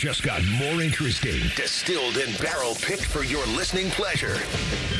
Just got more interesting. Distilled and barrel-picked for your listening pleasure.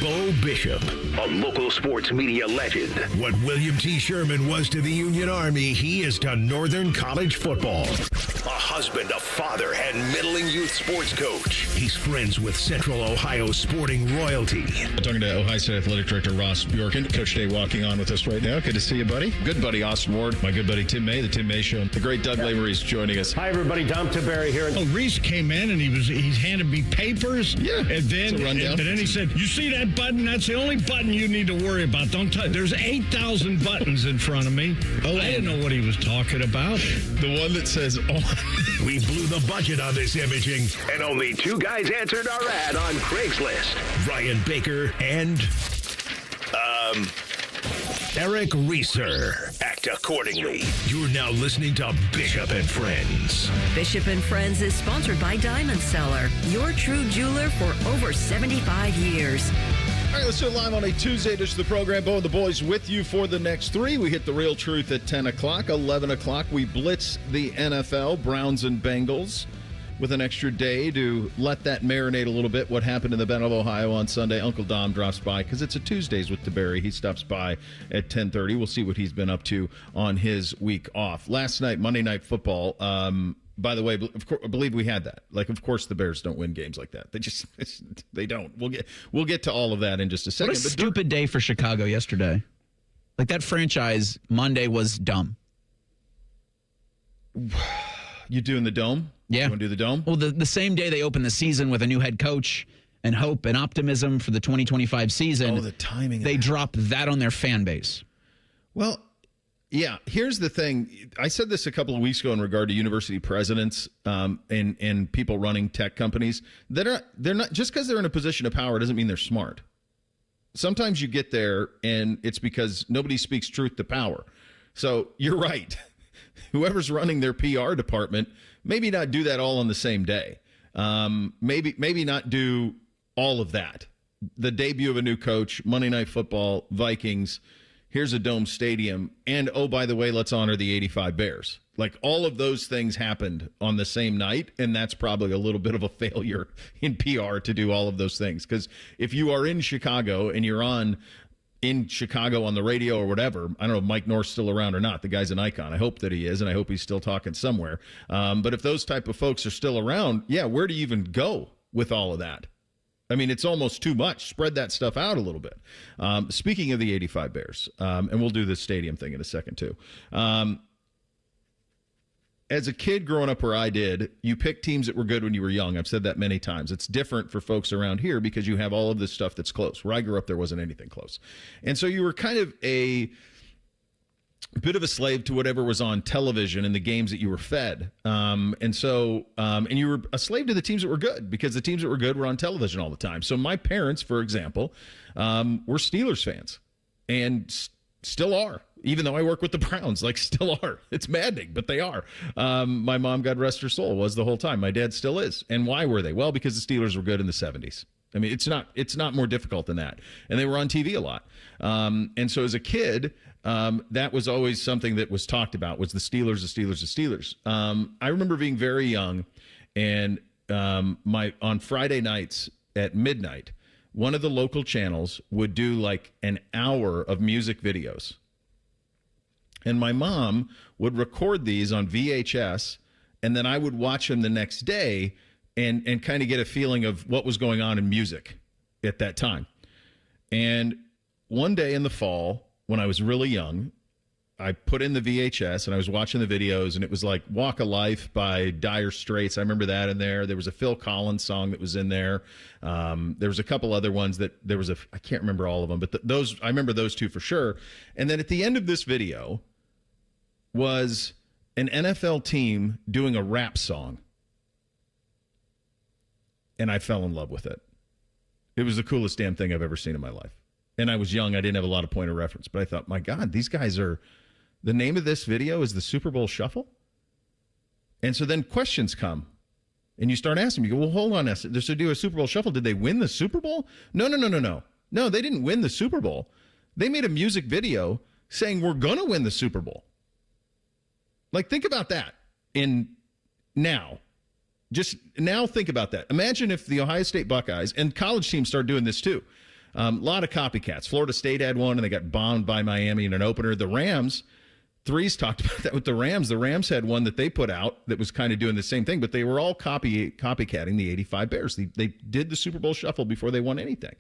Bo Bishop, a local sports media legend. What William T. Sherman was to the Union Army, he is to Northern College football. A husband, a father, and middling youth sports coach. He's friends with Central Ohio sporting royalty. Talking to Ohio State Athletic Director Ross Bjorken. Coach Day walking on with us right now. Good to see you, buddy. Good buddy Austin Ward. My good buddy Tim May, the Tim May Show. The great Doug Lavery's joining us. Hi, everybody. Dom Tiberi here. Reese came in and he handed me papers. Yeah, and then he said, "You see that button? That's the only button you need to worry about. Don't touch. There's 8,000 buttons in front of me." Oh, I didn't know what he was talking about. The one that says, "Oh." We blew the budget on this imaging, and only two guys answered our ad on Craigslist: Ryan Baker and Eric Reeser. Act accordingly. You're now listening to Bishop and Friends. Bishop and Friends is sponsored by Diamond Seller, your true jeweler for over 75 years. All right, let's do it live on a Tuesday edition of the program. Bo and the boys with you for the next three. We hit the real truth at 10 o'clock. 11 o'clock, we blitz the NFL, Browns and Bengals, with an extra day to let that marinate a little bit. What happened in the Bend of Ohio on Sunday? Uncle Dom drops by because it's a Tuesdays with Tiberi. He stops by at 10:30. We'll see what he's been up to on his week off. Last night, Monday Night Football. By the way, of course, I believe we had that. Like, of course, the Bears don't win games like that. They don't. We'll get to all of that in just a second. What a stupid day for Chicago yesterday. Like, that franchise Monday was dumb. You doing the Dome? Yeah. You want to do the Dome? Well, the same day they opened the season with a new head coach and hope and optimism for the 2025 season. Oh, the timing. They dropped that on their fan base. Well, yeah, here's the thing. I said this a couple of weeks ago in regard to university presidents and people running tech companies. They're not just because they're in a position of power doesn't mean they're smart. Sometimes you get there and it's because nobody speaks truth to power. So you're right. Whoever's running their PR department, maybe not do that all on the same day. Maybe not do all of that. The debut of a new coach, Monday Night Football, Vikings. Here's a dome stadium. And, oh, by the way, let's honor the 85 Bears. Like, all of those things happened on the same night, and that's probably a little bit of a failure in PR to do all of those things. Because if you are in Chicago and you're in Chicago on the radio or whatever, I don't know if Mike North's still around or not. The guy's an icon. I hope that he is, and I hope he's still talking somewhere. But if those type of folks are still around, yeah, where do you even go with all of that? I mean, it's almost too much. Spread that stuff out a little bit. Speaking of the 85 Bears, and we'll do this stadium thing in a second too. As a kid growing up where I did, you picked teams that were good when you were young. I've said that many times. It's different for folks around here because you have all of this stuff that's close. Where I grew up, there wasn't anything close. And so you were kind of a bit of a slave to whatever was on television and the games that you were fed. And you were a slave to the teams that were good because the teams that were good were on television all the time. So my parents, for example, were Steelers fans and still are, even though I work with the Browns, still are. It's maddening, but they are. My mom, God rest her soul, was the whole time. My dad still is. And why were they? Well, because the Steelers were good in the 70s. I mean, it's not more difficult than that. And they were on TV a lot. And so as a kid, that was always something that was talked about, was the Steelers, the Steelers, the Steelers. I remember being very young, and on Friday nights at midnight, one of the local channels would do like an hour of music videos. And my mom would record these on VHS, and then I would watch them the next day and kind of get a feeling of what was going on in music at that time. And one day in the fall, when I was really young, I put in the VHS and I was watching the videos, and it was like Walk of Life by Dire Straits. I remember that in there. There was a Phil Collins song that was in there. There was a couple other ones I can't remember all of them, but I remember those two for sure. And then at the end of this video was an NFL team doing a rap song. And I fell in love with it. It was the coolest damn thing I've ever seen in my life. And I was young. I didn't have a lot of point of reference. But I thought, my God, these guys are... The name of this video is the Super Bowl Shuffle? And so then questions come. And you start asking me, well, hold on. They're to do a Super Bowl Shuffle. Did they win the Super Bowl? No. No, they didn't win the Super Bowl. They made a music video saying we're going to win the Super Bowl. Like, think about that now. Just now think about that. Imagine if the Ohio State Buckeyes and college teams start doing this too. A lot of copycats. Florida State had one, and they got bombed by Miami in an opener. The Rams, Threes talked about that with the Rams. The Rams had one that they put out that was kind of doing the same thing, but they were all copycatting the 85 Bears. They did the Super Bowl shuffle before they won anything.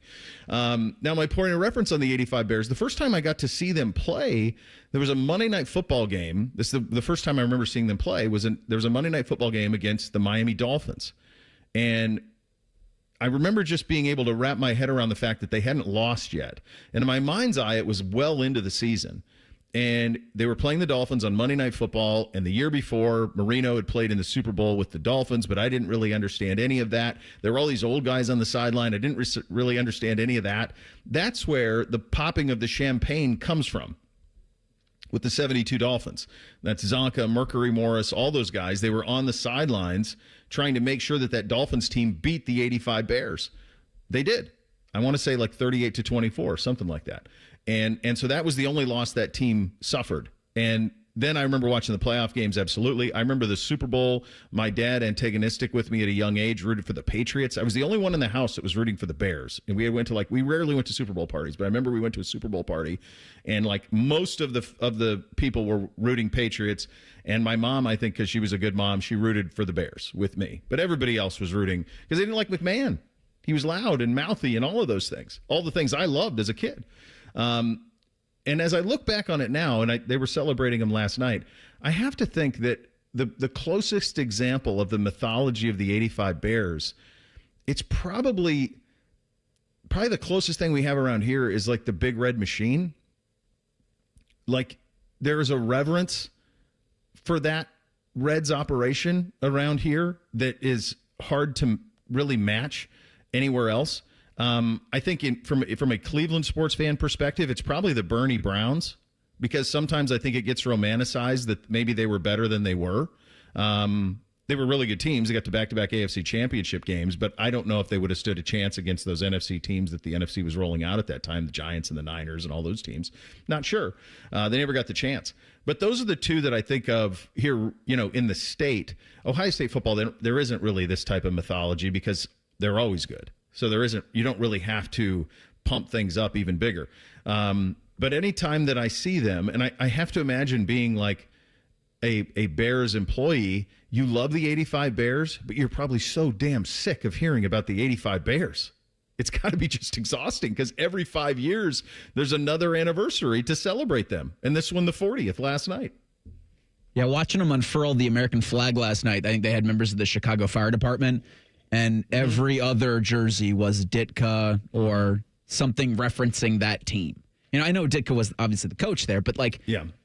Now, my point of reference on the 85 Bears, the first time I got to see them play, there was a Monday Night Football game. This is the first time I remember seeing them play. There was a Monday Night Football game against the Miami Dolphins. And I remember just being able to wrap my head around the fact that they hadn't lost yet. And in my mind's eye, it was well into the season. And they were playing the Dolphins on Monday Night Football. And the year before, Marino had played in the Super Bowl with the Dolphins, but I didn't really understand any of that. There were all these old guys on the sideline. I didn't really understand any of that. That's where the popping of the champagne comes from with the 72 Dolphins. That's Zonka, Mercury Morris, all those guys. They were on the sidelines trying to make sure that Dolphins team beat the 85 Bears. They did. I want to say like 38-24, something like that. And so that was the only loss that team suffered. And then I remember watching the playoff games, absolutely. I remember the Super Bowl. My dad, antagonistic with me at a young age, rooted for the Patriots. I was the only one in the house that was rooting for the Bears. And we rarely went to Super Bowl parties, but I remember we went to a Super Bowl party, and like most of the people were rooting Patriots. And my mom, I think, because she was a good mom, she rooted for the Bears with me. But everybody else was rooting because they didn't like McMahon. He was loud and mouthy and all of those things, all the things I loved as a kid. And as I look back on it now, and they were celebrating him last night, I have to think that the closest example of the mythology of the 85 Bears, it's probably the closest thing we have around here is like the Big Red Machine. Like there is a reverence for that Reds operation around here that is hard to really match anywhere else. I think from a Cleveland sports fan perspective, it's probably the Bernie Browns, because sometimes I think it gets romanticized that maybe they were better than they were. They were really good teams. They got to back-to-back AFC championship games, but I don't know if they would have stood a chance against those NFC teams that the NFC was rolling out at that time, the Giants and the Niners and all those teams. Not sure. They never got the chance. But those are the two that I think of here, in the state. Ohio State football, there isn't really this type of mythology because they're always good. So you don't really have to pump things up even bigger. But anytime that I see them, and I have to imagine being like a Bears employee, you love the 85 Bears, but you're probably so damn sick of hearing about the 85 Bears. It's got to be just exhausting because every 5 years there's another anniversary to celebrate them. And this one, the 40th, last night. Yeah, watching them unfurl the American flag last night, I think they had members of the Chicago Fire Department, and every other jersey was Ditka or something referencing that team. I know Ditka was obviously the coach there, but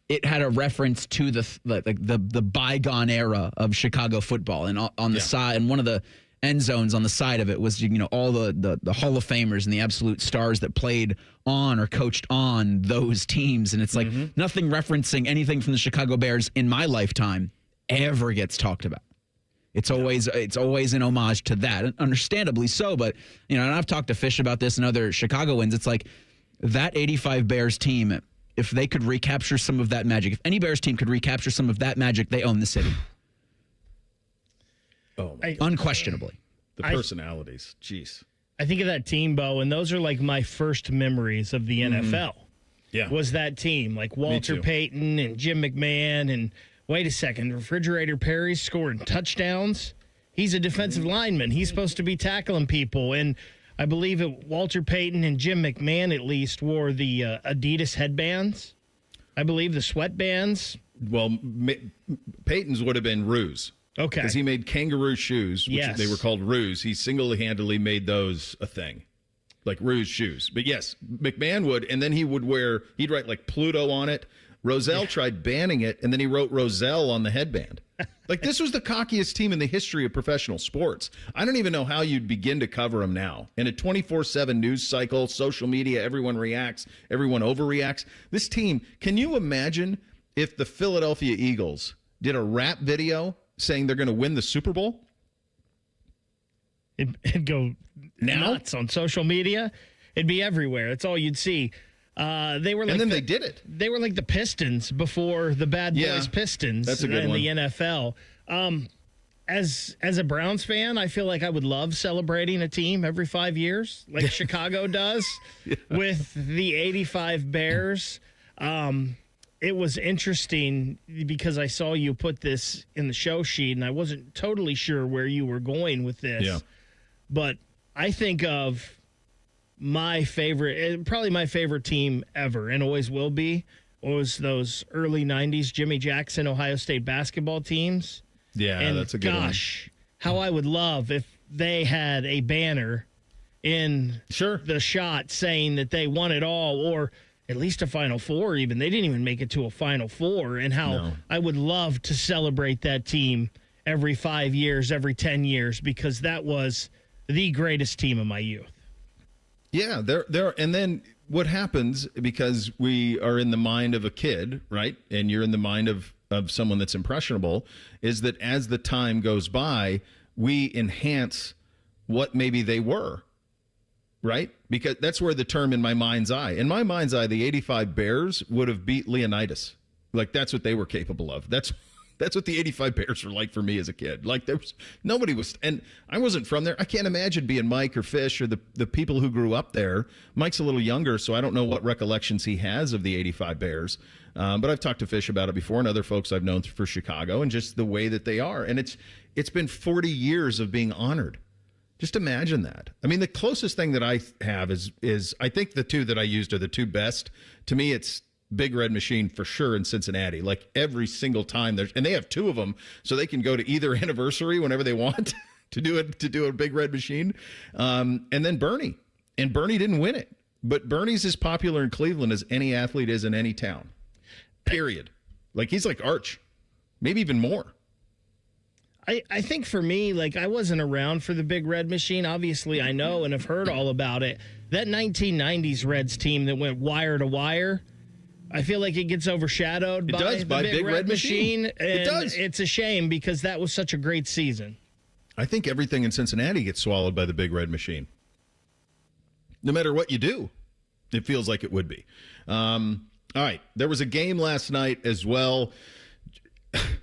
it had a reference to the bygone era of Chicago football. And on the side, and one of the end zones on the side of it was all the Hall of Famers and the absolute stars that played on or coached on those teams. And it's like nothing referencing anything from the Chicago Bears in my lifetime ever gets talked about. It's always an homage to that, and understandably so. But and I've talked to Fish about this and other Chicagoans. It's like that 85 Bears team, if they could recapture some of that magic, if any Bears team could recapture some of that magic, they own the city. Unquestionably. The personalities, jeez. I think of that team, Bo, and those are like my first memories of the NFL. Yeah, was that team like Walter Payton and Jim McMahon and. Wait a second, Refrigerator Perry's scoring touchdowns. He's a defensive lineman. He's supposed to be tackling people. And I believe Walter Payton and Jim McMahon at least wore the Adidas headbands. I believe the sweatbands. Well, Payton's would have been Ruse. Okay. Because he made kangaroo shoes, which they were called Ruse. He single-handedly made those a thing, like Ruse shoes. But yes, McMahon would, and then he'd write like Pluto on it. Roselle tried banning it, and then he wrote Roselle on the headband. Like, this was the cockiest team in the history of professional sports. I don't even know how you'd begin to cover them now. In a 24/7 news cycle, social media, everyone reacts, everyone overreacts. This team, can you imagine if the Philadelphia Eagles did a rap video saying they're going to win the Super Bowl? It'd go nuts on social media. It'd be everywhere. That's all you'd see. They were, like, and then they did it. They were like the Pistons before the Bad Boys Pistons. That's a good one. The NFL. as a Browns fan, I feel like I would love celebrating a team every 5 years, like Chicago does with the 85 Bears. It was interesting because I saw you put this in the show sheet, and I wasn't totally sure where you were going with this. Yeah. But I think of my favorite, probably my favorite team ever, and always will be, was those early 90s Jimmy Jackson Ohio State basketball teams. Yeah, and that's a good one. gosh, how I would love if they had a banner in the shot saying that they won it all, or at least a Final Four even. They didn't even make it to a Final Four, and how I would love to celebrate that team every 5 years, every 10 years, because that was the greatest team of my youth. Yeah, there. And then what happens, because we are in the mind of a kid, right? And you're in the mind of someone that's impressionable, is that as the time goes by, we enhance what maybe they were, right? Because that's where the term in my mind's eye. In my mind's eye, the 85 Bears would have beat Leonidas. Like, that's what they were capable of. That's what the 85 Bears were like for me as a kid. Like, nobody was, and I wasn't from there. I can't imagine being Mike or Fish or the people who grew up there. Mike's a little younger, so I don't know what recollections he has of the 85 Bears. But I've talked to Fish about it before, and other folks I've known for Chicago, and just the way that they are. And it's been 40 years of being honored. Just imagine that. I mean, the closest thing that I have is I think the two that I used are the two best. To me, it's Big Red Machine for sure in Cincinnati. Like, every single time and they have two of them, so they can go to either anniversary whenever they want to do a Big Red Machine. And then Bernie. And Bernie didn't win it, but Bernie's as popular in Cleveland as any athlete is in any town. Period. Like, he's like Arch, maybe even more. I think for me, like, I wasn't around for the Big Red Machine. Obviously, I know and have heard all about it. That 1990s Reds team that went wire to wire, I feel like it gets overshadowed by the Big Red Machine. And it does. It's a shame because that was such a great season. I think everything in Cincinnati gets swallowed by the Big Red Machine. No matter what you do, it feels like it would be. All right. There was a game last night as well.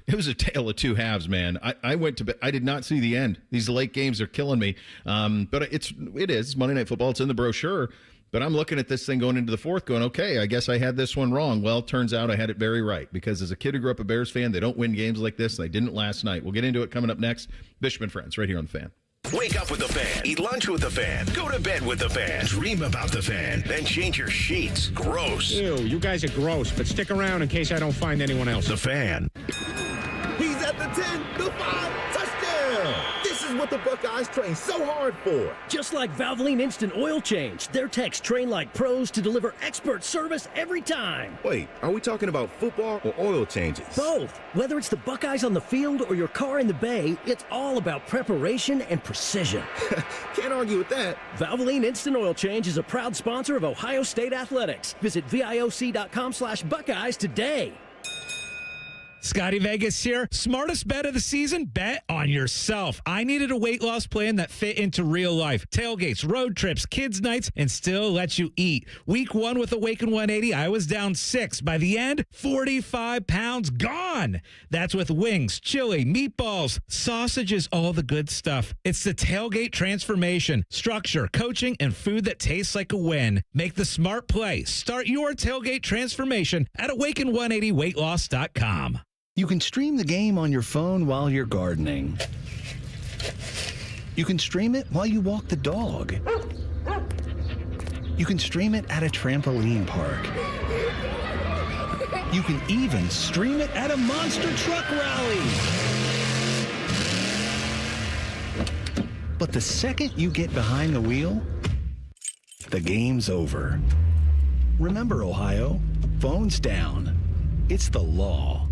It was a tale of two halves, man. I went to bed. I did not see the end. These late games are killing me. But it is Monday Night Football. It's in the brochure. But I'm looking at this thing going into the fourth going, okay, I guess I had this one wrong. Well, turns out I had it very right, because as a kid who grew up a Bears fan, they don't win games like this. They didn't last night. We'll get into it coming up next. Bishop and Friends right here on The Fan. Wake up with the Fan. Eat lunch with the Fan. Go to bed with the Fan. Dream about the Fan. Then change your sheets. Gross. Ew, you guys are gross, but stick around in case I don't find anyone else. The Fan. He's at the 10, the 5, touchdown! This is what the Buckeyes train so hard for. Just like Valvoline Instant Oil Change, their techs train like pros to deliver expert service every time. Wait, are we talking about football or oil changes? Both. Whether it's the Buckeyes on the field or your car in the bay, it's all about preparation and precision. Can't argue with that. Valvoline Instant Oil Change is a proud sponsor of Ohio State Athletics. Visit VIOC.com/Buckeyes today. Scotty Vegas here. Smartest bet of the season? Bet on yourself. I needed a weight loss plan that fit into real life. Tailgates, road trips, kids' nights, and still lets you eat. Week 1 with Awaken 180, I was down 6. By the end, 45 pounds gone. That's with wings, chili, meatballs, sausages, all the good stuff. It's the Tailgate transformation. Structure, coaching, and food that tastes like a win. Make the smart play. Start your Tailgate transformation at awaken180weightloss.com. You can stream the game on your phone while you're gardening. You can stream it while you walk the dog. You can stream it at a trampoline park. You can even stream it at a monster truck rally. But the second you get behind the wheel, the game's over. Remember, Ohio, phones down. It's the law.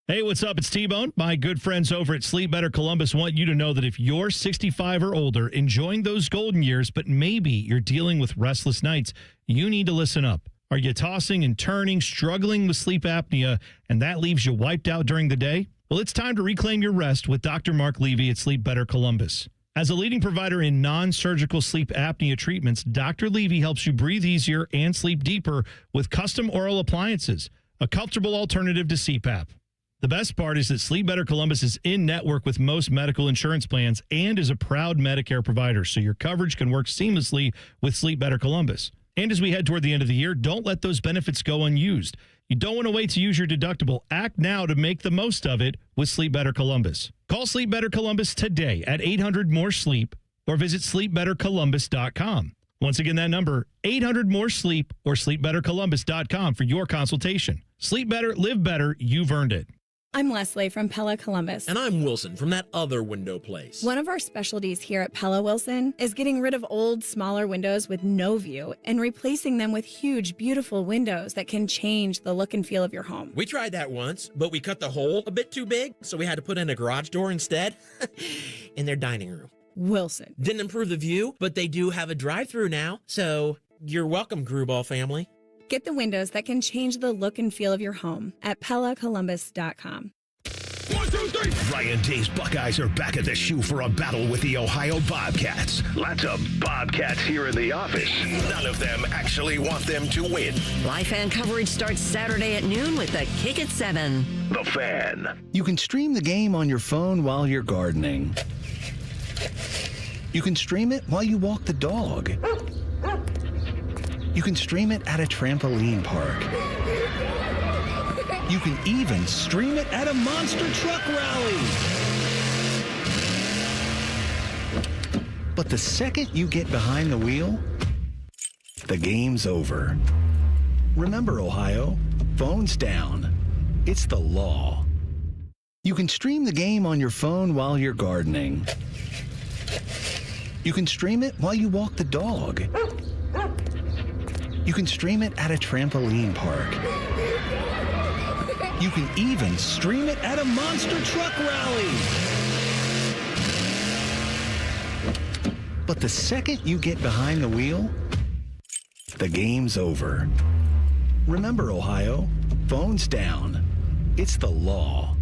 Hey, what's up? It's T-Bone. My good friends over at Sleep Better Columbus want you to know that if you're 65 or older, enjoying those golden years, but maybe you're dealing with restless nights, you need to listen up. Are you tossing and turning, struggling with sleep apnea, and that leaves you wiped out during the day? Well, it's time to reclaim your rest with Dr. Mark Levy at Sleep Better Columbus. As a leading provider in non-surgical sleep apnea treatments, Dr. Levy helps you breathe easier and sleep deeper with custom oral appliances, a comfortable alternative to CPAP. The best part is that Sleep Better Columbus is in network with most medical insurance plans and is a proud Medicare provider, so your coverage can work seamlessly with Sleep Better Columbus. And as we head toward the end of the year, don't let those benefits go unused. You don't want to wait to use your deductible. Act now to make the most of it with Sleep Better Columbus. Call Sleep Better Columbus today at 800-MORE-SLEEP or visit sleepbettercolumbus.com. Once again, that number, 800-MORE-SLEEP or sleepbettercolumbus.com for your consultation. Sleep better, live better. You've earned it. I'm Leslie from Pella Columbus. And I'm Wilson from that other window place. One of our specialties here at Pella Wilson is getting rid of old, smaller windows with no view and replacing them with huge, beautiful windows that can change the look and feel of your home. We tried that once, but we cut the hole a bit too big, so we had to put in a garage door instead in their dining room. Wilson. Didn't improve the view, but they do have a drive-through now, so you're welcome, Gruball family. Get the windows that can change the look and feel of your home at PellaColumbus.com. 1, 2, 3. Ryan Day's Buckeyes are back at the shoe for a battle with the Ohio Bobcats. Lots of Bobcats here in the office. None of them actually want them to win. Live fan coverage starts Saturday at noon with the Kick at 7. The Fan. You can stream the game on your phone while you're gardening. You can stream it while you walk the dog. You can stream it at a trampoline park. You can even stream it at a monster truck rally. But the second you get behind the wheel, the game's over. Remember, Ohio, phones down. It's the law. You can stream the game on your phone while you're gardening. You can stream it while you walk the dog. You can stream it at a trampoline park. You can even stream it at a monster truck rally. But the second you get behind the wheel, the game's over. Remember, Ohio, phones down. It's the law.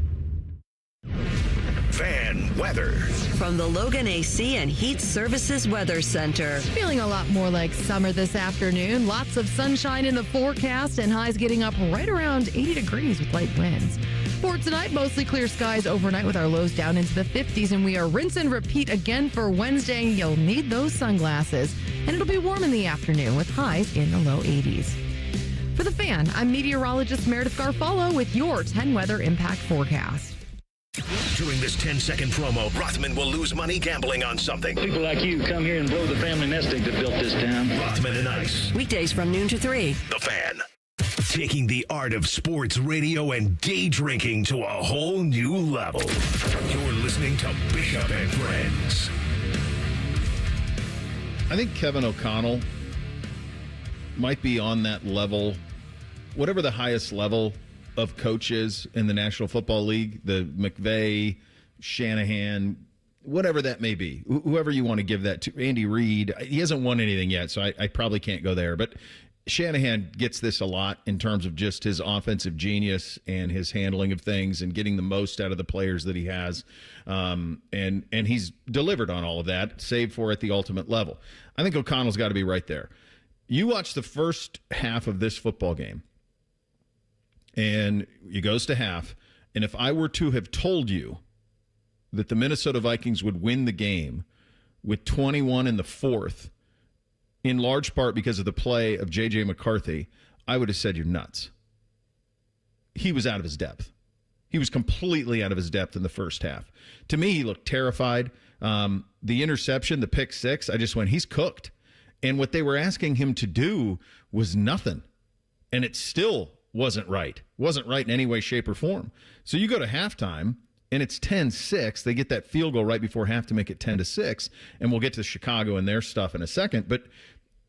Fan weather. From the Logan AC and Heat Services Weather Center. Feeling a lot more like summer this afternoon. Lots of sunshine in the forecast and highs getting up right around 80 degrees with light winds. For tonight, mostly clear skies overnight with our lows down into the 50s, and we are rinse and repeat again for Wednesday. You'll need those sunglasses, and it'll be warm in the afternoon with highs in the low 80s. For the Fan, I'm meteorologist Meredith Garfalo with your 10 weather impact forecast. During this 10-second promo, Rothman will lose money gambling on something. People like you come here and blow the family nest egg that built this town. Rothman and Ice. Weekdays from noon to 3. The Fan. Taking the art of sports radio and day drinking to a whole new level. You're listening to Bishop and Friends. I think Kevin O'Connell might be on that level, whatever the highest level of coaches in the National Football League, the McVay, Shanahan, whatever that may be, whoever you want to give that to. Andy Reid, he hasn't won anything yet, so I probably can't go there. But Shanahan gets this a lot in terms of just his offensive genius and his handling of things and getting the most out of the players that he has. And he's delivered on all of that, save for at the ultimate level. I think O'Connell's got to be right there. You watch the first half of this football game, and it goes to half, and if I were to have told you that the Minnesota Vikings would win the game with 21 in the fourth, in large part because of the play of J.J. McCarthy, I would have said you're nuts. He was out of his depth. He was completely out of his depth in the first half. To me, he looked terrified. The interception, the pick six, I just went, he's cooked. And what they were asking him to do was nothing. And it still wasn't right. Wasn't right in any way, shape, or form. So you go to halftime, and it's 10-6. They get that field goal right before half to make it 10-6. And we'll get to Chicago and their stuff in a second. But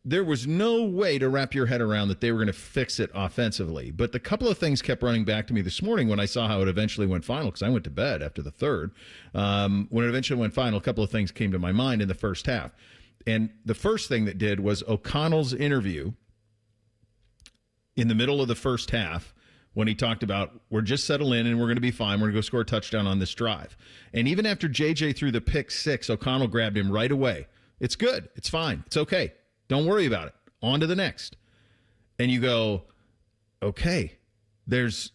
there was no way to wrap your head around that they were going to fix it offensively. But the couple of things kept running back to me this morning when I saw how it eventually went final, because I went to bed after the third. When it eventually went final, a couple of things came to my mind in the first half. And the first thing that did was O'Connell's interview in the middle of the first half when he talked about, we're just settled in and we're going to be fine. We're going to go score a touchdown on this drive. And even after JJ threw the pick six, O'Connell grabbed him right away. It's good. It's fine. It's okay. Don't worry about it. On to the next. And you go, okay, there's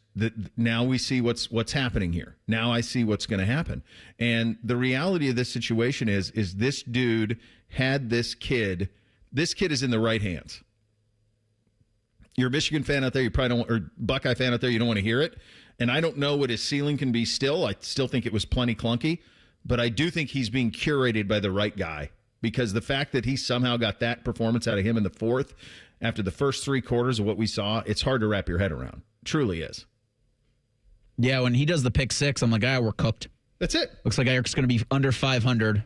now we see what's happening here. Now I see what's going to happen. And the reality of this situation is this dude had this kid. This kid is in the right hands. You're a Michigan fan out there, you probably don't, or Buckeye fan out there, you don't want to hear it. And I don't know what his ceiling can be still. I still think it was plenty clunky, but I do think he's being curated by the right guy, because the fact that he somehow got that performance out of him in the fourth after the first 3 quarters of what we saw, it's hard to wrap your head around. It truly is. Yeah, when he does the pick 6, I'm like, we're cooked. That's it. Looks like Eric's going to be under 500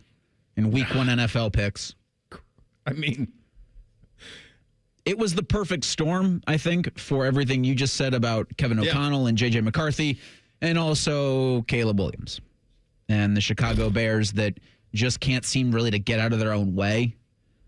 in week 1 NFL picks. I mean, it was the perfect storm, I think, for everything you just said about Kevin O'Connell and J.J. McCarthy, and also Caleb Williams and the Chicago Bears that just can't seem really to get out of their own way.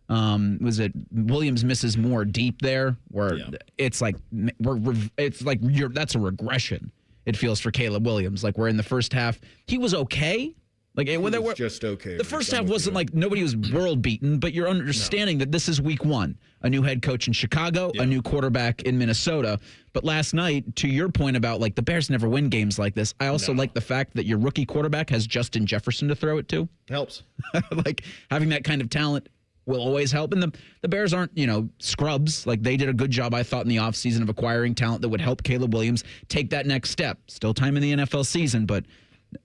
Was it Williams misses more deep there, where it's like that's a regression. It feels for Caleb Williams, like we're in the first half, he was okay. Like it was just okay. The first half wasn't like nobody was world beaten, but you're understanding that this is week 1, a new head coach in Chicago, a new quarterback in Minnesota. But last night, to your point about like the Bears never win games like this, I also like the fact that your rookie quarterback has Justin Jefferson to throw it to. Helps. Like having that kind of talent will always help. And the Bears aren't, scrubs. Like they did a good job, I thought, in the offseason of acquiring talent that would help Caleb Williams take that next step. Still time in the NFL season, but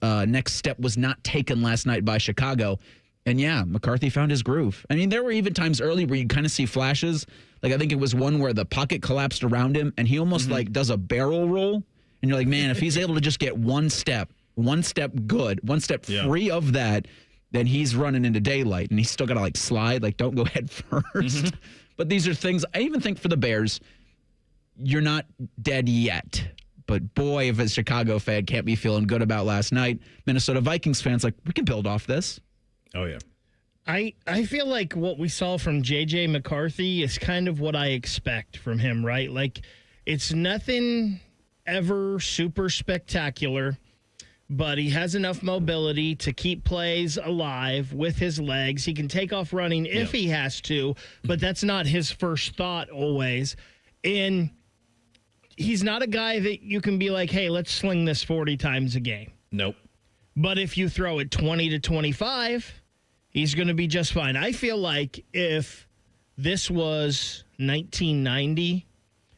next step was not taken last night by Chicago. And McCarthy found his groove. I mean, there were even times early where you kind of see flashes. Like I think it was one where the pocket collapsed around him and he almost like does a barrel roll. And you're like, man, if he's able to just get one step good, one step free of that, then he's running into daylight and he's still got to like slide, like don't go head first. But these are things I even think for the Bears, you're not dead yet. But boy, if a Chicago fan can't be feeling good about last night, Minnesota Vikings fans like, we can build off this. Oh, yeah. I feel like what we saw from J.J. McCarthy is kind of what I expect from him, right? Like, it's nothing ever super spectacular, but he has enough mobility to keep plays alive with his legs. He can take off running if he has to, but that's not his first thought always. And he's not a guy that you can be like, hey, let's sling this 40 times a game. Nope. But if you throw it 20 to 25, he's going to be just fine. I feel like if this was 1990,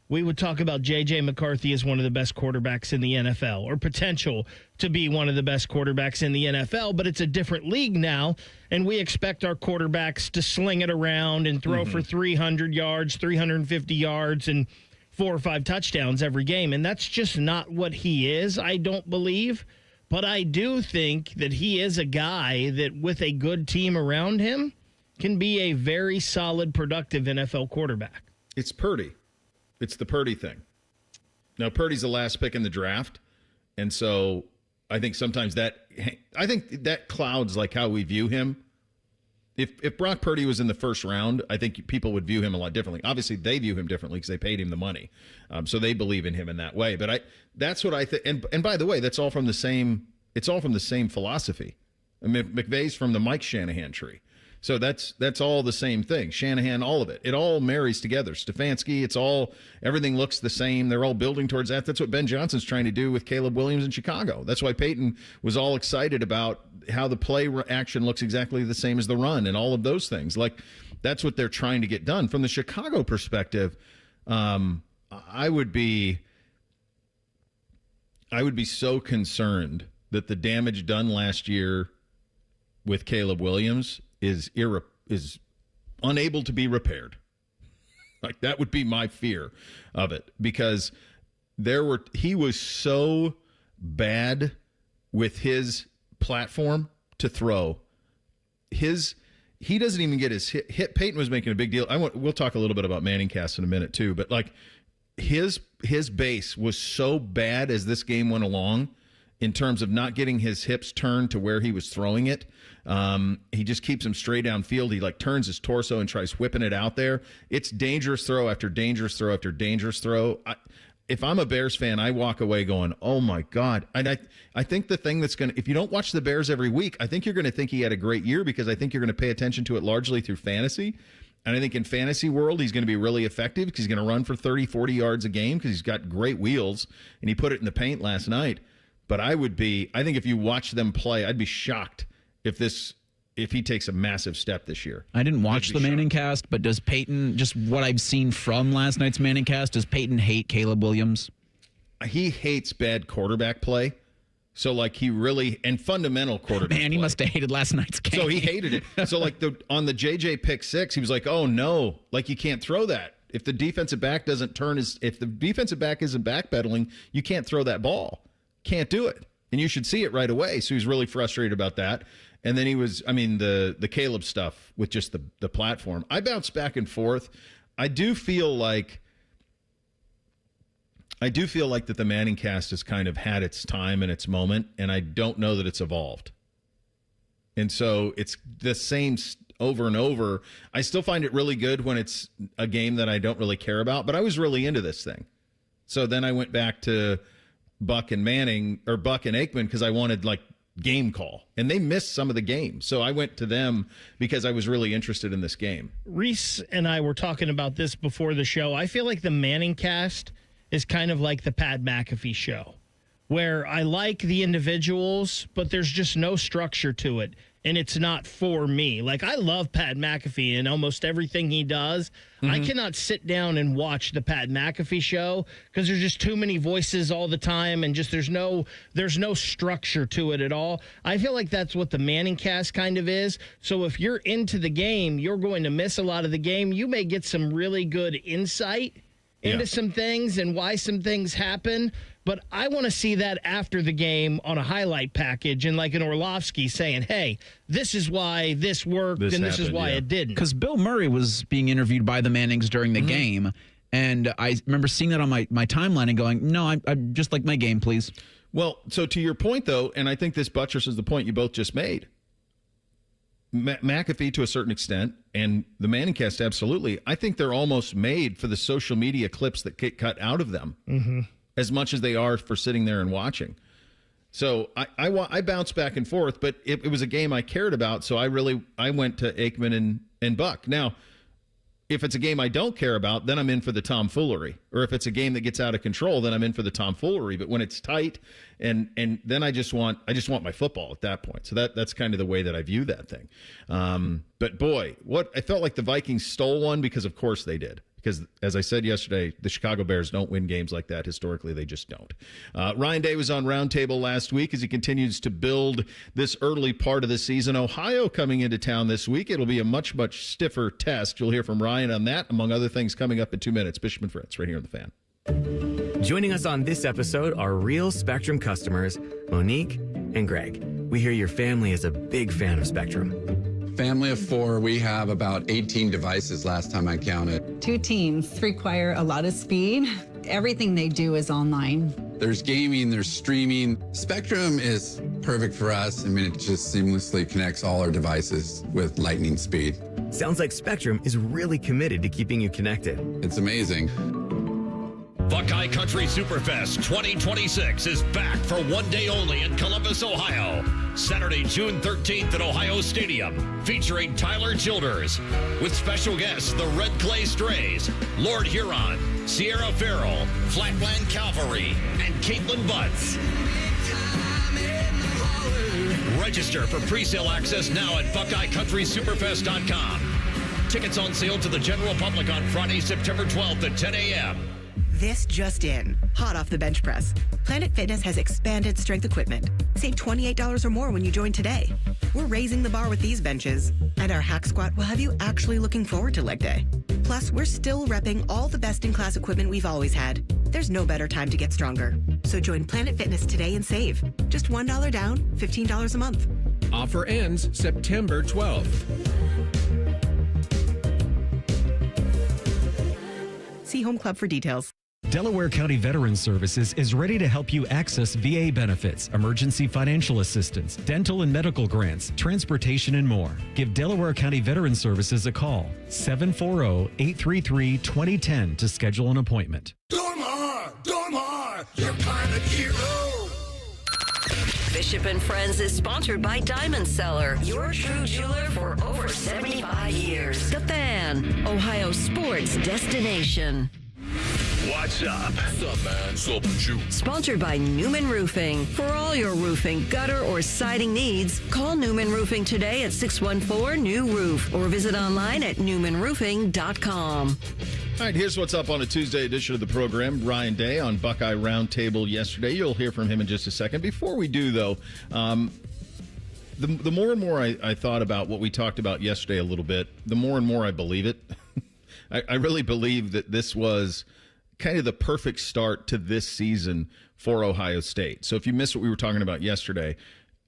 we would talk about J.J. McCarthy as one of the best quarterbacks in the NFL, or potential to be one of the best quarterbacks in the NFL, but it's a different league now, and we expect our quarterbacks to sling it around and throw for 300 yards, 350 yards, and 4 or 5 touchdowns every game, and that's just not what he is, I don't believe. But I do think that he is a guy that, with a good team around him, can be a very solid, productive NFL quarterback. It's Purdy. It's the Purdy thing. Now, Purdy's the last pick in the draft, and so I think sometimes that clouds like how we view him. If Brock Purdy was in the first round, I think people would view him a lot differently. Obviously, they view him differently because they paid him the money, so they believe in him in that way. But that's what I think. And by the way, that's all from the same. It's all from the same philosophy. I mean, McVay's from the Mike Shanahan tree, so that's all the same thing. Shanahan, all of it. It all marries together. Stefanski, everything looks the same. They're all building towards that. That's what Ben Johnson's trying to do with Caleb Williams in Chicago. That's why Peyton was all excited about how the play action looks exactly the same as the run and all of those things. Like, that's what they're trying to get done. From the Chicago perspective, I would be so concerned that the damage done last year with Caleb Williams is unable to be repaired. Like, that would be my fear of it, because he was so bad with his platform to throw. He doesn't even get his hit. Peyton was making a big deal. We'll talk a little bit about Manning cast in a minute too, but like his base was so bad as this game went along in terms of not getting his hips turned to where he was throwing it. He just keeps him straight downfield. He like turns his torso and tries whipping it out there. It's dangerous throw after dangerous throw after dangerous throw. If I'm a Bears fan, I walk away going, oh my God. And I think the thing that's if you don't watch the Bears every week, I think you're going to think he had a great year, because I think you're going to pay attention to it largely through fantasy. And I think in fantasy world, he's going to be really effective because he's going to run for 30, 40 yards a game because he's got great wheels, and he put it in the paint last night. But I think if you watch them play, I'd be shocked if he takes a massive step this year. I didn't watch the Manning cast, but does Peyton, just what I've seen from last night's Manning cast, does Peyton hate Caleb Williams? He hates bad quarterback play. So, like, he really, and fundamental quarterback Man, he must have hated last night's game. So he hated it. So, like, on the JJ pick 6, he was like, oh, no, like, you can't throw that. If the defensive back if the defensive back isn't backpedaling, you can't throw that ball. Can't do it. And you should see it right away. So he's really frustrated about that. And then the Caleb stuff with just the platform. I bounce back and forth. I do feel like that the Manning cast has kind of had its time and its moment, and I don't know that it's evolved. And so it's the same over and over. I still find it really good when it's a game that I don't really care about, but I was really into this thing. So then I went back to Buck and Aikman because I wanted, like, game call, and they missed some of the game. So I went to them because I was really interested in this game. Reese and I were talking about this before the show. I feel like the Manning cast is kind of like the Pat McAfee show, where I like the individuals, but there's just no structure to it, and it's not for me. Like, I love Pat McAfee and almost everything he does. Mm-hmm. I cannot sit down and watch the Pat McAfee show because there's just too many voices all the time, and just there's no structure to it at all. I feel like that's what the Manning cast kind of is. So if you're into the game, you're going to miss a lot of the game. You may get some really good insight into some things and why some things happen, but I want to see that after the game on a highlight package and like an Orlovsky saying, hey, this is why this worked and this is why it didn't. Because Bill Murray was being interviewed by the Mannings during the game, and I remember seeing that on my timeline and going, no, I'm just like my game, please. Well, so to your point, though, and I think this buttresses the point you both just made, McAfee to a certain extent, and the Manning cast absolutely. I think they're almost made for the social media clips that get cut out of them, as much as they are for sitting there and watching. So I bounce back and forth, but it was a game I cared about, so I went to Aikman and Buck. Now, if it's a game I don't care about, then I'm in for the tomfoolery. Or if it's a game that gets out of control, then I'm in for the tomfoolery. But when it's tight, and then I just want my football at that point. So that's kind of the way that I view that thing. But boy, I felt like the Vikings stole one because of course they did. Because as I said yesterday, the Chicago Bears don't win games like that. Historically, they just don't. Ryan Day was on Roundtable last week as he continues to build this early part of the season. Ohio coming into town this week. It'll be a much, much stiffer test. You'll hear from Ryan on that, among other things, coming up in 2 minutes. Bishop and Fritz, right here on The Fan. Joining us on this episode are real Spectrum customers, Monique and Greg. We hear your family is a big fan of Spectrum. Family of 4, we have about 18 devices last time I counted. 2 teams require a lot of speed. Everything they do is online. There's gaming, there's streaming. Spectrum is perfect for us. I mean, it just seamlessly connects all our devices with lightning speed. Sounds like Spectrum is really committed to keeping you connected. It's amazing. Buckeye Country Superfest 2026 is back for one day only in Columbus, Ohio. Saturday, June 13th at Ohio Stadium, featuring Tyler Childers, with special guests the Red Clay Strays, Lord Huron, Sierra Farrell, Flatland Cavalry, and Caitlin Butts. Register for pre-sale access now at BuckeyeCountrySuperfest.com. Tickets on sale to the general public on Friday, September 12th at 10 a.m. This just in, hot off the bench press. Planet Fitness has expanded strength equipment. Save $28 or more when you join today. We're raising the bar with these benches, and our hack squat will have you actually looking forward to leg day. Plus, we're still repping all the best-in-class equipment we've always had. There's no better time to get stronger. So join Planet Fitness today and save. Just $1 down, $15 a month. Offer ends September 12th. See Home Club for details. Delaware County Veterans Services is ready to help you access VA benefits, emergency financial assistance, dental and medical grants, transportation, and more. Give Delaware County Veterans Services a call, 740-833-2010 to schedule an appointment. Dormar, your pilot hero. Bishop and Friends is sponsored by Diamond Seller, your true jeweler for over 75 years. The Fan. Fan, Ohio sports destination. What's up? What's up, man? What's up with you? Sponsored by Newman Roofing. For all your roofing, gutter, or siding needs, call Newman Roofing today at 614-NEW-ROOF or visit online at newmanroofing.com. All right, here's what's up on a Tuesday edition of the program. Ryan Day on Buckeye Roundtable yesterday. You'll hear from him in just a second. Before we do, though, the more and more I thought about what we talked about yesterday a little bit, the more and more I believe it. I really believe that this was kind of the perfect start to this season for Ohio State. So if you missed what we were talking about yesterday,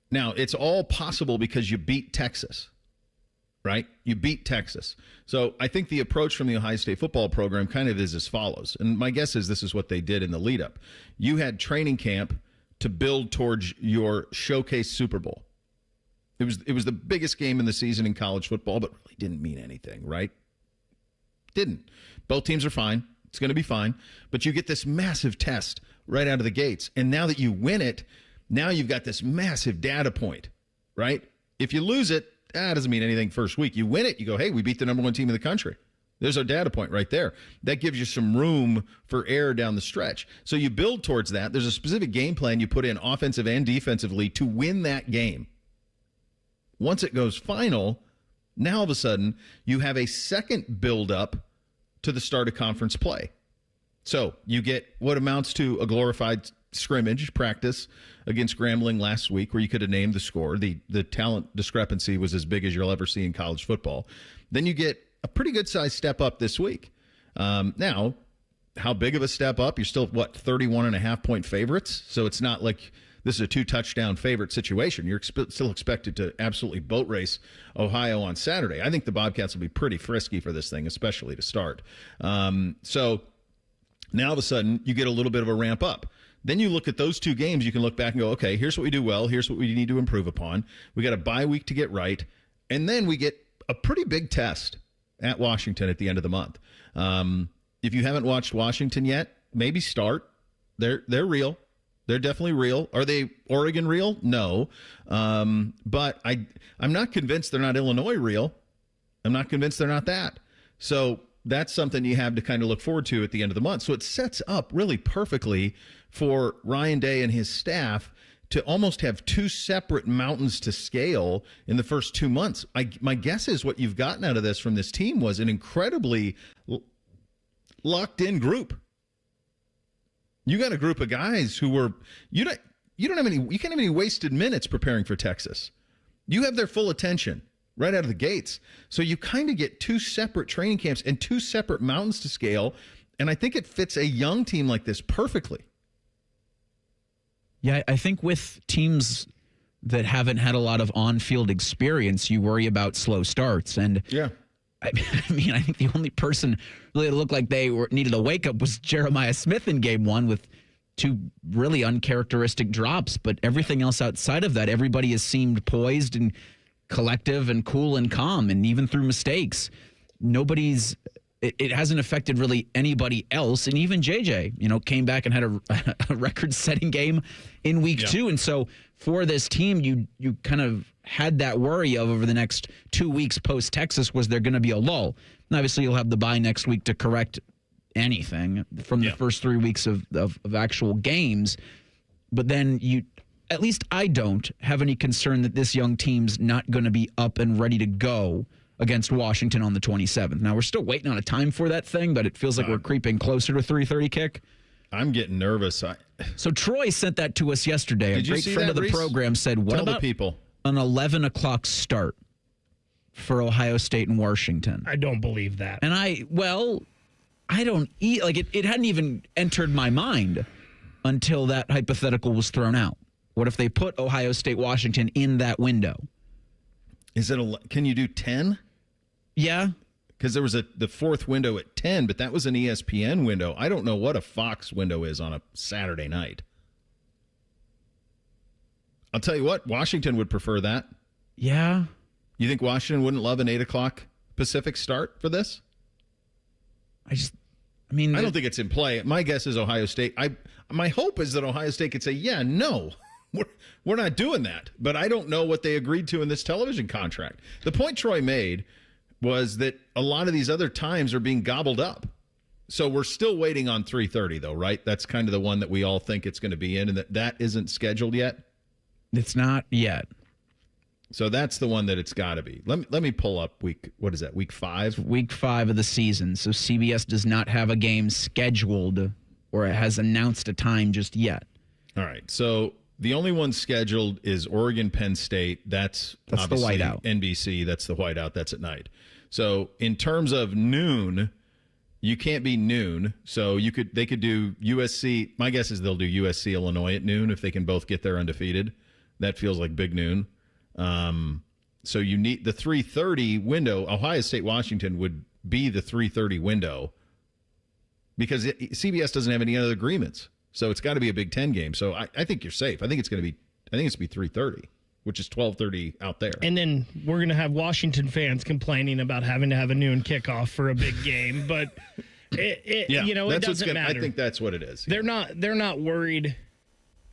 now it's all possible because you beat Texas, right? You beat Texas. So I think the approach from the Ohio State football program kind of is as follows. And my guess is this is what they did in the lead up. You had training camp to build towards your showcase Super Bowl. It was the biggest game in the season in college football, but really didn't mean anything, right? Didn't. Both teams are fine. It's going to be fine. But you get this massive test right out of the gates. And now that you win it, now you've got this massive data point, right? If you lose it, that doesn't mean anything first week. You win it, you go, hey, we beat the number one team in the country. There's our data point right there. That gives you some room for error down the stretch. So you build towards that. There's a specific game plan you put in offensive and defensively to win that game. Once it goes final, now all of a sudden you have a second build-up to the start of conference play. So you get what amounts to a glorified scrimmage practice against Grambling last week where you could have named the score. The talent discrepancy was as big as you'll ever see in college football. Then you get a pretty good-sized step up this week. Now, how big of a step up? You're still, 31.5-point favorites? So it's not like this is a 2-touchdown favorite situation. You're still expected to absolutely boat race Ohio on Saturday. I think the Bobcats will be pretty frisky for this thing, especially to start. So now all of a sudden you get a little bit of a ramp up. Then you look at those two games, you can look back and go, okay, here's what we do well, here's what we need to improve upon. We got a bye week to get right, and then we get a pretty big test at Washington at the end of the month. If you haven't watched Washington yet, maybe start. They're real. They're definitely real. Are they Oregon real? No. But I'm not convinced they're not Illinois real. I'm not convinced they're not that. So that's something you have to kind of look forward to at the end of the month. So it sets up really perfectly for Ryan Day and his staff to almost have two separate mountains to scale in the first 2 months. My guess is what you've gotten out of this from this team was an incredibly locked-in group. You got a group of guys who were you can't have any wasted minutes preparing for Texas. You have their full attention right out of the gates. So you kind of get two separate training camps and two separate mountains to scale, and I think it fits a young team like this perfectly. Yeah, I think with teams that haven't had a lot of on-field experience, you worry about slow starts. And yeah. I mean, I think the only person really that looked like they needed a wake-up was Jeremiah Smith in game one with two really uncharacteristic drops. But everything else outside of that, everybody has seemed poised and collective and cool and calm. And even through mistakes, it hasn't affected really anybody else. And even JJ, came back and had a record-setting game in week 2. And so for this team, you kind of had that worry of over the next 2 weeks post-Texas, was there going to be a lull? And obviously, you'll have the bye next week to correct anything from the first 3 weeks of actual games. But then at least I don't have any concern that this young team's not going to be up and ready to go against Washington on the 27th. Now, we're still waiting on a time for that thing, but it feels like we're creeping closer to 3:30 kick. I'm getting nervous. So Troy sent that to us yesterday. Did a great friend of the program said, what about people? An 11 o'clock start for Ohio State and Washington? I don't believe that. And I don't it hadn't even entered my mind until that hypothetical was thrown out. What if they put Ohio State, Washington in that window? Can you do 10? Yeah. Because there was the fourth window at 10, but that was an ESPN window. I don't know what a Fox window is on a Saturday night. I'll tell you what, Washington would prefer that. Yeah. You think Washington wouldn't love an 8 o'clock Pacific start for this? I don't think it's in play. My guess is Ohio State. My hope is that Ohio State could say, yeah, no, we're not doing that. But I don't know what they agreed to in this television contract. The point Troy made was that a lot of these other times are being gobbled up. So we're still waiting on 3:30, though, right? That's kind of the one that we all think it's going to be in, and that isn't scheduled yet? It's not yet. So that's the one that it's got to be. Let me pull up week 5? Week 5 of the season. So CBS does not have a game scheduled or it has announced a time just yet. All right. So the only one scheduled is Oregon-Penn State. That's the whiteout. NBC. That's the whiteout. That's at night. So in terms of noon, you can't be noon. So they could do USC. My guess is they'll do USC Illinois at noon if they can both get there undefeated. That feels like big noon. So you need the 3:30 window. Ohio State Washington would be the 3:30 window because CBS doesn't have any other agreements. So it's got to be a Big Ten game. So I think you're safe. I think it's going to be 3:30, which is 12:30 out there. And then we're going to have Washington fans complaining about having to have a noon kickoff for a big game, but it doesn't matter. I think that's what it is. They're not worried.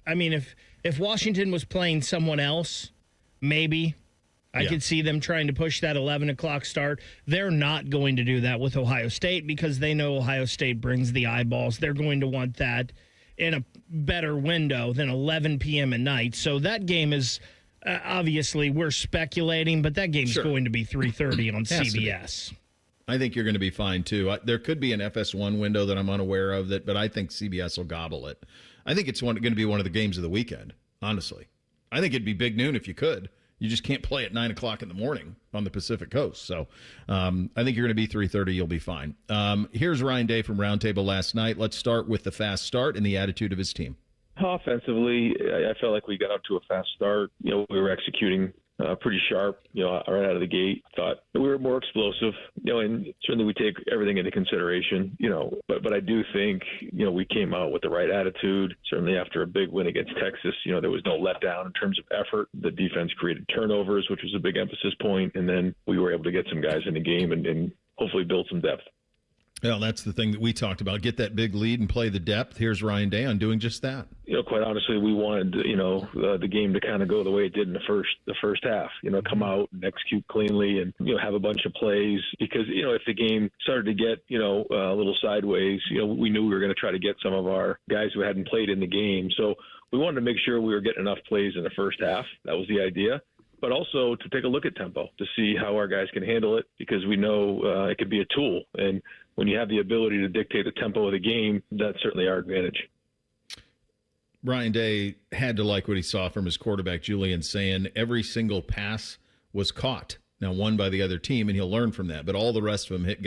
I mean, if Washington was playing someone else, maybe I could see them trying to push that 11 o'clock start. They're not going to do that with Ohio State because they know Ohio State brings the eyeballs. They're going to want that in a better window than 11 p.m. at night. So that game is obviously we're speculating, but that game's going to be 3:30 on CBS. I think you're going to be fine too. There could be an FS1 window that I'm unaware of but I think CBS will gobble it. I think it's going to be one of the games of the weekend, honestly. I think it'd be big noon if you could. You just can't play at 9 o'clock in the morning on the Pacific Coast. So I think you're going to be 3:30. You'll be fine. Here's Ryan Day from Roundtable last night. Let's start with the fast start and the attitude of his team. Offensively, I felt like we got out to a fast start. We were executing pretty sharp, right out of the gate. Thought we were more explosive, and certainly we take everything into consideration, but I do think, we came out with the right attitude. Certainly after a big win against Texas, there was no letdown in terms of effort. The defense created turnovers, which was a big emphasis point, and then we were able to get some guys in the game and hopefully build some depth. Well, that's the thing that we talked about. Get that big lead and play the depth. Here's Ryan Day on doing just that. Quite honestly, we wanted, the game to kind of go the way it did in the first half. Come out and execute cleanly and, have a bunch of plays. Because, if the game started to get, a little sideways, we knew we were going to try to get some of our guys who hadn't played in the game. So we wanted to make sure we were getting enough plays in the first half. That was the idea. But also to take a look at tempo to see how our guys can handle it, because we know it could be a tool. And when you have the ability to dictate the tempo of the game, that's certainly our advantage. Ryan Day had to like what he saw from his quarterback, Julian, saying every single pass was caught. Now, one by the other team, and he'll learn from that. But all the rest of them hit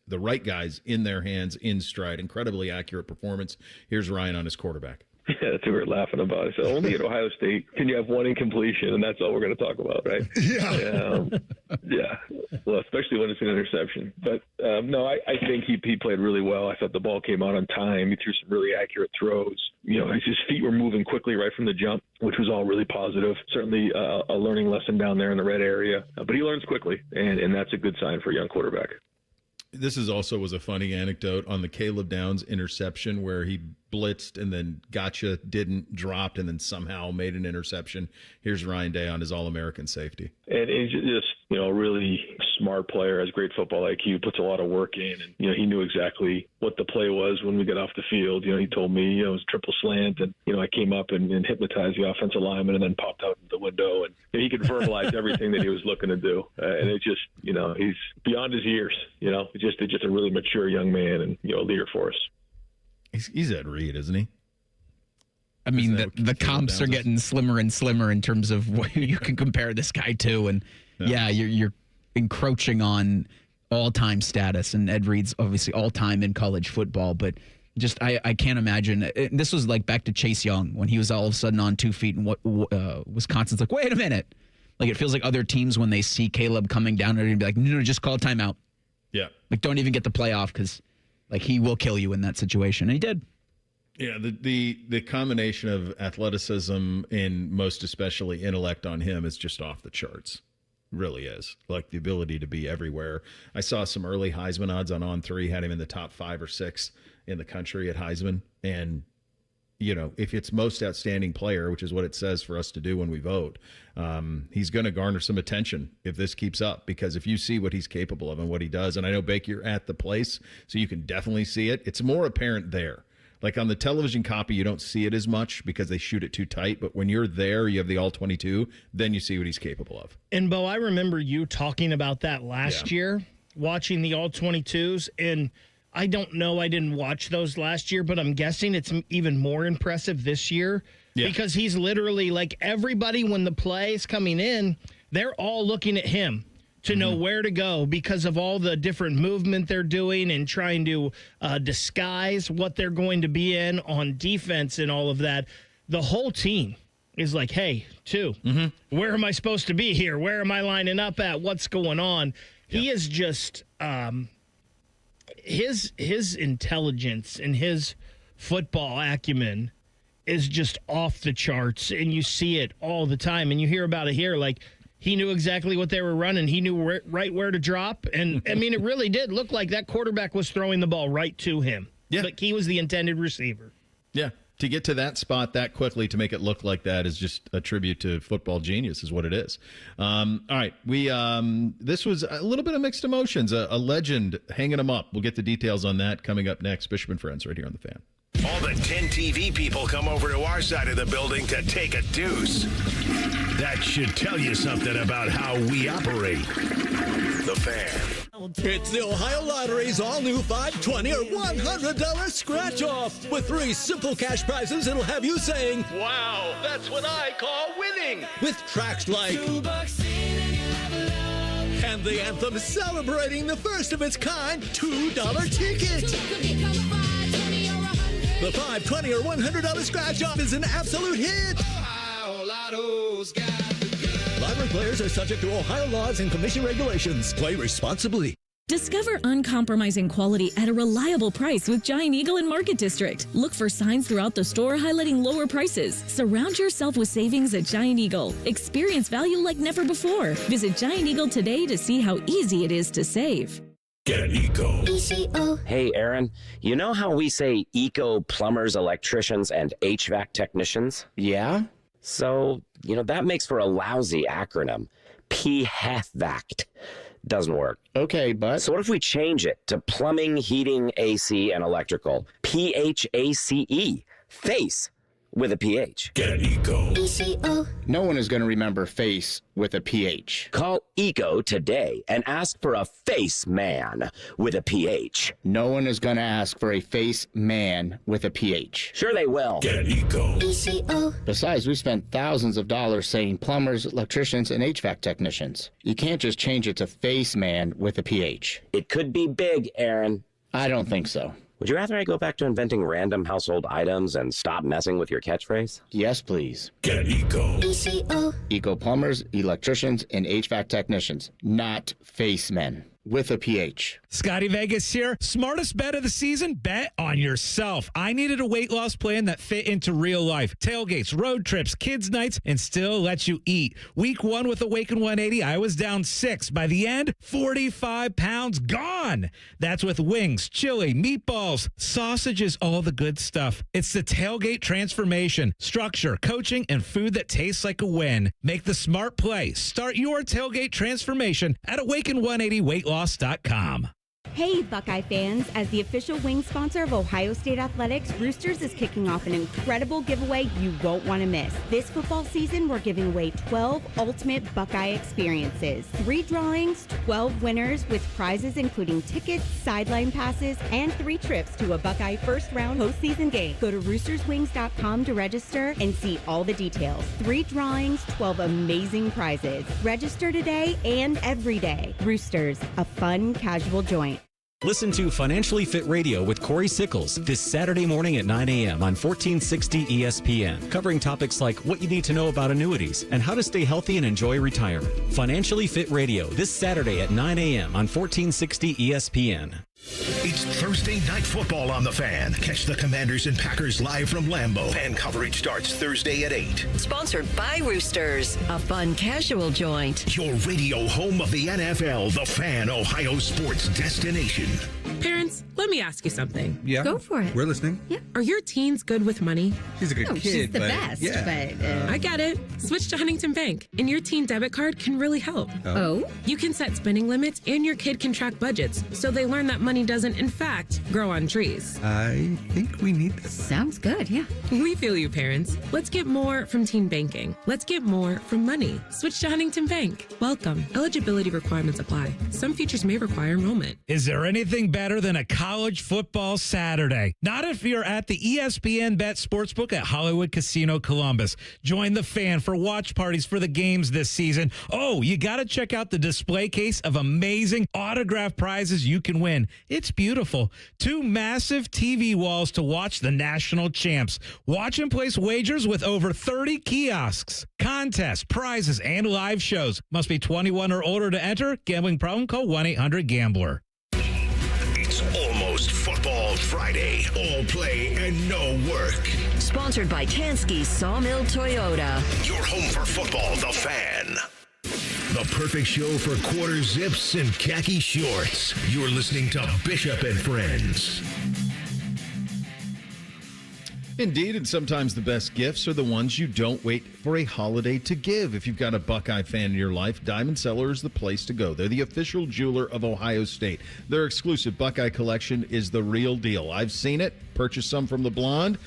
the right guys in their hands, in stride. Incredibly accurate performance. Here's Ryan on his quarterback. Yeah, that's what we were laughing about. So only at Ohio State can you have one incompletion, and that's all we're going to talk about, right? Yeah. Well, especially when it's an interception. But, no, I think he played really well. I thought the ball came out on time. He threw some really accurate throws. His feet were moving quickly right from the jump, which was all really positive. Certainly a learning lesson down there in the red area. But he learns quickly, and that's a good sign for a young quarterback. This was a funny anecdote on the Caleb Downs interception where he blitzed and then didn't, dropped, and then somehow made an interception. Here's Ryan Day on his All-American safety. And he's just, a really smart player, has great football IQ, puts a lot of work in. And, he knew exactly what the play was when we got off the field. He told me it was triple slant, and, I came up and hypnotized the offensive lineman and then popped out the window. And he could verbalize everything that he was looking to do. And it just, he's beyond his years, just a really mature young man and, a leader for us. He's Ed Reed, isn't he? I mean, the comps are getting slimmer and slimmer in terms of what you can compare this guy to. And you're encroaching on all-time status. And Ed Reed's obviously all-time in college football. But just I can't imagine. This was like back to Chase Young when he was all of a sudden on 2 feet. And Wisconsin's like, wait a minute. Like, it feels like other teams when they see Caleb coming down, they're going to be like, no, just call a timeout. Yeah. Like, don't even get the play off because, like, he will kill you in that situation. And he did. Yeah, the combination of athleticism and most especially intellect on him is just off the charts. Really is. Like, the ability to be everywhere. I saw some early Heisman odds on On3, had him in the top 5 or 6 in the country at Heisman. And if it's most outstanding player, which is what it says for us to do when we vote, he's going to garner some attention if this keeps up, because if you see what he's capable of and what he does, and I know, Bake, you're at the place, so you can definitely see it. It's more apparent there. Like on the television copy, you don't see it as much because they shoot it too tight. But when you're there, you have the all-22, then you see what he's capable of. And, Bo, I remember you talking about that last year, watching the all-22s. And I don't know, I didn't watch those last year, but I'm guessing it's even more impressive this year because he's literally like everybody, when the play is coming in, they're all looking at him to know where to go because of all the different movement they're doing and trying to disguise what they're going to be in on defense and all of that. The whole team is like, hey, where am I supposed to be here? Where am I lining up at? What's going on? He is just his intelligence and his football acumen is just off the charts, and you see it all the time, and you hear about it here, like, he knew exactly what they were running. He knew right where to drop. And, I mean, it really did look like that quarterback was throwing the ball right to him. Yeah. Like he was the intended receiver. Yeah. To get to that spot that quickly, to make it look like that, is just a tribute to football genius is what it is. All right. This was a little bit of mixed emotions. A legend hanging him up. We'll get the details on that coming up next. Bishop and Friends right here on The Fan. All the 10 TV people come over to our side of the building to take a deuce. That should tell you something about how we operate. The Fan. It's the Ohio Lottery's all-new $5, $20, or $100 scratch-off. With 3 simple cash prizes, it'll have you saying, wow, that's what I call winning. With tracks like... and the anthem celebrating the first of its kind $2 ticket. The $5, $20, or $100 scratch-off is an absolute hit. Ohio Lotto's got the good. Lottery players are subject to Ohio laws and commission regulations. Play responsibly. Discover uncompromising quality at a reliable price with Giant Eagle in Market District. Look for signs throughout the store highlighting lower prices. Surround yourself with savings at Giant Eagle. Experience value like never before. Visit Giant Eagle today to see how easy it is to save. Get Eco. Hey, Aaron, you know how we say eco plumbers, electricians, and HVAC technicians? Yeah? So, that makes for a lousy acronym. PHVAC. Doesn't work. Okay, but... So what if we change it to plumbing, heating, AC, and electrical? PHACE. Face. With a PH. Get Eco. No one is going to remember face with a PH. Call Eco today and ask for a face man with a PH. No one is going to ask for a face man with a PH. Sure they will. Get Eco. Besides, we spent thousands of dollars saying plumbers, electricians, and HVAC technicians. You can't just change it to face man with a PH. It could be big, Aaron. I don't think so. Would you rather I go back to inventing random household items and stop messing with your catchphrase? Yes, please. Get Eco. Eco plumbers, electricians, and HVAC technicians, not face men. With a PH. Scotty Vegas here. Smartest bet of the season? Bet on yourself. I needed a weight loss plan that fit into real life. Tailgates, road trips, kids' nights, and still lets you eat. Week 1 with Awaken 180, I was down 6. By the end, 45 pounds gone. That's with wings, chili, meatballs, sausages, all the good stuff. It's the Tailgate transformation. Structure, coaching, and food that tastes like a win. Make the smart play. Start your Tailgate transformation at Awaken180weightloss.com. Hey, Buckeye fans. As the official wing sponsor of Ohio State Athletics, Roosters is kicking off an incredible giveaway you won't want to miss. This football season, we're giving away 12 ultimate Buckeye experiences. 3 drawings, 12 winners with prizes including tickets, sideline passes, and 3 trips to a Buckeye first-round postseason game. Go to roosterswings.com to register and see all the details. 3 drawings, 12 amazing prizes. Register today and every day. Roosters, a fun, casual joint. Listen to Financially Fit Radio with Corey Sickles this Saturday morning at 9 a.m. on 1460 ESPN, covering topics like what you need to know about annuities and how to stay healthy and enjoy retirement. Financially Fit Radio this Saturday at 9 a.m. on 1460 ESPN. It's Thursday Night Football on The Fan. Catch the Commanders and Packers live from Lambeau. Fan coverage starts Thursday at 8. Sponsored by Roosters, a fun casual joint. Your radio home of the NFL, The Fan, Ohio sports destination. Parents, let me ask you something. Yeah. Go for it. We're listening. Yeah. Are your teens good with money? She's a good kid. She's the but best, yeah. I get it. Switch to Huntington Bank, and your teen debit card can really help. Oh? You can set spending limits, and your kid can track budgets, so they learn that money doesn't, in fact, grow on trees. I think we need this. Sounds good, yeah. We feel you, parents. Let's get more from teen banking. Let's get more from money. Switch to Huntington Bank. Welcome. Eligibility requirements apply. Some features may require enrollment. Is there anything better than a college football Saturday? Not if you're at the ESPN Bet Sportsbook at Hollywood Casino Columbus. Join the fan for watch parties for the games this season. Oh, you got to check out the display case of amazing autographed prizes you can win. It's beautiful. 2 massive TV walls to watch the national champs. Watch and place wagers with over 30 kiosks, contests, prizes, and live shows. Must be 21 or older to enter. Gambling problem? Call 1-800-GAMBLER. It's almost Football Friday. All play and no work. Sponsored by Tansky Sawmill Toyota. Your home for football, The Fan. The perfect show for quarter zips and khaki shorts. You're listening to Bishop and Friends. Indeed, and sometimes the best gifts are the ones you don't wait for a holiday to give. If you've got a Buckeye fan in your life, Diamond Cellar is the place to go. They're the official jeweler of Ohio State. Their exclusive Buckeye collection is the real deal. I've seen it. Purchased some from the Blonde.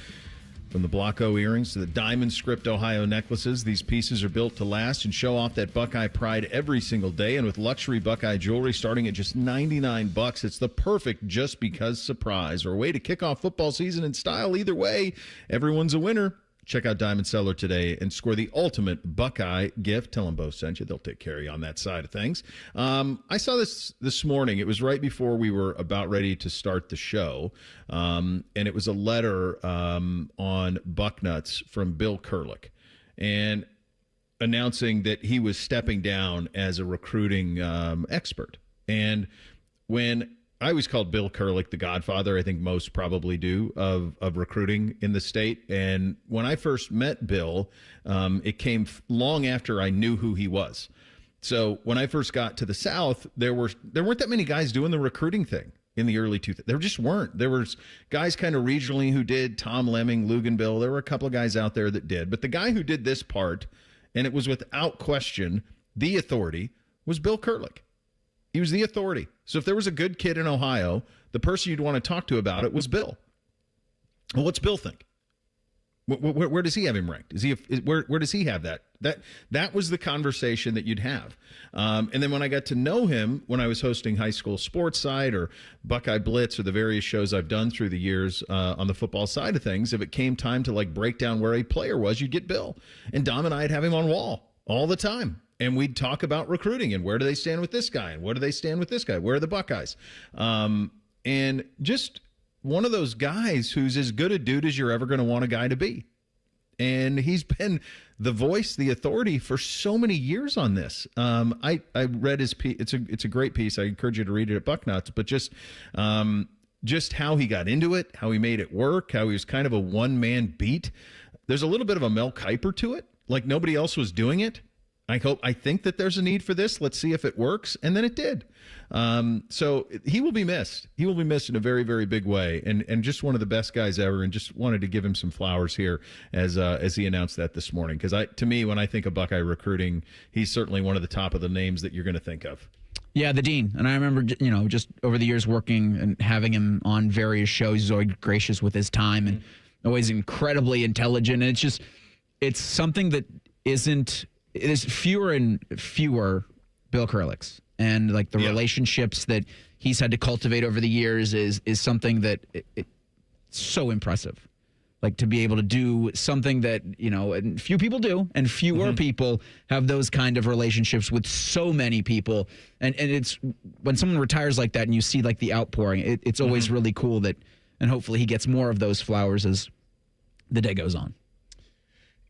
From the Blocko earrings to the diamond script Ohio necklaces, these pieces are built to last and show off that Buckeye pride every single day. And with luxury Buckeye jewelry starting at just $99, it's the perfect just because surprise or way to kick off football season in style. Either way, everyone's a winner. Check out Diamond Cellar today and score the ultimate Buckeye gift. Tell them both sent you. They'll take care of you on that side of things. I saw this morning. It was right before we were about ready to start the show. And it was a letter on Bucknuts from Bill Kurlick and announcing that he was stepping down as a recruiting expert. And when I always called Bill Kurlick the godfather, I think most probably do, of recruiting in the state. And when I first met Bill, it came long after I knew who he was. So when I first got to the South, there weren't that many guys doing the recruiting thing in the early 2000s. There just weren't. There was guys kind of regionally who did, Tom Lemming, Luganville. There were a couple of guys out there that did. But the guy who did this part, and it was without question the authority, was Bill Kurlick. He was the authority. So if there was a good kid in Ohio, the person you'd want to talk to about it was Bill. Well, what's Bill think? Where does he have him ranked? Where does he have that? That was the conversation that you'd have. And then when I got to know him, when I was hosting High School Sports Side or Buckeye Blitz or the various shows I've done through the years on the football side of things, if it came time to like break down where a player was, you'd get Bill. And Dom and I'd have him on wall all the time. And we'd talk about recruiting and where do they stand with this guy and where do they stand with this guy? Where are the Buckeyes? And just one of those guys who's as good a dude as you're ever going to want a guy to be. And he's been the voice, the authority for so many years on this. I read his piece. It's a great piece. I encourage you to read it at Bucknuts. But just how he got into it, how he made it work, how he was kind of a one-man beat. There's a little bit of a Mel Kiper to it. Like nobody else was doing it. I think that there's a need for this. Let's see if it works. And then it did. So he will be missed. He will be missed in a very, very big way. And just one of the best guys ever. And just wanted to give him some flowers here as he announced that this morning. Because to me, when I think of Buckeye recruiting, he's certainly one of the top of the names that you're going to think of. Yeah, the dean. And I remember, just over the years working and having him on various shows. He's always gracious with his time and always incredibly intelligent. And it's something that there's fewer and fewer Bill Kurlicks, and like the relationships that he's had to cultivate over the years is something that it's so impressive. Like to be able to do something that, and few people do, and fewer people have those kind of relationships with so many people. And it's when someone retires like that and you see like the outpouring, it's always really cool and hopefully he gets more of those flowers as the day goes on.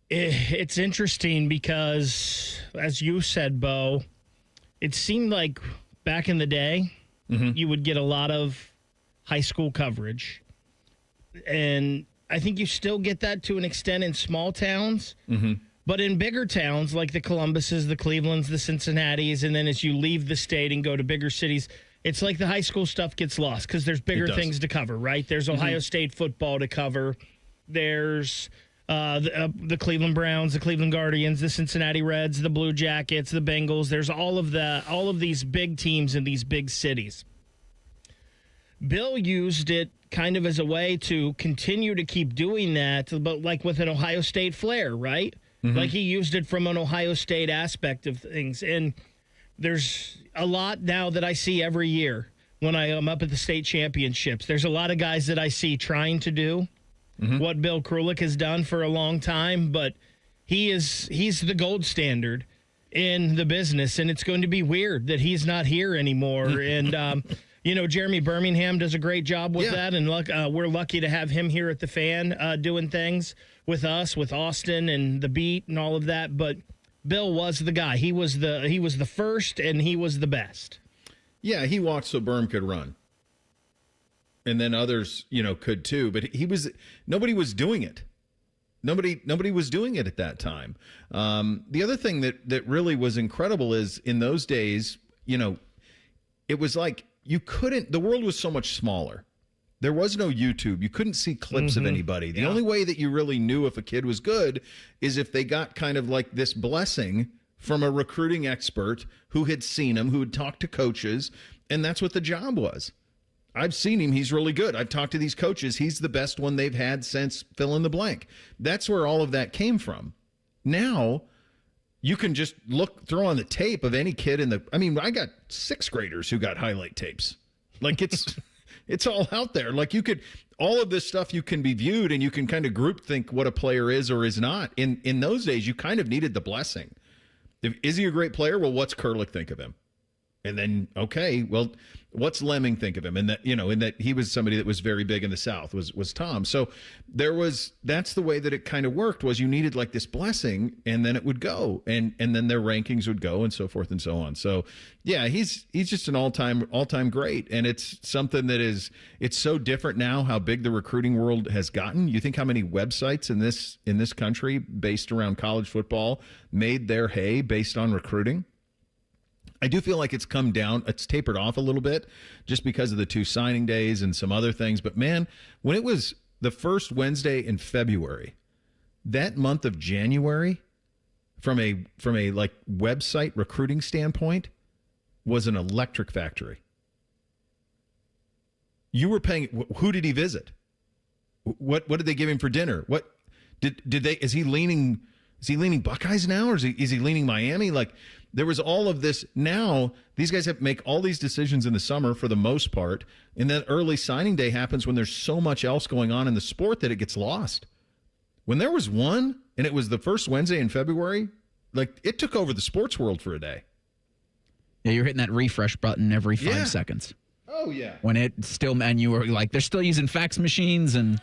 It's interesting because, as you said, Bo, it seemed like back in the day, you would get a lot of high school coverage. And I think you still get that to an extent in small towns. But in bigger towns like the Columbuses, the Clevelands, the Cincinnatis, and then as you leave the state and go to bigger cities, it's like the high school stuff gets lost because there's bigger things to cover, right? There's Ohio State football to cover. There's the Cleveland Browns, the Cleveland Guardians, the Cincinnati Reds, the Blue Jackets, the Bengals. There's all of these big teams in these big cities. Bill used it kind of as a way to continue to keep doing that, but like with an Ohio State flair, right? Like he used it from an Ohio State aspect of things. And there's a lot now that I see every year when I am up at the state championships. There's a lot of guys that I see trying to do what Bill Krulik has done for a long time, but he's the gold standard in the business, and it's going to be weird that he's not here anymore. And, Jeremy Birmingham does a great job with that, and we're lucky to have him here at the Fan doing things with us, with Austin and the Beat and all of that. But Bill was the guy. He was the first, and he was the best. Yeah, he walked so Berm could run. And then others, could too. But nobody was doing it. Nobody was doing it at that time. The other thing that really was incredible is in those days, it was like the world was so much smaller. There was no YouTube. You couldn't see clips of anybody. The only way that you really knew if a kid was good is if they got kind of like this blessing from a recruiting expert who had seen him, who had talked to coaches, and that's what the job was. I've seen him. He's really good. I've talked to these coaches. He's the best one they've had since fill in the blank. That's where all of that came from. Now, you can just throw on the tape of any kid I got 6th graders who got highlight tapes. Like it's all out there. Like all of this stuff you can be viewed and you can kind of group think what a player is or is not. In those days, you kind of needed the blessing. Is he a great player? Well, what's Kurlik think of him? And then, okay, well, what's Lemming think of him? And that, in that he was somebody that was very big in the South was Tom. So that's the way that it kind of worked, was you needed like this blessing and then it would go and then their rankings would go and so forth and so on. So yeah, he's just an all-time great. And it's something that it's so different now how big the recruiting world has gotten. You think how many websites in this country based around college football made their hay based on recruiting? I do feel like it's come down. It's tapered off a little bit just because of the 2 signing days and some other things. But, man, when it was the first Wednesday in February, that month of January, from a like website recruiting standpoint, was an electric factory. You were paying – who did he visit? What did they give him for dinner? What did they – is he leaning Buckeyes now, or is he leaning Miami? Like – there was all of this. Now, these guys have to make all these decisions in the summer for the most part, and then early signing day happens when there's so much else going on in the sport that it gets lost. When there was one, and it was the first Wednesday in February, like it took over the sports world for a day. Yeah, you're hitting that refresh button every 5 seconds. Oh, yeah. When it still, and you were like, they're still using fax machines, and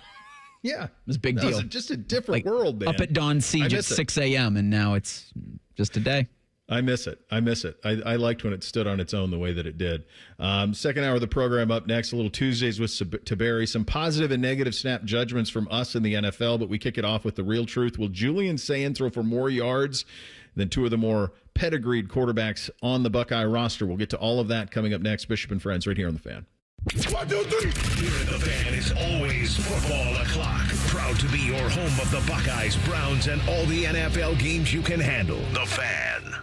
yeah, it was a big deal. It's just a different world, man. Up at dawn siege at 6 a.m., and now it's just a day. I miss it. I liked when it stood on its own the way that it did. Second hour of the program up next, a little Tuesdays with Tiberi. Some positive and negative snap judgments from us in the NFL, but we kick it off with the real truth. Will Julian Sayin throw for more yards than 2 of the more pedigreed quarterbacks on the Buckeye roster? We'll get to all of that coming up next. Bishop and Friends right here on The Fan. 1, 2, 3. Here at The Fan is always football o'clock. Proud to be your home of the Buckeyes, Browns, and all the NFL games you can handle. The Fan.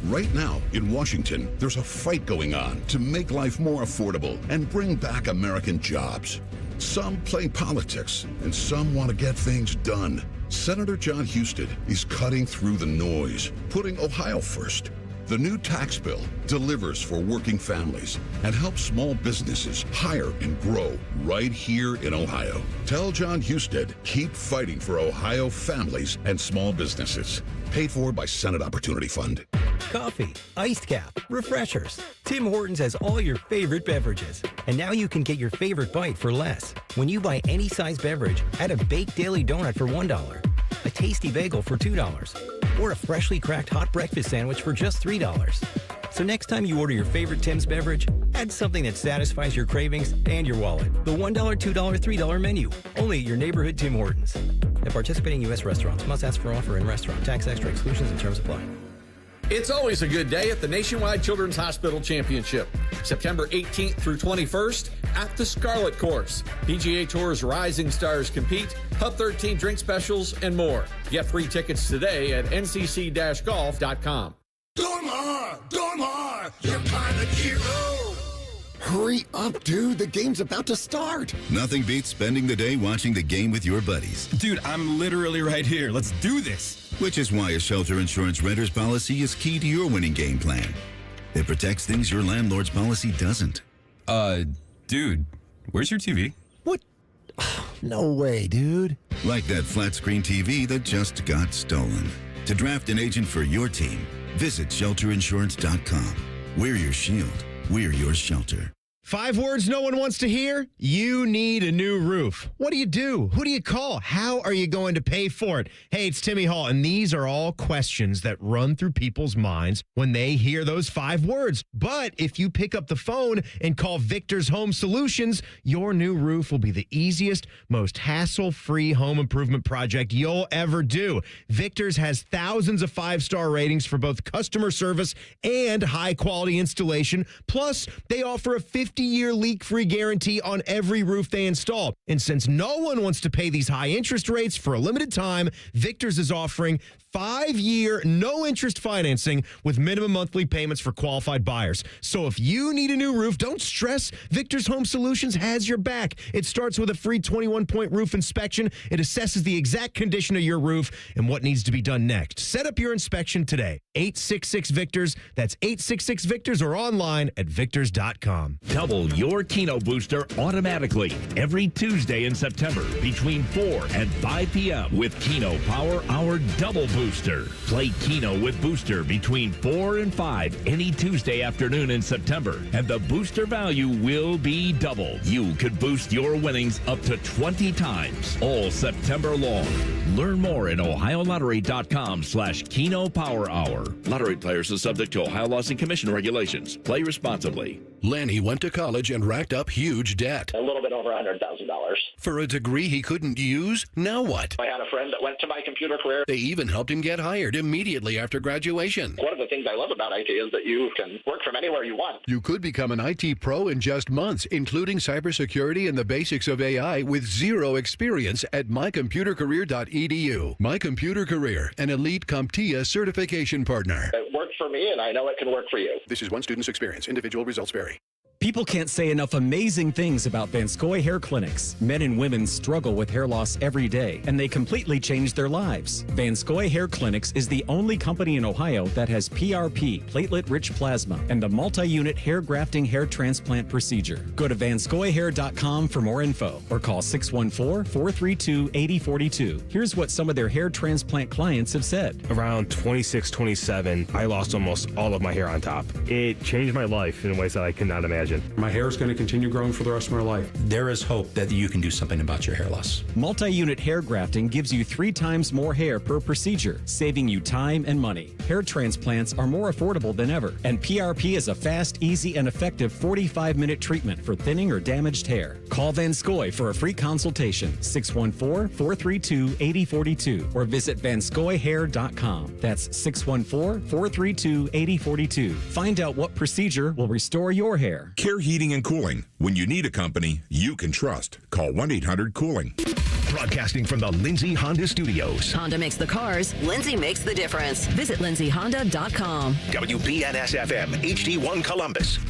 Right now, in Washington, there's a fight going on to make life more affordable and bring back American jobs. Some play politics, and some want to get things done. Senator John Husted is cutting through the noise, putting Ohio first. The new tax bill delivers for working families and helps small businesses hire and grow right here in Ohio. Tell John Husted, keep fighting for Ohio families and small businesses. Paid for by Senate Opportunity Fund. Coffee, iced cap, refreshers. Tim Hortons has all your favorite beverages. And now you can get your favorite bite for less. When you buy any size beverage, add a baked daily donut for $1, a tasty bagel for $2, or a freshly cracked hot breakfast sandwich for just $3. So next time you order your favorite Tim's beverage, add something that satisfies your cravings and your wallet. The $1, $2, $3 menu. Only at your neighborhood Tim Hortons. At participating U.S. restaurants, must ask for offer in restaurant. Tax extra exclusions and terms apply. It's always a good day at the Nationwide Children's Hospital Championship. September 18th through 21st at the Scarlet Course. PGA Tour's rising stars compete, Hub 13 drink specials, and more. Get free tickets today at ncc-golf.com. Dormar, you're my hero. Hurry up, dude. The game's about to start. Nothing beats spending the day watching the game with your buddies. Dude, I'm literally right here. Let's do this. Which is why a shelter insurance renter's policy is key to your winning game plan. It protects things your landlord's policy doesn't. Dude, where's your TV? What? No way, dude. Like that flat screen TV that just got stolen. To draft an agent for your team, visit shelterinsurance.com. We're your shield. We're your shelter. 5 words no one wants to hear? You need a new roof. What do you do? Who do you call? How are you going to pay for it? Hey, it's Timmy Hall, and these are all questions that run through people's minds when they hear those 5 words. But if you pick up the phone and call Victor's Home Solutions, your new roof will be the easiest, most hassle-free home improvement project you'll ever do. Victor's has thousands of 5-star ratings for both customer service and high-quality installation. Plus, they offer a 50-year leak-free guarantee on every roof they install. And since no one wants to pay these high interest rates for a limited time, Victor's is offering 5-year, no-interest financing with minimum monthly payments for qualified buyers. So if you need a new roof, don't stress. Victor's Home Solutions has your back. It starts with a free 21-point roof inspection. It assesses the exact condition of your roof and what needs to be done next. Set up your inspection today. 866-VICTORS. That's 866-VICTORS or online at victors.com. Double your Keno booster automatically every Tuesday in September between 4 and 5 p.m. with Keno Power Hour Double Booster. Play Keno with Booster between 4 and 5 any Tuesday afternoon in September, and the booster value will be double. You could boost your winnings up to 20 times all September long. Learn more at OhioLottery.com/Keno Power Hour. Lottery players are subject to Ohio laws and commission regulations. Play responsibly. Lanny went to college and racked up huge debt. A little bit over $100,000. For a degree he couldn't use? Now what? I had a friend that went to my computer career. They even helped him get hired immediately after graduation. One of the things I love about IT is that you can work from anywhere you want. You could become an IT pro in just months, including cybersecurity and the basics of AI with zero experience at mycomputercareer.edu. My Computer Career, an elite CompTIA certification partner. It worked for me, and I know it can work for you. This is one student's experience. Individual results vary. People can't say enough amazing things about Vanscoy Hair Clinics. Men and women struggle with hair loss every day, and they completely change their lives. Vanscoy Hair Clinics is the only company in Ohio that has PRP, platelet-rich plasma, and the multi-unit hair grafting hair transplant procedure. Go to vanscoyhair.com for more info, or call 614-432-8042. Here's what some of their hair transplant clients have said. Around 26, 27, I lost almost all of my hair on top. It changed my life in ways that I could not imagine. My hair is going to continue growing for the rest of my life. There is hope that you can do something about your hair loss. Multi-unit hair grafting gives you 3 times more hair per procedure, saving you time and money. Hair transplants are more affordable than ever, and PRP is a fast, easy, and effective 45-minute treatment for thinning or damaged hair. Call Vanscoy for a free consultation, 614-432-8042, or visit vanscoyhair.com. That's 614-432-8042. Find out what procedure will restore your hair. Care Heating and Cooling. When you need a company you can trust, call 1-800-COOLING. Broadcasting from the Lindsay Honda Studios. Honda makes the cars. Lindsay makes the difference. Visit lindsayhonda.com. WBNS-FM, HD1 Columbus.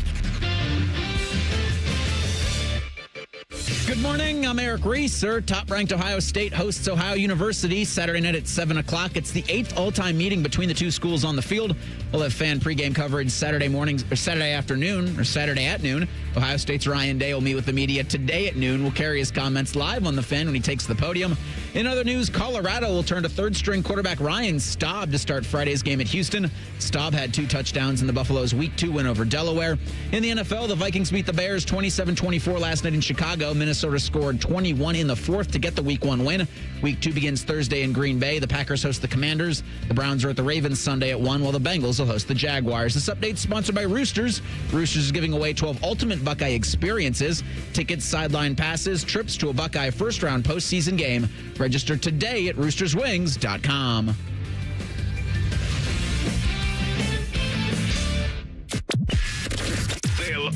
Good morning. I'm Eric Reeser. Top-ranked Ohio State hosts Ohio University Saturday night at 7 o'clock. It's the 8th all-time meeting between the two schools on the field. We'll have fan pregame coverage Saturday mornings, or Saturday afternoon, or Saturday at noon. Ohio State's Ryan Day will meet with the media today at noon. We'll carry his comments live on the Fan when he takes the podium. In other news, Colorado will turn to third-string quarterback Ryan Staub to start Friday's game at Houston. Staub had 2 touchdowns in the Buffalo's Week 2 win over Delaware. In the NFL, the Vikings beat the Bears 27-24 last night in Chicago. Minnesota scored 21 in the 4th to get the Week 1 win. Week 2 begins Thursday in Green Bay. The Packers host the Commanders. The Browns are at the Ravens Sunday at 1, while the Bengals will host the Jaguars. This update is sponsored by Roosters. Roosters is giving away 12 ultimate Buckeye experiences. Tickets, sideline passes, trips to a Buckeye first-round postseason game. Register today at roosterswings.com.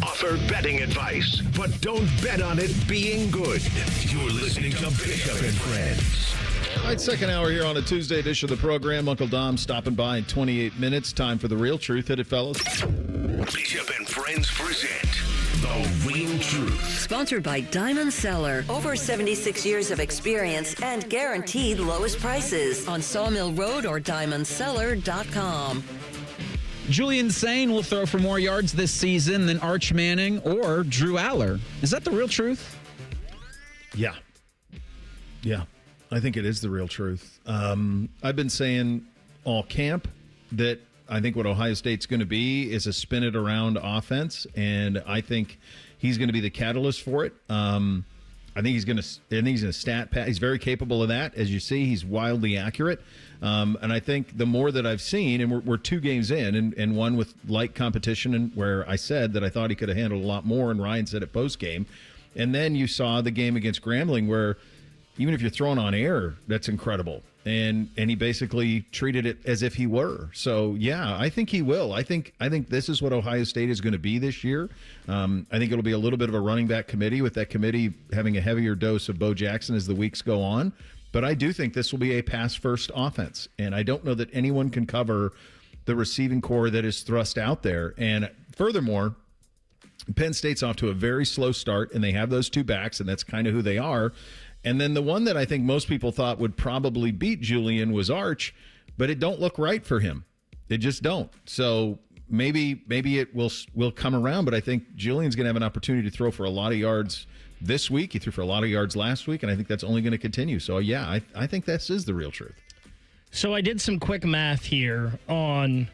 offer betting advice, but don't bet on it being good. You're listening to Bishop and Friends. All right, second hour here on a Tuesday edition of the program. Uncle Dom stopping by in 28 minutes. Time for the real truth. Hit it, fellas. Bishop and Friends present The Real Truth. Sponsored by Diamond Cellar. Over 76 years of experience and guaranteed lowest prices on Sawmill Road or diamondcellar.com. Julian Sain will throw for more yards this season than Arch Manning or Drew Aller. Is that the real truth? Yeah. I think it is the real truth. I've been saying all camp that I think what Ohio State's going to be is a spin it around offense, and I think he's going to be the catalyst for it. I think he's going to stat pad. He's very capable of that. As you see, he's wildly accurate. And I think the more that I've seen, and we're 2 games in, and one with light competition, and where I said that I thought he could have handled a lot more, and Ryan said it post game. And then you saw the game against Grambling where even if you're throwing on air, that's incredible. And he basically treated it as if he were. So, yeah, I think he will. I think this is what Ohio State is going to be this year. I think it'll be a little bit of a running back committee, with that committee having a heavier dose of Bo Jackson as the weeks go on. But I do think this will be a pass-first offense. And I don't know that anyone can cover the receiving core that is thrust out there. And furthermore, Penn State's off to a very slow start, and they have those 2 backs, and that's kind of who they are. And then the one that I think most people thought would probably beat Julian was Arch, but it don't look right for him. It just don't. So maybe it will come around, but I think Julian's going to have an opportunity to throw for a lot of yards this week. He threw for a lot of yards last week, and I think that's only going to continue. So, yeah, I think this is the real truth. So I did some quick math here on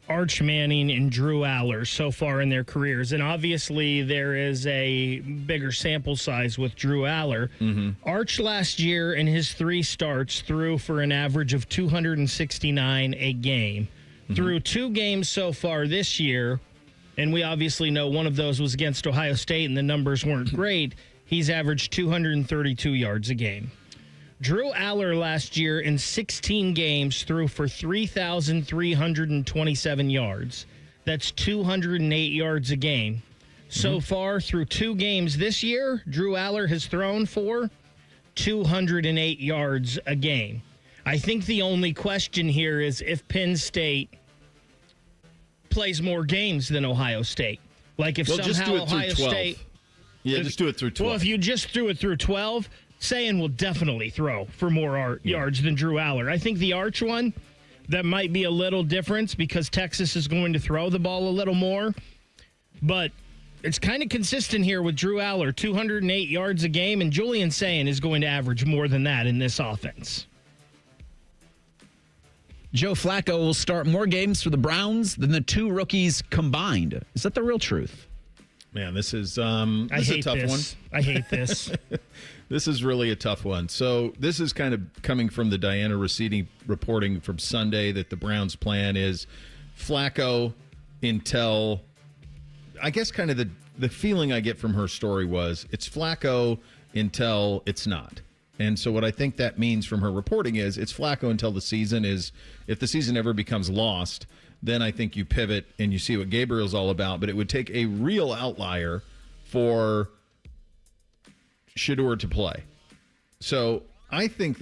Arch Manning and Drew Aller so far in their careers. And obviously there is a bigger sample size with Drew Aller. Mm-hmm. Arch last year in his 3 starts threw for an average of 269 a game. Mm-hmm. Through 2 games so far this year, and we obviously know one of those was against Ohio State and the numbers weren't great, he's averaged 232 yards a game. Drew Aller last year in 16 games threw for 3,327 yards. That's 208 yards a game. So far through 2 games this year, Drew Aller has thrown for 208 yards a game. I think the only question here is if Penn State plays more games than Ohio State. Like if somehow Ohio State... Yeah, just do it through 12. Well, if you just threw it through 12... Sayin will definitely throw for more yards than Drew Aller. I think the Arch one, that might be a little difference because Texas is going to throw the ball a little more. But it's kind of consistent here with Drew Aller, 208 yards a game, and Julian Sayin is going to average more than that in this offense. Joe Flacco will start more games for the Browns than the 2 rookies combined. Is that the real truth? Man, this is a tough one. I hate this. This is really a tough one. So this is kind of coming from the Diana Rossetti reporting from Sunday that the Browns' plan is Flacco until, I guess kind of the feeling I get from her story was it's Flacco until it's not. And so what I think that means from her reporting is it's Flacco until the season is, if the season ever becomes lost, then I think you pivot and you see what Gabriel's all about. But it would take a real outlier for Shedeur to play. So I think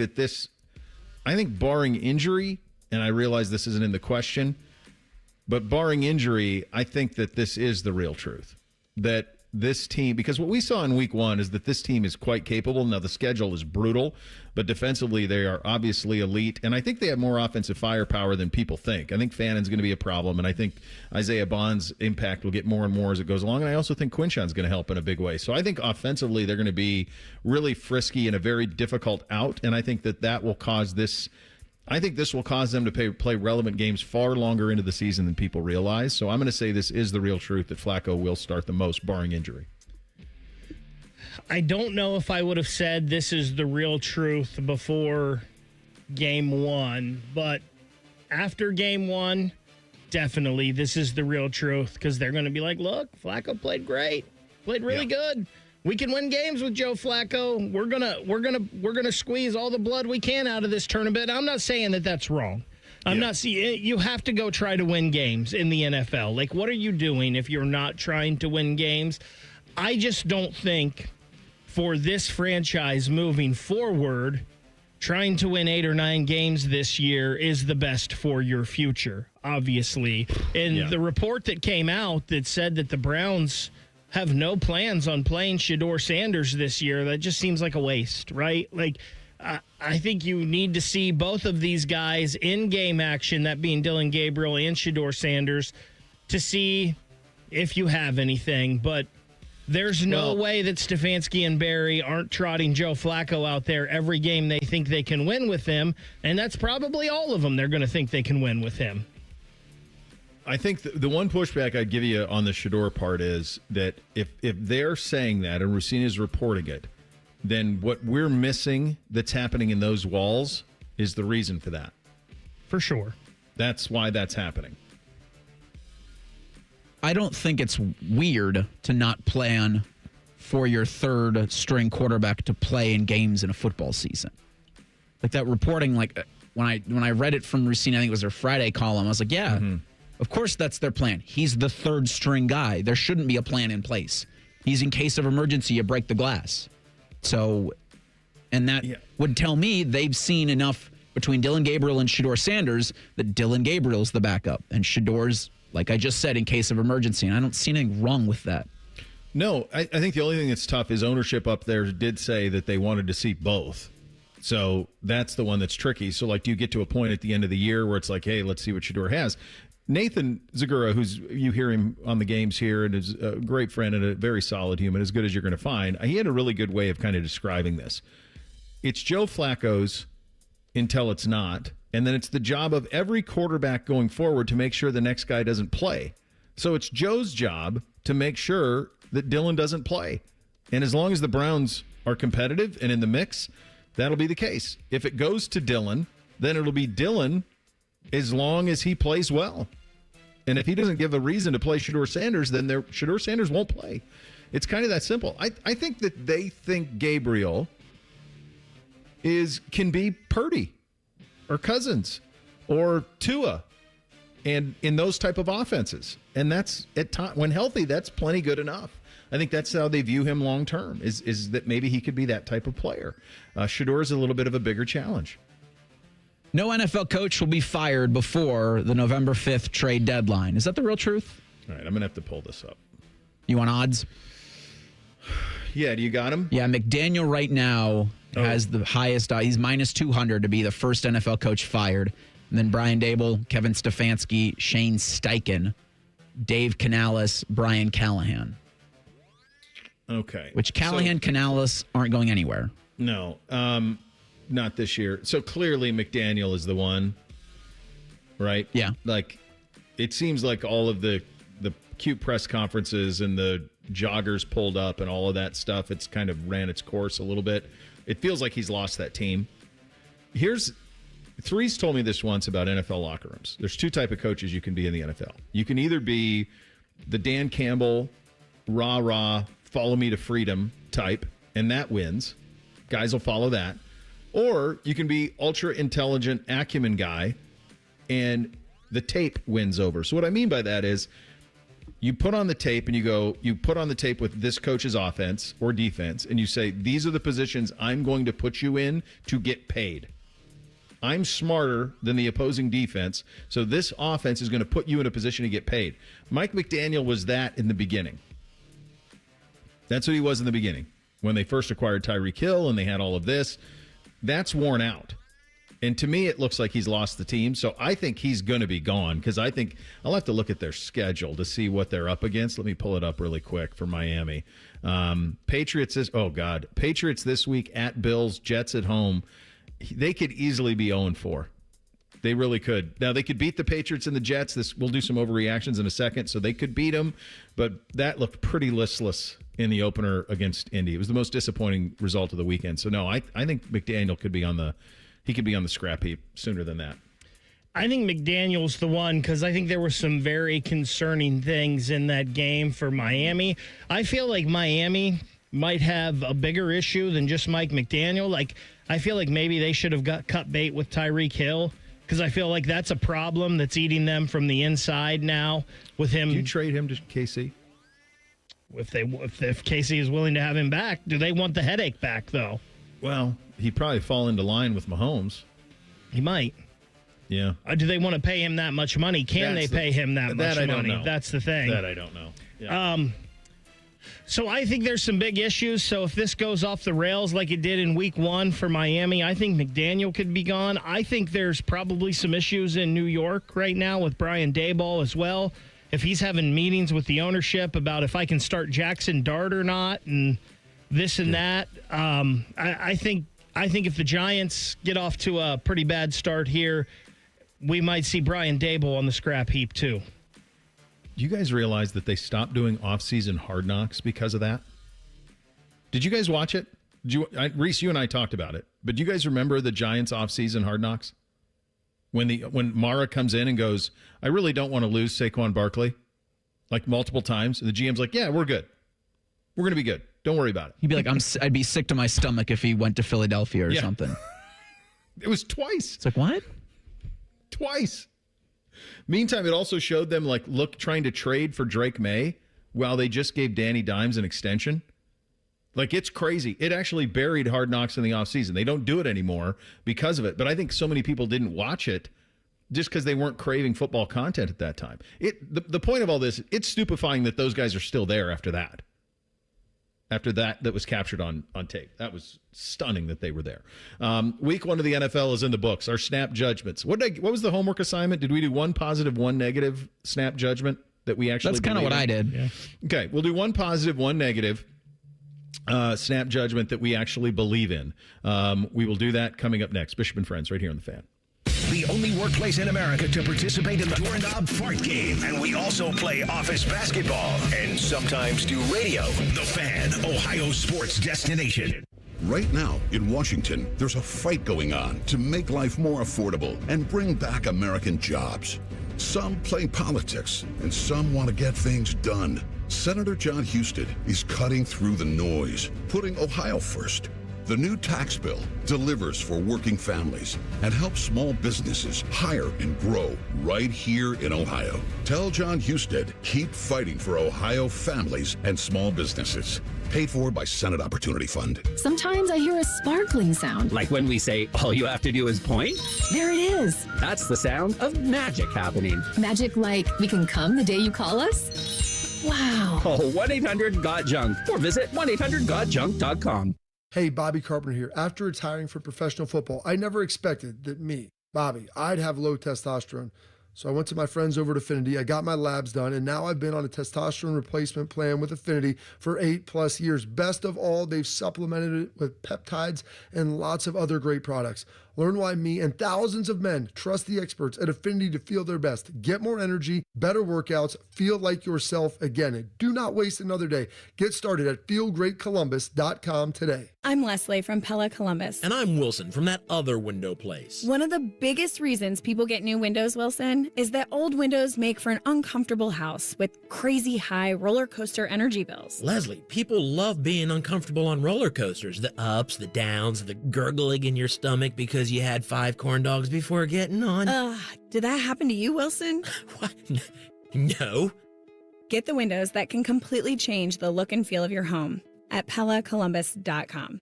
barring injury, and I realize this isn't in the question, but barring injury, I think that this is the real truth. That this team, because what we saw in week 1 is that this team is quite capable. Now, the schedule is brutal, but defensively they are obviously elite, and I think they have more offensive firepower than people think. I think Fannon's going to be a problem, and I think Isaiah Bond's impact will get more and more as it goes along, and I also think Quinshon's going to help in a big way. So I think offensively they're going to be really frisky and a very difficult out, and I think that will cause this... I think this will cause them to play relevant games far longer into the season than people realize. So I'm going to say this is the real truth, that Flacco will start the most, barring injury. I don't know if I would have said this is the real truth before game 1, but after game 1, definitely this is the real truth, because they're going to be like, look, Flacco played great, played really good. We can win games with Joe Flacco. We're gonna squeeze all the blood we can out of this tournament. I'm not saying that that's wrong. I'm not seeing. You have to go try to win games in the NFL. Like, what are you doing if you're not trying to win games? I just don't think for this franchise moving forward, trying to win 8 or 9 games this year is the best for your future, obviously. And the report that came out that said that the Browns have no plans on playing Shedeur Sanders this year, that just seems like a waste, right? Like, I think you need to see both of these guys in game action, that being Dylan Gabriel and Shedeur Sanders, to see if you have anything. But there's no way that Stefanski and Barry aren't trotting Joe Flacco out there every game they think they can win with him, and that's probably all of them they're going to think they can win with him. I think the one pushback I'd give you on the Shedeur part is that if they're saying that and Rossini's reporting it, then what we're missing that's happening in those walls is the reason for that. For sure. That's why that's happening. I don't think it's weird to not plan for your third string quarterback to play in games in a football season. Like that reporting, like when I read it from Rossini, I think it was their Friday column, I was like, yeah, of course that's their plan. He's the third string guy. There shouldn't be a plan in place. He's in case of emergency, you break the glass. So, and that would tell me they've seen enough between Dylan Gabriel and Shedeur Sanders that Dylan Gabriel's the backup and Shedeur's, like I just said, in case of emergency. And I don't see anything wrong with that. No, I think the only thing that's tough is ownership up there did say that they wanted to see both. So that's the one that's tricky. So, like, do you get to a point at the end of the year where it's like, hey, let's see what Shedeur has? Nathan Zagura, you hear him on the games here and is a great friend and a very solid human, as good as you're going to find. He had a really good way of kind of describing this. It's Joe Flacco's until it's not, and then it's the job of every quarterback going forward to make sure the next guy doesn't play. So it's Joe's job to make sure that Dylan doesn't play. And as long as the Browns are competitive and in the mix, that'll be the case. If it goes to Dylan, then it'll be Dylan as long as he plays well. And if he doesn't give a reason to play Shedeur Sanders, then Shedeur Sanders won't play. It's kind of that simple. I think that they think Gabriel can be Purdy or Cousins or Tua and in those type of offenses. And that's when healthy, that's plenty good enough. I think that's how they view him long term, is that maybe he could be that type of player. Shedeur is a little bit of a bigger challenge. No NFL coach will be fired before the November 5th trade deadline. Is that the real truth? All right, I'm going to have to pull this up. You want odds? Yeah, do you got him? Yeah, McDaniel right now has the highest. He's minus 200 to be the first NFL coach fired. And then Brian Dable, Kevin Stefanski, Shane Steichen, Dave Canales, Brian Callahan. Okay. Which Callahan, Canales aren't going anywhere. No. Not this year. So clearly McDaniel is the one, right? Yeah. Like, it seems like all of the cute press conferences and the joggers pulled up and all of that stuff, it's kind of ran its course a little bit. It feels like he's lost that team. Threes told me this once about NFL locker rooms. There's two type of coaches you can be in the NFL. You can either be the Dan Campbell, rah-rah, follow me to freedom type, and that wins. Guys will follow that. Or you can be ultra-intelligent acumen guy, and the tape wins over. So what I mean by that is you put on the tape and you put on the tape with this coach's offense or defense, and you say, these are the positions I'm going to put you in to get paid. I'm smarter than the opposing defense, so this offense is going to put you in a position to get paid. Mike McDaniel was that in the beginning. That's what he was in the beginning. When they first acquired Tyreek Hill and they had all of this, that's worn out. And to me, it looks like he's lost the team. So I think he's going to be gone because I think I'll have to look at their schedule to see what they're up against. Let me pull it up really quick for Miami. Patriots this week at Bills, Jets at home. They could easily be 0-4. They really could. Now, they could beat the Patriots and the Jets. We'll do some overreactions in a second. So they could beat them. But that looked pretty listless in the opener against Indy. It was the most disappointing result of the weekend. So, no, I think McDaniel could be on the scrap heap sooner than that. I think McDaniel's the one because I think there were some very concerning things in that game for Miami. I feel like Miami might have a bigger issue than just Mike McDaniel. Like, I feel like maybe they should have cut bait with Tyreek Hill because I feel like that's a problem that's eating them from the inside now with him. Do you trade him to KC? If Casey is willing to have him back, do they want the headache back, though? Well, he'd probably fall into line with Mahomes. He might. Yeah. Do they want to pay him that much money? Can they pay him that much I money? Don't know. That's the thing. That I don't know. Yeah. So I think there's some big issues. So if this goes off the rails like it did in week 1 for Miami, I think McDaniel could be gone. I think there's probably some issues in New York right now with Brian Daboll as well. If he's having meetings with the ownership about if I can start Jackson Dart or not and this and that, I think if the Giants get off to a pretty bad start here, we might see Brian Daboll on the scrap heap too. Do you guys realize that they stopped doing off-season Hard Knocks because of that? Did you guys watch it? Reese, you and I talked about it. But do you guys remember the Giants off-season Hard Knocks? When Mara comes in and goes, I really don't want to lose Saquon Barkley, like multiple times. The GM's like, yeah, we're good. We're going to be good. Don't worry about it. He'd be like, I'd be sick to my stomach if he went to Philadelphia or something. It was twice. It's like, what? Twice. Meantime, it also showed them trying to trade for Drake May while they just gave Danny Dimes an extension. Like, it's crazy. It actually buried Hard Knocks in the offseason. They don't do it anymore because of it. But I think so many people didn't watch it just because they weren't craving football content at that time. The point of all this, it's stupefying that those guys are still there after that. After that was captured on tape. That was stunning that they were there. Week 1 of the NFL is in the books. Our snap judgments. What was the homework assignment? Did we do 1 positive, 1 negative snap judgment that we actually? That's kind of what I did. Yeah. Okay, we'll do 1 positive, 1 negative snap judgment that we actually believe in. We will do that coming up next. Bishop and Friends, right here on The Fan. The only workplace in America to participate in the Doorknob Fart Game. And we also play office basketball and sometimes do radio. The Fan, Ohio sports destination. Right now in Washington, there's a fight going on to make life more affordable and bring back American jobs. Some play politics and some want to get things done. Senator John Husted is cutting through the noise, putting Ohio first. The new tax bill delivers for working families and helps small businesses hire and grow right here in Ohio. Tell John Husted, keep fighting for Ohio families and small businesses. Paid for by Senate Opportunity Fund. Sometimes I hear a sparkling sound. Like when we say, all you have to do is point? There it is. That's the sound of magic happening. Magic like we can come the day you call us? Wow. Call 1-800-GOT-JUNK or visit 1-800-GOT-JUNK.com. Hey, Bobby Carpenter here. After retiring from professional football, I never expected that me, Bobby, I'd have low testosterone. So I went to my friends over at Affinity, I got my labs done, and now I've been on a testosterone replacement plan with Affinity for 8+ years. Best of all, they've supplemented it with peptides and lots of other great products. Learn why me and thousands of men trust the experts at Affinity to feel their best. Get more energy, better workouts, feel like yourself again. And do not waste another day. Get started at feelgreatcolumbus.com today. I'm Leslie from Pella Columbus. And I'm Wilson from that other window place. One of the biggest reasons people get new windows, Wilson, is that old windows make for an uncomfortable house with crazy high roller coaster energy bills. Leslie, people love being uncomfortable on roller coasters. The ups, the downs, the gurgling in your stomach because you had 5 corn dogs before getting on. Did that happen to you, Wilson? What? No. Get the windows that can completely change the look and feel of your home at PellaColumbus.com.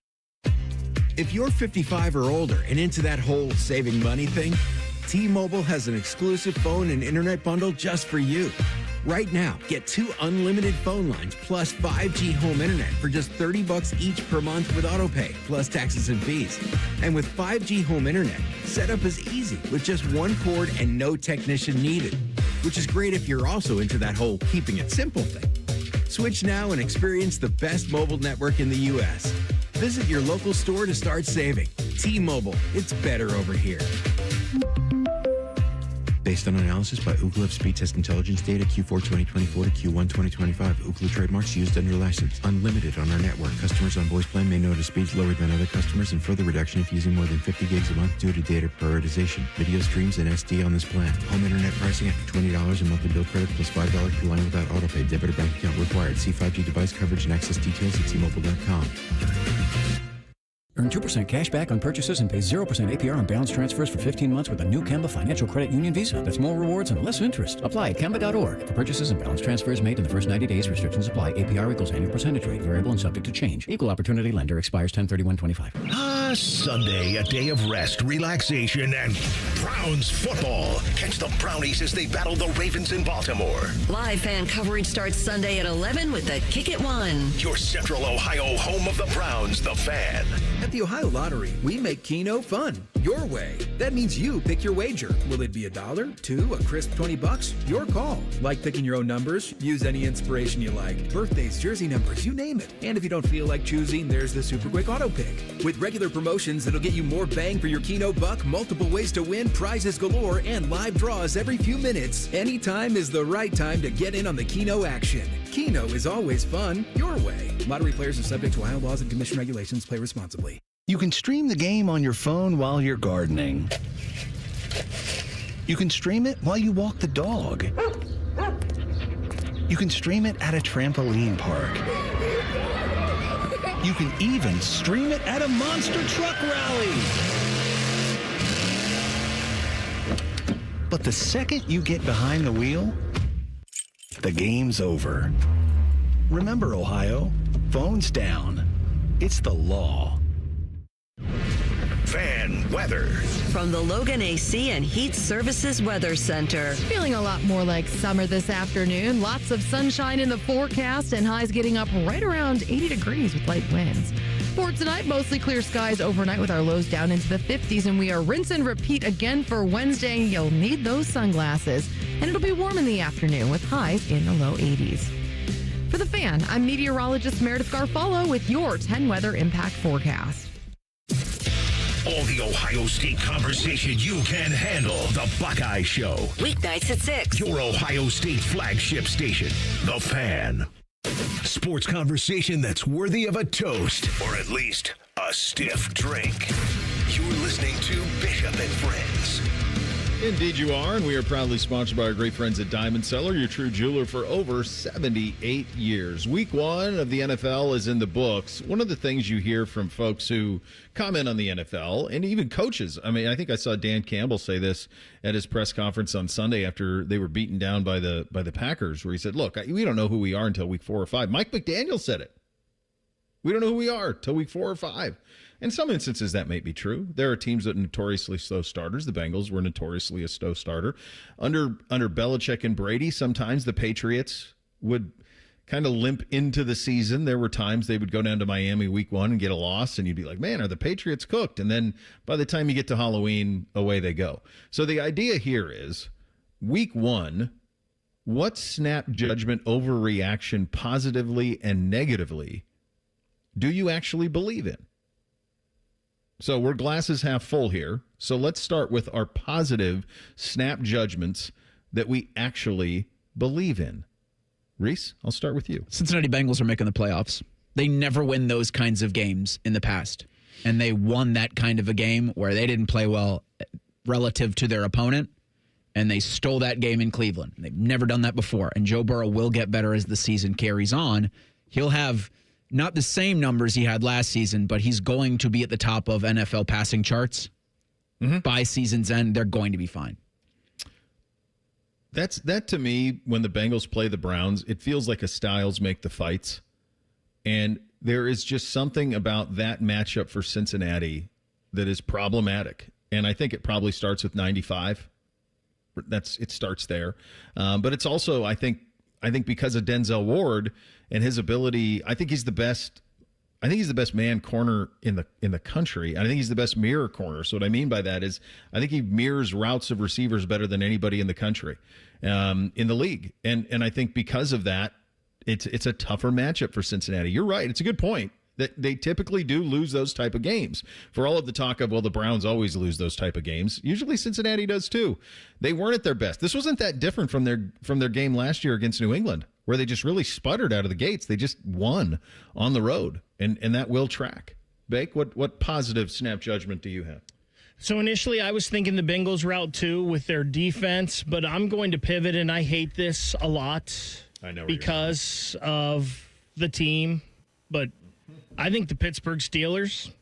If you're 55 or older and into that whole saving money thing, T-Mobile has an exclusive phone and internet bundle just for you. Right now, get 2 unlimited phone lines plus 5G home internet for just $30 each per month with autopay, plus taxes and fees. And with 5G home internet, setup is easy with just 1 cord and no technician needed, which is great if you're also into that whole keeping it simple thing. Switch now and experience the best mobile network in the U.S. Visit your local store to start saving. T-Mobile, it's better over here. Based on analysis by Ookla of speed test intelligence data Q4 2024 to Q1 2025. Ookla trademarks used under license. Unlimited on our network. Customers on voice plan may notice speeds lower than other customers and further reduction if using more than 50 gigs a month due to data prioritization. Video streams and SD on this plan. Home internet pricing after $20 in monthly bill credit plus $5 per line without autopay. Debit or bank account required. See 5G device coverage and access details at T-Mobile.com. Earn 2% cash back on purchases and pay 0% APR on balance transfers for 15 months with a new Kemba Financial Credit Union Visa. That's more rewards and less interest. Apply at Kemba.org. For purchases and balance transfers made in the first 90 days, restrictions apply. APR equals annual percentage rate. Variable and subject to change. Equal opportunity lender. Expires 10/31/25. Sunday, a day of rest, relaxation, and Browns football. Catch the Brownies as they battle the Ravens in Baltimore. Live fan coverage starts Sunday at 11 with the Kick It One. Your Central Ohio home of the Browns, The Fan. At the Ohio Lottery, we make Keno fun. Your way. That means you pick your wager. Will it be $1, $2, a crisp $20? Your call. Like picking your own numbers? Use any inspiration you like. Birthdays, jersey numbers, you name it. And if you don't feel like choosing, there's the Super Quick Auto Pick. With regular promotions that'll get you more bang for your Keno buck, multiple ways to win, prizes galore, and live draws every few minutes. Anytime is the right time to get in on the Keno action. Keno is always fun, your way. Lottery players are subject to Ohio laws and commission regulations. Play responsibly. You can stream the game on your phone while you're gardening. You can stream it while you walk the dog. You can stream it at a trampoline park. You can even stream it at a monster truck rally. But the second you get behind the wheel, the game's over. Remember, Ohio, phones down. It's the law. Fan weather. From the Logan AC and Heat Services Weather Center. Feeling a lot more like summer this afternoon. Lots of sunshine in the forecast and highs getting up right around 80 degrees with light winds. For tonight, mostly clear skies overnight with our lows down into the 50s, and we are rinse and repeat again for Wednesday. You'll need those sunglasses, and it'll be warm in the afternoon with highs in the low 80s. For The Fan, I'm meteorologist Meredith Garfalo with your 10 weather impact forecast. All the Ohio State conversation you can handle. The Buckeye Show. Weeknights at 6. Your Ohio State flagship station. The Fan. Sports conversation that's worthy of a toast, or at least a stiff drink. You're listening to Bishop and Friends. Indeed you are, and we are proudly sponsored by our great friends at Diamond Cellar, your true jeweler for over 78 years. Week 1 of the NFL is in the books. One of the things you hear from folks who comment on the NFL, and even coaches, I mean, I think I saw Dan Campbell say this at his press conference on Sunday after they were beaten down by the Packers, where he said, look, we don't know who we are until week 4 or 5. Mike McDaniel said it. We don't know who we are till week 4 or 5. In some instances, that may be true. There are teams that are notoriously slow starters. The Bengals were notoriously a slow starter. Under Belichick and Brady, sometimes the Patriots would kind of limp into the season. There were times they would go down to Miami week 1 and get a loss, and you'd be like, man, are the Patriots cooked? And then by the time you get to Halloween, away they go. So the idea here is week 1, what snap judgment overreaction, positively and negatively, do you actually believe in? So we're glasses half full here. So let's start with our positive snap judgments that we actually believe in. Reese, I'll start with you. Cincinnati Bengals are making the playoffs. They never win those kinds of games in the past. And they won that kind of a game where they didn't play well relative to their opponent. And they stole that game in Cleveland. They've never done that before. And Joe Burrow will get better as the season carries on. He'll have not the same numbers he had last season, but he's going to be at the top of NFL passing charts. By season's end. They're going to be fine. That to me, when the Bengals play the Browns, it feels like a styles make the fights. And there is just something about that matchup for Cincinnati that is problematic. And I think it probably starts with 95. It starts there. But it's also, I think because of Denzel Ward and his ability, I think he's the best. I think he's the best man corner in the country. I think he's the best mirror corner. So what I mean by that is I think he mirrors routes of receivers better than anybody in the country, in the league. And I think because of that, it's a tougher matchup for Cincinnati. You're right. It's a good point that they typically do lose those type of games. For all of the talk of, well, the Browns always lose those type of games. Usually Cincinnati does too. They weren't at their best. This wasn't that different from their game last year against New England, where they just really sputtered out of the gates. They just won on the road, and that will track. Bake, what positive snap judgment do you have? So initially I was thinking the Bengals route too with their defense, but I'm going to pivot, and I hate this a lot because of the team, but I think the Pittsburgh Steelers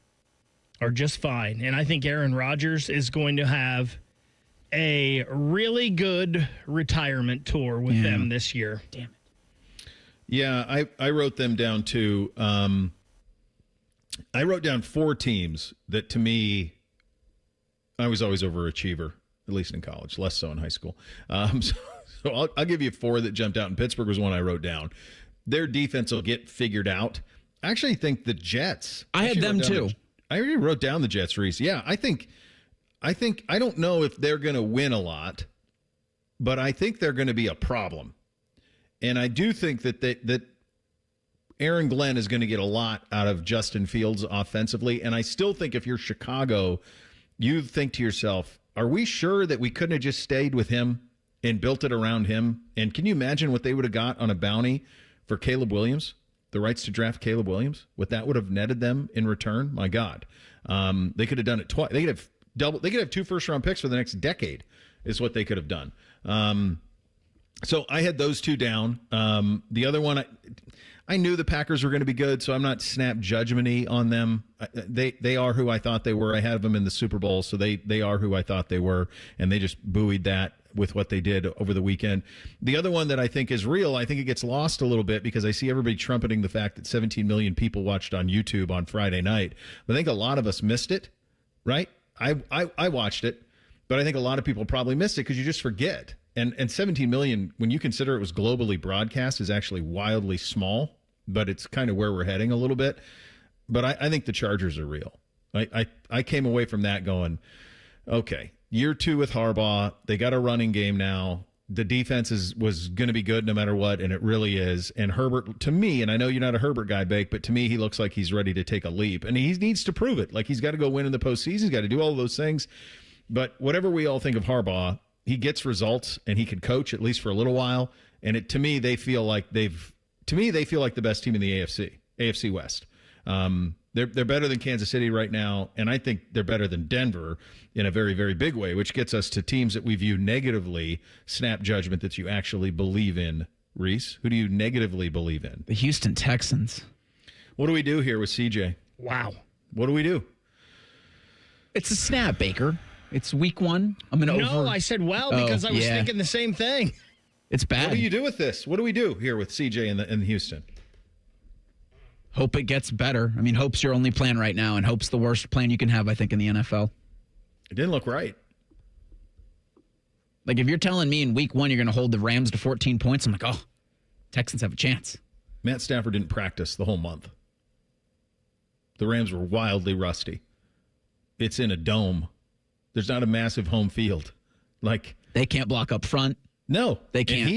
are just fine. And I think Aaron Rodgers is going to have a really good retirement tour with them this year. Damn it. Yeah, I wrote them down too. I wrote down 4 teams that, to me, I was always overachiever, at least in college, less so in high school. So I'll give you 4 that jumped out, and Pittsburgh was one I wrote down. Their defense will get figured out. I actually think the Jets. I had them too. I already wrote down the Jets, Reese. Yeah, I think I don't know if they're going to win a lot, but I think they're going to be a problem. And I do think that Aaron Glenn is going to get a lot out of Justin Fields offensively. And I still think if you're Chicago, you think to yourself, are we sure that we couldn't have just stayed with him and built it around him? And can you imagine what they would have got on a bounty for Caleb Williams, the rights to draft Caleb Williams? What that would have netted them in return? My God. They could have done it twice. They could have 2 first-round picks for the next decade is what they could have done. So I had those 2 down. The other one, I knew the Packers were going to be good, so I'm not snap judgment-y on them. They are who I thought they were. I had them in the Super Bowl, so they are who I thought they were, and they just buoyed that with what they did over the weekend. The other one that I think is real, I think it gets lost a little bit because I see everybody trumpeting the fact that 17 million people watched on YouTube on Friday night. But I think a lot of us missed it, right? I watched it, but I think a lot of people probably missed it because you just forget. And 17 million, when you consider it was globally broadcast, is actually wildly small, but it's kind of where we're heading a little bit. But I think the Chargers are real. I came away from that going, okay, year 2 with Harbaugh, they got a running game now. The defense was going to be good no matter what, and it really is. And Herbert, to me, and I know you're not a Herbert guy, Bake, but to me, he looks like he's ready to take a leap. And he needs to prove it. Like, he's got to go win in the postseason. He's got to do all of those things. But whatever we all think of Harbaugh, he gets results, and he can coach at least for a little while. And to me, they feel like the best team in the AFC West. They're better than Kansas City right now, and I think they're better than Denver in a very, very big way, which gets us to teams that we view negatively. Snap judgment that you actually believe in, Reese. Who do you negatively believe in? The Houston Texans. What do we do here with CJ? Wow. What do we do? It's a snap, Baker. It's week 1. I said because I was thinking the same thing. It's bad. What do you do with this? What do we do here with CJ in Houston? Hope it gets better. I mean, hope's your only plan right now, and hope's the worst plan you can have, I think, in the NFL. It didn't look right. Like, if you're telling me in week 1 you're going to hold the Rams to 14 points, I'm like, oh, Texans have a chance. Matt Stafford didn't practice the whole month. The Rams were wildly rusty. It's in a dome. There's not a massive home field. Like, they can't block up front. No, they can't.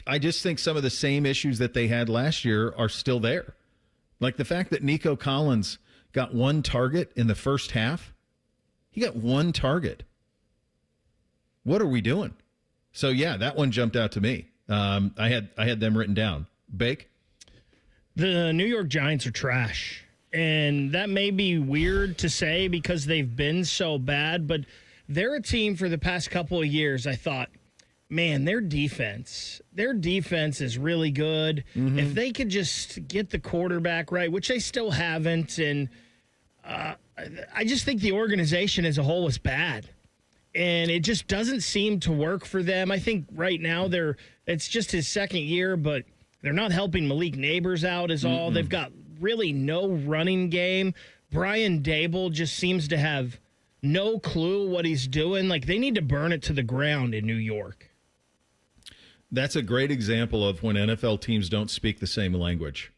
I just think some of the same issues that they had last year are still there. Like the fact that Nico Collins got 1 target in the first half. He got 1 target. What are we doing? So yeah, that one jumped out to me. I had them written down. Bake? The New York Giants are trash. And that may be weird to say because they've been so bad, but they're a team for the past couple of years. I thought, man, their defense is really good. Mm-hmm. If they could just get the quarterback right, which they still haven't, and I just think the organization as a whole is bad. And it just doesn't seem to work for them. I think right now it's just his second year, but they're not helping Malik Neighbors out is all. They've got really no running game. Brian Dable just seems to have no clue what he's doing. Like, they need to burn it to the ground in New York. That's a great example of when NFL teams don't speak the same language.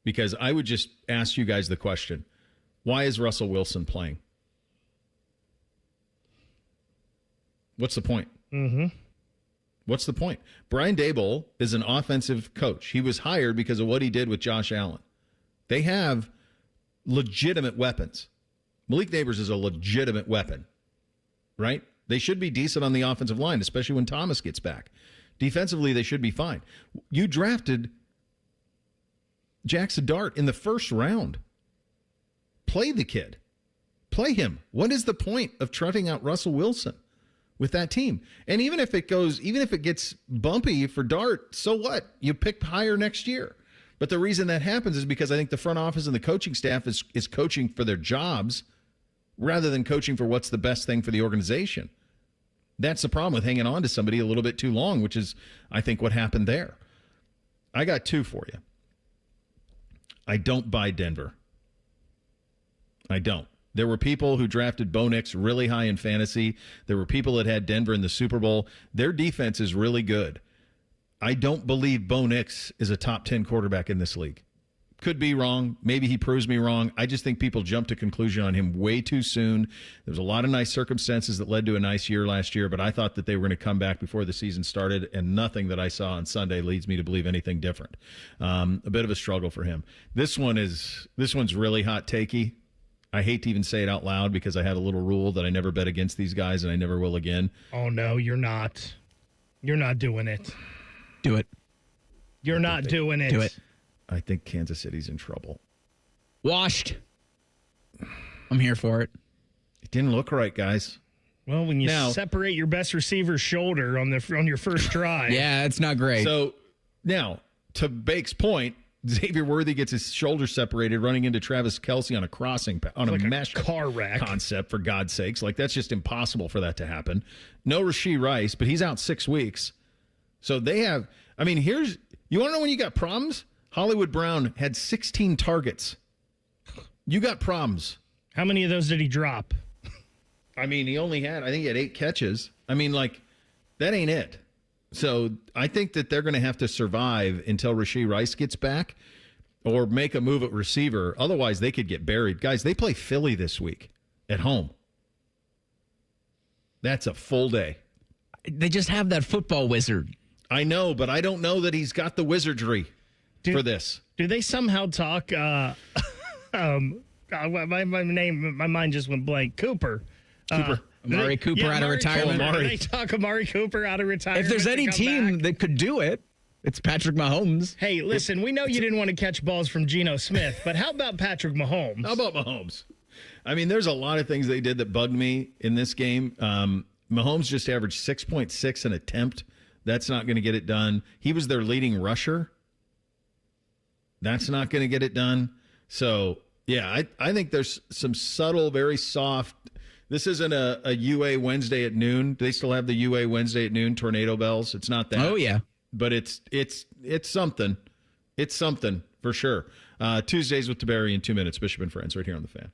Because I would just ask you guys the question, why is Russell Wilson playing? What's the point? Mm-hmm. What's the point? Brian Dable is an offensive coach. He was hired because of what he did with Josh Allen. They have legitimate weapons. Malik Neighbors is a legitimate weapon, right? They should be decent on the offensive line, especially when Thomas gets back. Defensively, they should be fine. You drafted Jackson Dart in the first round. Play the kid. Play him. What is the point of trotting out Russell Wilson with that team? And even if it gets bumpy for Dart, so what? You pick higher next year. But the reason that happens is because I think the front office and the coaching staff is coaching for their jobs rather than coaching for what's the best thing for the organization. That's the problem with hanging on to somebody a little bit too long, which is, I think, what happened there. I got two for you. I don't buy Denver. I don't. There were people who drafted Bo Nix really high in fantasy. There were people that had Denver in the Super Bowl. Their defense is really good. I don't believe Bo Nix is a top 10 quarterback in this league. Could be wrong. Maybe he proves me wrong. I just think people jumped to conclusion on him way too soon. There was a lot of nice circumstances that led to a nice year last year, but I thought that they were going to come back before the season started, and nothing that I saw on Sunday leads me to believe anything different. A bit of a struggle for him. This one's really hot takey. I hate to even say it out loud because I have a little rule that I never bet against these guys, and I never will again. Oh, no, you're not. You're not doing it. Do it. You're not doing it. Do it. I think Kansas City's in trouble. Washed. I'm here for it. It didn't look right, guys. Well, when you separate your best receiver's shoulder on your first try. Yeah, it's not great. So now, to Bake's point, Xavier Worthy gets his shoulder separated running into Travis Kelce on a crossing, on a mesh car wreck concept, for God's sakes. Like, that's just impossible for that to happen. No Rashee Rice, but he's out 6 weeks. So they have, you want to know when you got problems? Hollywood Brown had 16 targets. You got problems. How many of those did he drop? He only had, I think he had 8 catches. That ain't it. So I think that they're going to have to survive until Rashee Rice gets back or make a move at receiver. Otherwise, they could get buried. Guys, they play Philly this week at home. That's a full day. They just have that football wizard. I know, but I don't know that he's got the wizardry for this. Do they somehow talk? My mind just went blank. Cooper. Amari Cooper out of retirement. They talk Amari Cooper out of retirement. If there's any team that could do it, it's Patrick Mahomes. Hey, listen, we know you didn't want to catch balls from Geno Smith, but how about Patrick Mahomes? How about Mahomes? There's a lot of things they did that bugged me in this game. Mahomes just averaged 6.6 an attempt. That's not going to get it done. He was their leading rusher. That's not going to get it done. So, yeah, I think there's some subtle, very soft. This isn't a UA Wednesday at noon. Do they still have the UA Wednesday at noon tornado bells? It's not that. Oh, yeah. But it's something. It's something for sure. Tuesdays with Tiberi in 2 minutes. Bishop and Friends right here on The Fan.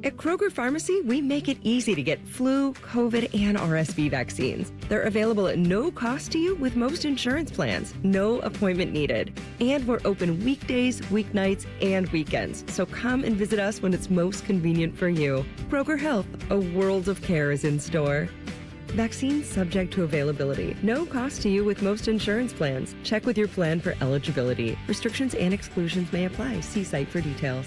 At Kroger Pharmacy, we make it easy to get flu, COVID, and RSV vaccines. They're available at no cost to you with most insurance plans. No appointment needed. And we're open weekdays, weeknights, and weekends. So come and visit us when it's most convenient for you. Kroger Health, a world of care is in store. Vaccines subject to availability. No cost to you with most insurance plans. Check with your plan for eligibility. Restrictions and exclusions may apply. See site for details.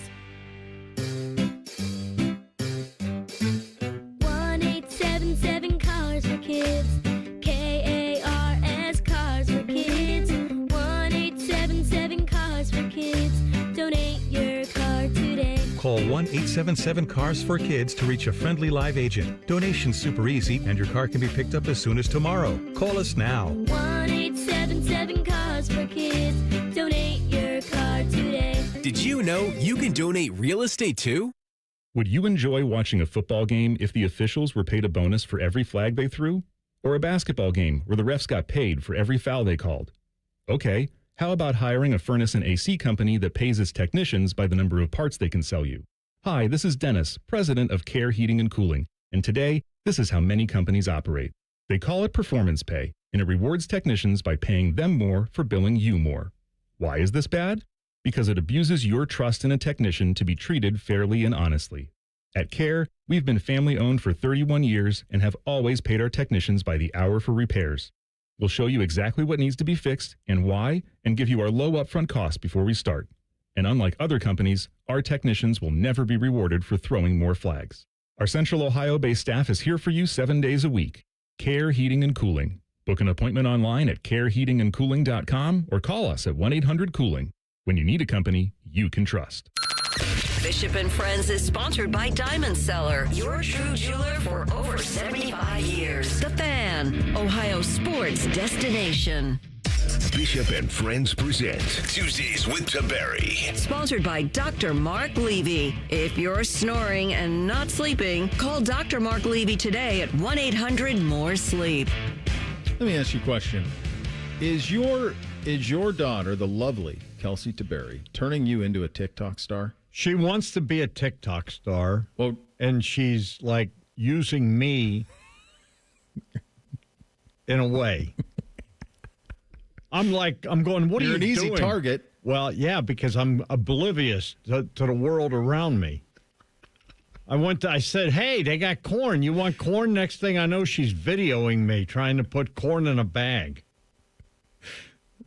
1-877 Cars for Kids. KARS Cars for Kids. 1-877 Cars for Kids. Donate your car today. Call 1-877 Cars for Kids to reach a friendly live agent. Donation's super easy, and your car can be picked up as soon as tomorrow. Call us now. 1-877 Cars for Kids. Donate your car today. Did you know you can donate real estate too? Would you enjoy watching a football game if the officials were paid a bonus for every flag they threw? Or a basketball game where the refs got paid for every foul they called? Okay, how about hiring a furnace and AC company that pays its technicians by the number of parts they can sell you? Hi, this is Dennis, president of Care Heating and Cooling, and today, this is how many companies operate. They call it performance pay, and it rewards technicians by paying them more for billing you more. Why is this bad? Because it abuses your trust in a technician to be treated fairly and honestly. At Care, we've been family-owned for 31 years and have always paid our technicians by the hour for repairs. We'll show you exactly what needs to be fixed and why, and give you our low upfront cost before we start. And unlike other companies, our technicians will never be rewarded for throwing more flags. Our Central Ohio-based staff is here for you 7 days a week. Care Heating and Cooling. Book an appointment online at careheatingandcooling.com or call us at 1-800-COOLING. When you need a company you can trust. Bishop and Friends is sponsored by Diamond Seller, your true jeweler for over 75 years. The Fan, Ohio sports destination. Bishop and Friends present Tuesdays with Tiberi. Sponsored by Dr. Mark Levy. If you're snoring and not sleeping, call Dr. Mark Levy today at 1-800-MORE-SLEEP. Let me ask you a question. Is your daughter, the lovely Kelsey Tiberi, turning you into a TikTok star? She wants to be a TikTok star. Well, and she's like using me in a way. I'm going, what You're are you doing? You're an easy target. Well, yeah, because I'm oblivious to the world around me. I said, hey, they got corn. You want corn? Next thing I know, she's videoing me trying to put corn in a bag.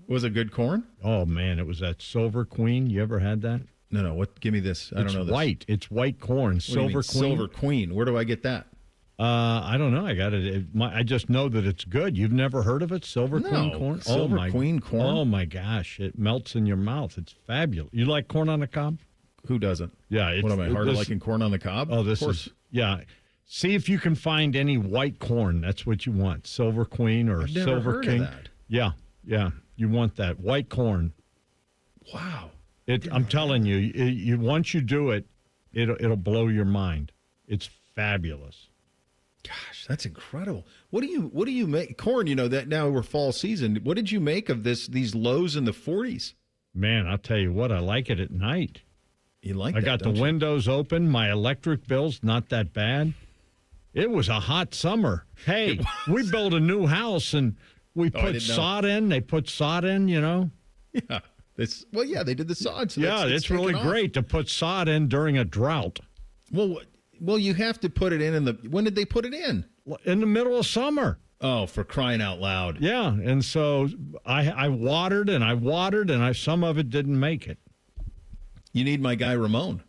Was it good corn? Oh, man, it was that Silver Queen. You ever had that? No. What? Give me this. I don't know this. White. It's white corn. Silver Queen. Silver Queen. Where do I get that? I don't know. I got it. I just know that it's good. You've never heard of it? Silver Queen corn? Silver Queen corn? Oh, my gosh. It melts in your mouth. It's fabulous. You like corn on the cob? Who doesn't? Yeah. What am I, hard of liking corn on the cob? Oh, of course. Yeah. See if you can find any white corn. That's what you want. Silver Queen or I've never Silver heard King. Of that. Yeah. You want that. White corn. Wow. I'm telling you, once you do it, it'll blow your mind. It's fabulous. Gosh, that's incredible. What do you make corn? You know that now we're fall season. What did you make of these lows in the 40s? Man, I'll tell you what. I like it at night. You like? I got the windows open. My electric bill's not that bad. It was a hot summer. Hey, we built a new house and we put sod in. They put sod in. You know. Yeah. They did the sod. So it's really great to put sod in during a drought. Well, you have to put it in when did they put it in? In the middle of summer. Oh, for crying out loud. Yeah, and so I watered and some of it didn't make it. You need my guy Ramon.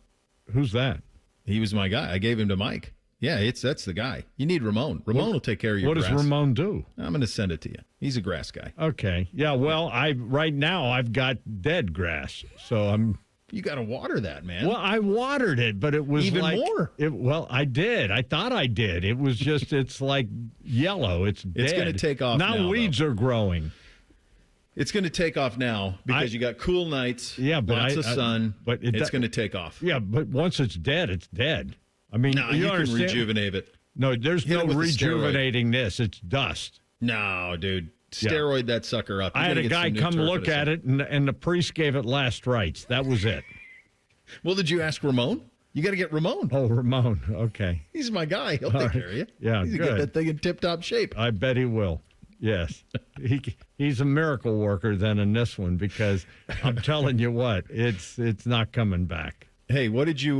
Who's that? He was my guy. I gave him to Mike. Yeah, that's the guy. You need Ramon. Ramon will take care of your grass. What does Ramon do? I'm going to send it to you. He's a grass guy. Okay. Yeah, well, right now I've got dead grass, so You got to water that, man. Well, I watered it, but it was even more. Well, I did. I thought I did. It was just, it's like yellow. It's dead. It's going to take off now. Weeds are growing. It's going to take off now because you got cool nights. Yeah, but lots of sun. But it's going to take off. Yeah, but once it's dead, it's dead. I mean, you can rejuvenate it. No, there's no rejuvenating this. It's dust. No, dude. Steroid that sucker up. I had a guy come look at it, and the priest gave it last rites. That was it. Well, did you ask Ramon? You got to get Ramon. Oh, Ramon. Okay. He's my guy. He'll take care of you. Yeah, He's good. Get that thing in tip-top shape. I bet he will. Yes. He's a miracle worker then in this one because I'm telling you what, it's not coming back. Hey, what did you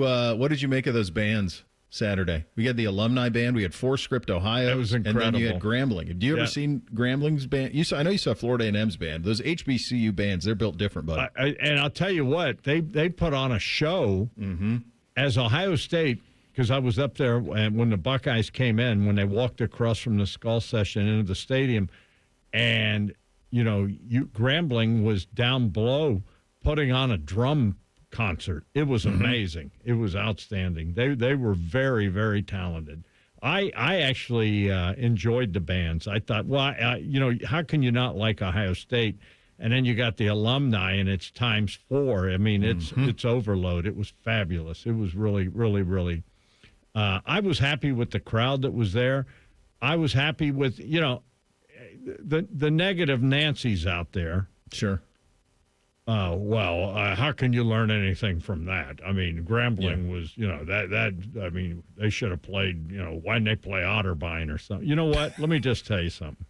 make of those bands Saturday? We had the alumni band. We had 4 Script Ohio. That was incredible. And then you had Grambling. Have you ever seen Grambling's band? I know you saw Florida A&M's band. Those HBCU bands, they're built different, bud. And I'll tell you what, they put on a show as Ohio State, because I was up there and when the Buckeyes came in, when they walked across from the Skull Session into the stadium, and Grambling was down below putting on a drum concert. It was amazing. It was outstanding. They were very, very talented. I actually enjoyed the bands. I thought, how can you not like Ohio State? And then you got the alumni, and it's times 4. I mean, it's overload. It was fabulous. It was really, really, really. I was happy with the crowd that was there. I was happy with the negative Nancy's out there. Sure. How can you learn anything from that? I mean, Grambling was, I mean, they should have played, why didn't they play Otterbein or something? You know what? Let me just tell you something.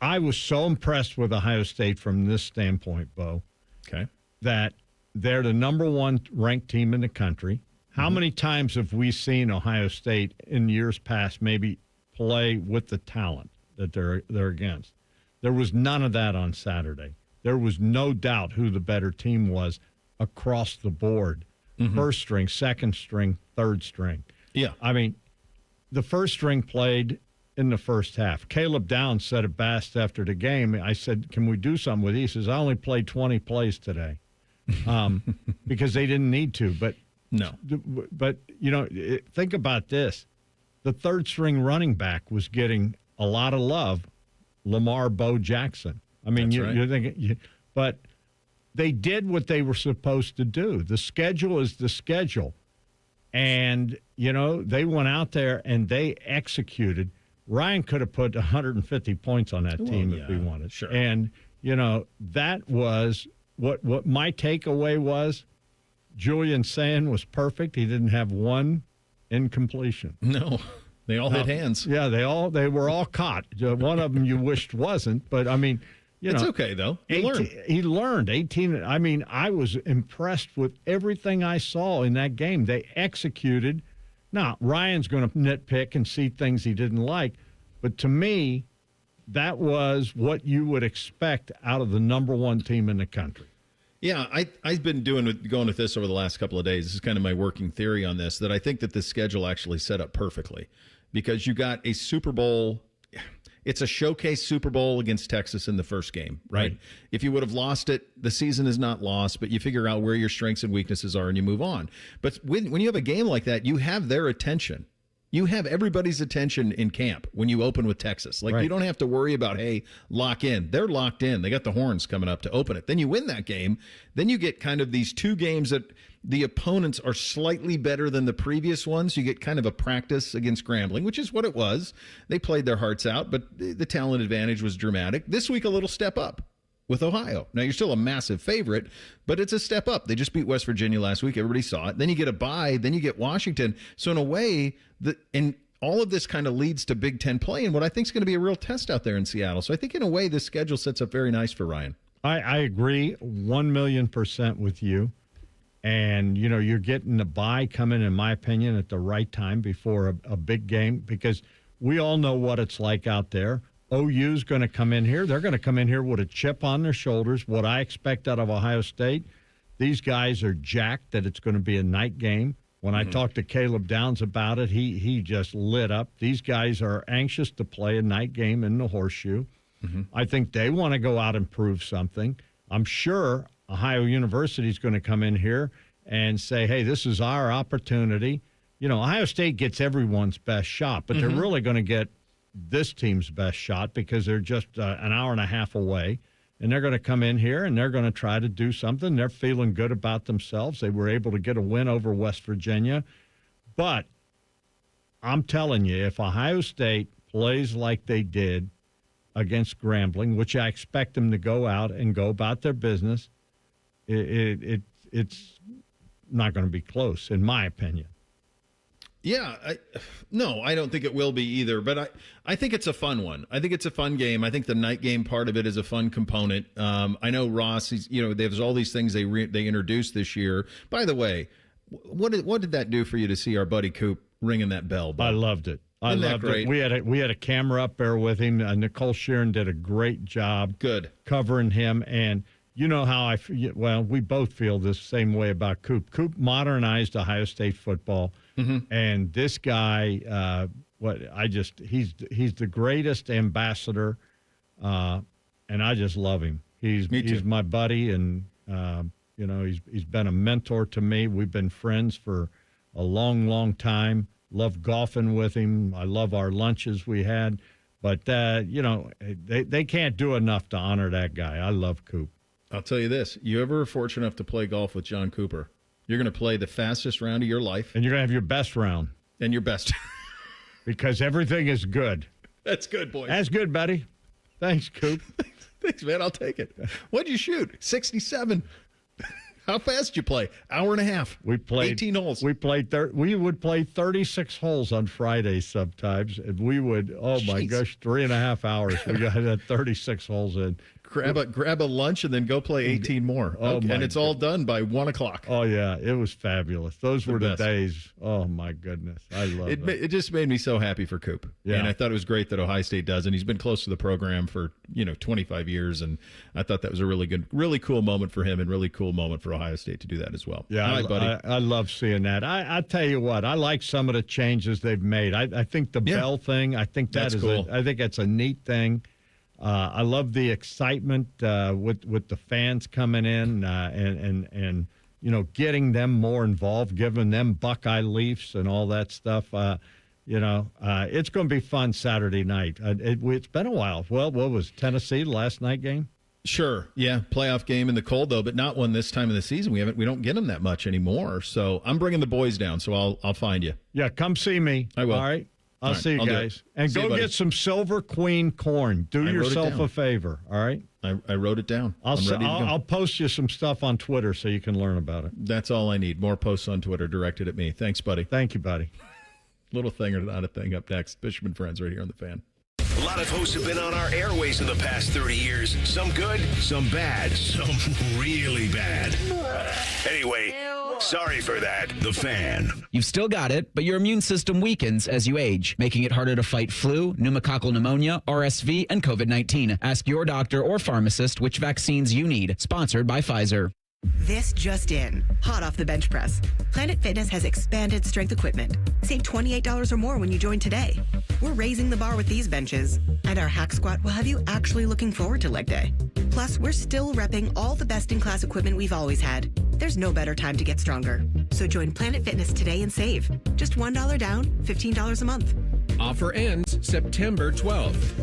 I was so impressed with Ohio State from this standpoint, Bo. Okay. That they're the number 1 ranked team in the country. How many times have we seen Ohio State in years past maybe play with the talent that they're against? There was none of that on Saturday. There was no doubt who the better team was across the board. First string, second string, third string. Yeah. I mean, the first string played in the first half. Caleb Downs said it best after the game. I said, can we do something with these? He says, I only played 20 plays today because they didn't need to. But no. But, think about this. The third string running back was getting a lot of love Lamar Bo Jackson. I mean, you're thinking, but they did what they were supposed to do. The schedule is the schedule. And, they went out there and they executed. Ryan could have put 150 points on that team if he wanted. Sure. And, that was what my takeaway was. Julian Sand was perfect. He didn't have one incompletion. No, they all hit hands. Yeah, they were all caught. One of them you wished wasn't, but I mean, it's okay though. He learned 18. I mean, I was impressed with everything I saw in that game. They executed. Now Ryan's going to nitpick and see things he didn't like, but to me, that was what you would expect out of the number one team in the country. Yeah, I've been going with this over the last couple of days. This is kind of my working theory on this, that I think that the schedule actually set up perfectly because you got a Super Bowl. It's a showcase Super Bowl against Texas in the first game, right? If you would have lost it, the season is not lost, but you figure out where your strengths and weaknesses are and you move on. But when you have a game like that, you have their attention. You have everybody's attention in camp when you open with Texas. You don't have to worry about, hey, lock in. They're locked in. They got the horns coming up to open it. Then you win that game. Then you get kind of these two games that the opponents are slightly better than the previous ones. You get kind of a practice against Grambling, which is what it was. They played their hearts out, but the talent advantage was dramatic. This week, a little step up with Ohio. Now, you're still a massive favorite, but it's a step up. They just beat West Virginia last week. Everybody saw it. Then you get a bye. Then you get Washington. So in a way, and all of this kind of leads to Big Ten play and what I think is going to be a real test out there in Seattle. So I think in a way, this schedule sets up very nice for Ryan. I agree 1,000,000% with you. And, you're getting the bye coming, in my opinion, at the right time before a big game because we all know what it's like out there. OU's going to come in here. They're going to come in here with a chip on their shoulders. What I expect out of Ohio State, these guys are jacked that it's going to be a night game. When I talked to Caleb Downs about it, he just lit up. These guys are anxious to play a night game in the Horseshoe. I think they want to go out and prove something. I'm sure Ohio University is going to come in here and say, hey, this is our opportunity. Ohio State gets everyone's best shot, but they're really going to get this team's best shot because they're just an hour and a half away. And they're going to come in here and they're going to try to do something. They're feeling good about themselves. They were able to get a win over West Virginia. But I'm telling you, if Ohio State plays like they did against Grambling, which I expect them to go out and go about their business, it's not going to be close, in my opinion. Yeah, I don't think it will be either, but I think it's a fun one. I think it's a fun game. I think the night game part of it is a fun component. I know Ross, there's all these things they introduced this year. By the way, what did that do for you to see our buddy Coop ringing that bell? I loved it. I loved it. We had a camera up there with him. Nicole Sheeran did a great job. Good. Covering him. And you know how we both feel the same way about Coop. Coop modernized Ohio State football. And this guy, he's the greatest ambassador, and I just love him. He's my buddy, and he's been a mentor to me. We've been friends for a long, long time. Love golfing with him. I love our lunches we had, but they can't do enough to honor that guy. I love Coop. I'll tell you this: you ever fortunate enough to play golf with John Cooper? You're going to play the fastest round of your life. And you're going to have your best round. And your best. Because everything is good. That's good, boys. That's good, buddy. Thanks, Coop. Thanks, man. I'll take it. What'd you shoot? 67. How fast did you play? Hour and a half. We played 18 holes. We would play 36 holes on Fridays sometimes. And we would, my gosh, 3.5 hours. We got that 36 holes in. Grab a lunch and then go play 18 more. And it's all done by 1 o'clock. Oh, yeah. It was fabulous. Those were the days. Oh, my goodness. I love it. It just made me so happy for Coop. Yeah. And I thought it was great that Ohio State does. And he's been close to the program for, 25 years. And I thought that was a really cool moment for him and really cool moment for Ohio State to do that as well. Yeah, all right, buddy. I love seeing that. I tell you what, I like some of the changes they've made. I think the bell thing, I think that's cool. I think that's a neat thing. I love the excitement with the fans coming in and getting them more involved, giving them Buckeye Leafs and all that stuff. It's going to be fun Saturday night. It's been a while. Well, what was Tennessee last night game? Sure. Yeah. Playoff game in the cold, though, but not one this time of the season. We don't get them that much anymore. So I'm bringing the boys down. So I'll find you. Yeah. Come see me. I will. All right. I'll see you guys. And See go you, get some Silver Queen corn. Do yourself a favor. All right. I wrote it down. I'll post you some stuff on Twitter so you can learn about it. That's all I need. More posts on Twitter directed at me. Thanks, buddy. Thank you, buddy. Little thing or not a thing up next. Bishop and Friends right here on The Fan. A lot of hosts have been on our airways in the past 30 years. Some good, some bad, some really bad. Anyway, sorry for that. The Fan. You've still got it, but your immune system weakens as you age, making it harder to fight flu, pneumococcal pneumonia, RSV, and COVID-19. Ask your doctor or pharmacist which vaccines you need. Sponsored by Pfizer. This just in. Hot off the bench press. Planet Fitness has expanded strength equipment. Save $28 or more when you join today. We're raising the bar with these benches. And our hack squat will have you actually looking forward to leg day. Plus, we're still repping all the best-in-class equipment we've always had. There's no better time to get stronger. So join Planet Fitness today and save. Just $1 down, $15 a month. Offer ends September 12th.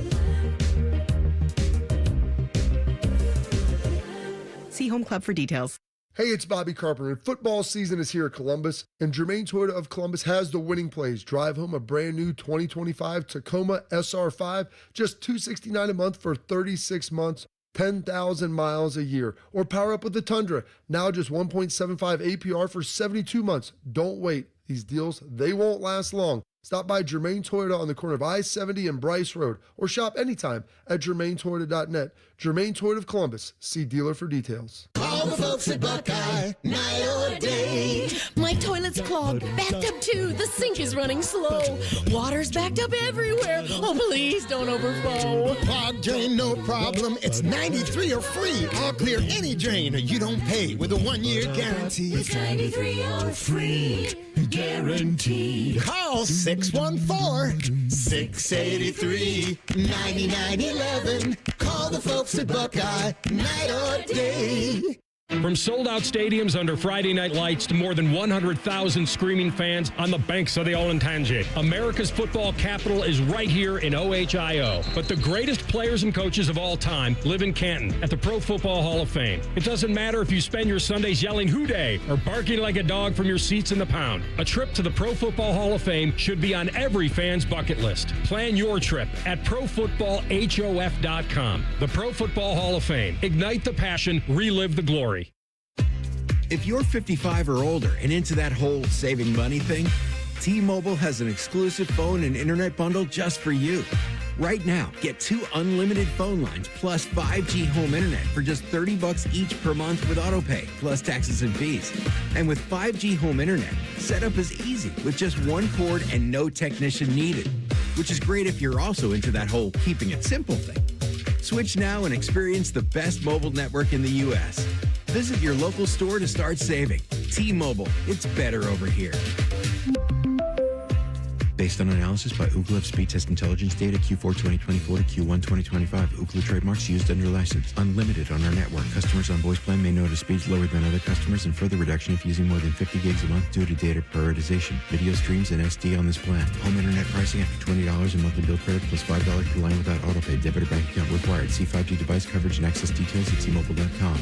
See Home Club for details. Hey, it's Bobby Carpenter, and football season is here at Columbus, and Germain Toyota of Columbus has the winning plays. Drive home a brand new 2025 Tacoma SR5, just $269 a month for 36 months, 10,000 miles a year. Or power up with the Tundra, now just 1.75 APR for 72 months. Don't wait. These deals, they won't last long. Stop by Germain Toyota on the corner of I-70 and Bryce Road, or shop anytime at germaintoyota.net. Germain Toyota of Columbus. See dealer for details. Call the folks at Buckeye, night or day. My toilet's clogged, backed up too. The sink is running slow. Water's backed up everywhere. Oh, please don't overflow. Clogged drain, no problem. It's 93 or free. I'll clear any drain you don't pay with a 1-year guarantee. It's 93 or free. Guaranteed. Call 614-683-9911. Call the folks at Buckeye, night or day. From sold-out stadiums under Friday night lights to more than 100,000 screaming fans on the banks of the Olentangy, America's football capital is right here in OHIO. But the greatest players and coaches of all time live in Canton at the Pro Football Hall of Fame. It doesn't matter if you spend your Sundays yelling "Hoo Day" or barking like a dog from your seats in the pound. A trip to the Pro Football Hall of Fame should be on every fan's bucket list. Plan your trip at ProFootballHof.com. The Pro Football Hall of Fame. Ignite the passion, relive the glory. If you're 55 or older and into that whole saving money thing, T-Mobile has an exclusive phone and internet bundle just for you. Right now, get 2 unlimited phone lines plus 5G home internet for just $30 each per month with autopay, plus taxes and fees. And with 5G home internet, setup is easy with just 1 cord and no technician needed, which is great if you're also into that whole keeping it simple thing. Switch now and experience the best mobile network in the U.S. Visit your local store to start saving. T-Mobile, it's better over here. Based on analysis by Ookla of speed test intelligence data Q4 2024 to Q1 2025. Ookla trademarks used under license. Unlimited on our network. Customers on voice plan may notice speeds lower than other customers and further reduction if using more than 50 gigs a month due to data prioritization. Video streams and SD on this plan. Home internet pricing after $20 in monthly bill credit plus $5 per line without autopay. Debit or bank account required. See 5G device coverage and access details at T-Mobile.com.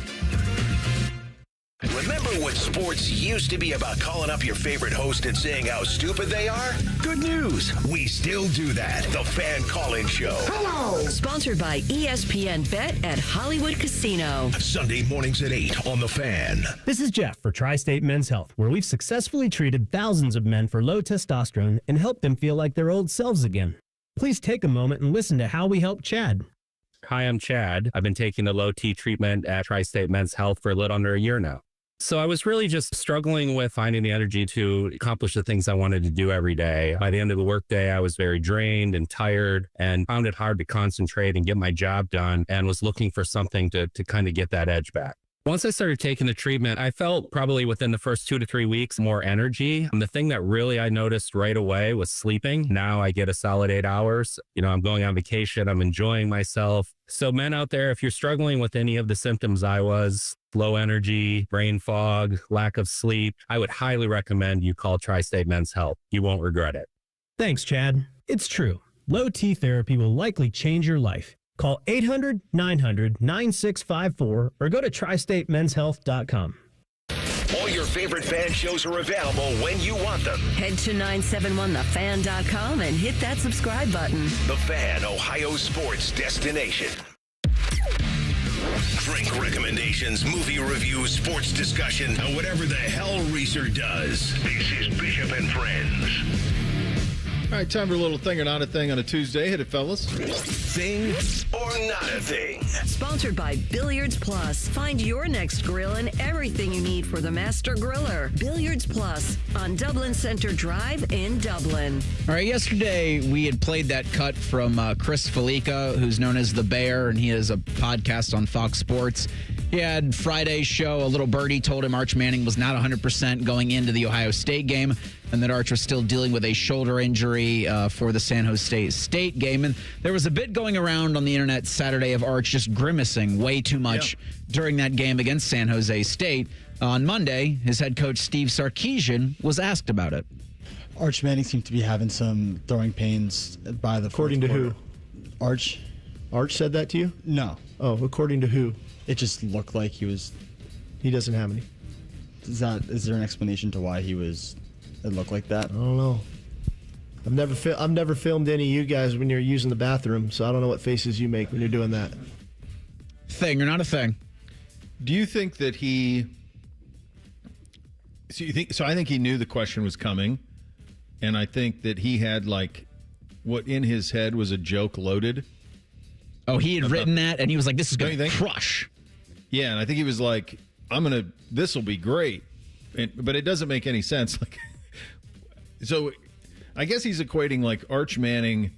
Remember when sports used to be about calling up your favorite host and saying how stupid they are? Good news. We still do that. The Fan Call-In Show. Hello. Sponsored by ESPN Bet at Hollywood Casino. Sunday mornings at 8 on The Fan. This is Jeff for Tri-State Men's Health, where we've successfully treated thousands of men for low testosterone and helped them feel like their old selves again. Please take a moment and listen to how we help Chad. Hi, I'm Chad. I've been taking the low T treatment at Tri-State Men's Health for a little under a year now. So I was really just struggling with finding the energy to accomplish the things I wanted to do every day. By the end of the workday, I was very drained and tired and found it hard to concentrate and get my job done and was looking for something to kind of get that edge back. Once I started taking the treatment, I felt probably within the first 2 to 3 weeks more energy. And the thing that really I noticed right away was sleeping. Now I get a solid 8 hours. I'm going on vacation. I'm enjoying myself. So men out there, if you're struggling with any of the symptoms I was, low energy, brain fog, lack of sleep, I would highly recommend you call Tri-State Men's Health. You won't regret it. Thanks, Chad. It's true. Low T therapy will likely change your life. Call 800-900-9654 or go to tristatemenshealth.com. All your favorite fan shows are available when you want them. Head to 971thefan.com and hit that subscribe button. The Fan, Ohio sports destination. Drink recommendations, movie reviews, sports discussion, or whatever the hell Reeser does. This is Bishop and Friends. All right, time for a little thing or not a thing on a Tuesday. Hit it, fellas. Thing or not a thing. Sponsored by Billiards Plus. Find your next grill and everything you need for the master griller. Billiards Plus on Dublin Center Drive in Dublin. All right, yesterday we had played that cut from Chris Felica, who's known as The Bear, and he has a podcast on Fox Sports. He had Friday's show. A little birdie told him Arch Manning was not 100% going into the Ohio State game, and that Arch was still dealing with a shoulder injury for the San Jose State game. And there was a bit going around on the internet Saturday of Arch just grimacing way too much during that game against San Jose State. On Monday, his head coach Steve Sarkisian was asked about it. Arch Manning seemed to be having some throwing pains by the According to who? Arch. Arch said that to you? No. Oh, according to who? It just looked like he was. He doesn't have any. Is there an explanation to why it looked like that? I don't know. I've never filmed any of you guys when you're using the bathroom, so I don't know what faces you make when you're doing that. Thing or not a thing? Do you think that he? So I think he knew the question was coming, and I think that he had what in his head was a joke loaded. Oh, he had written that, and he was like, "This is going to crush." Yeah, and I think he was like, this will be great. But it doesn't make any sense. So I guess he's equating Arch Manning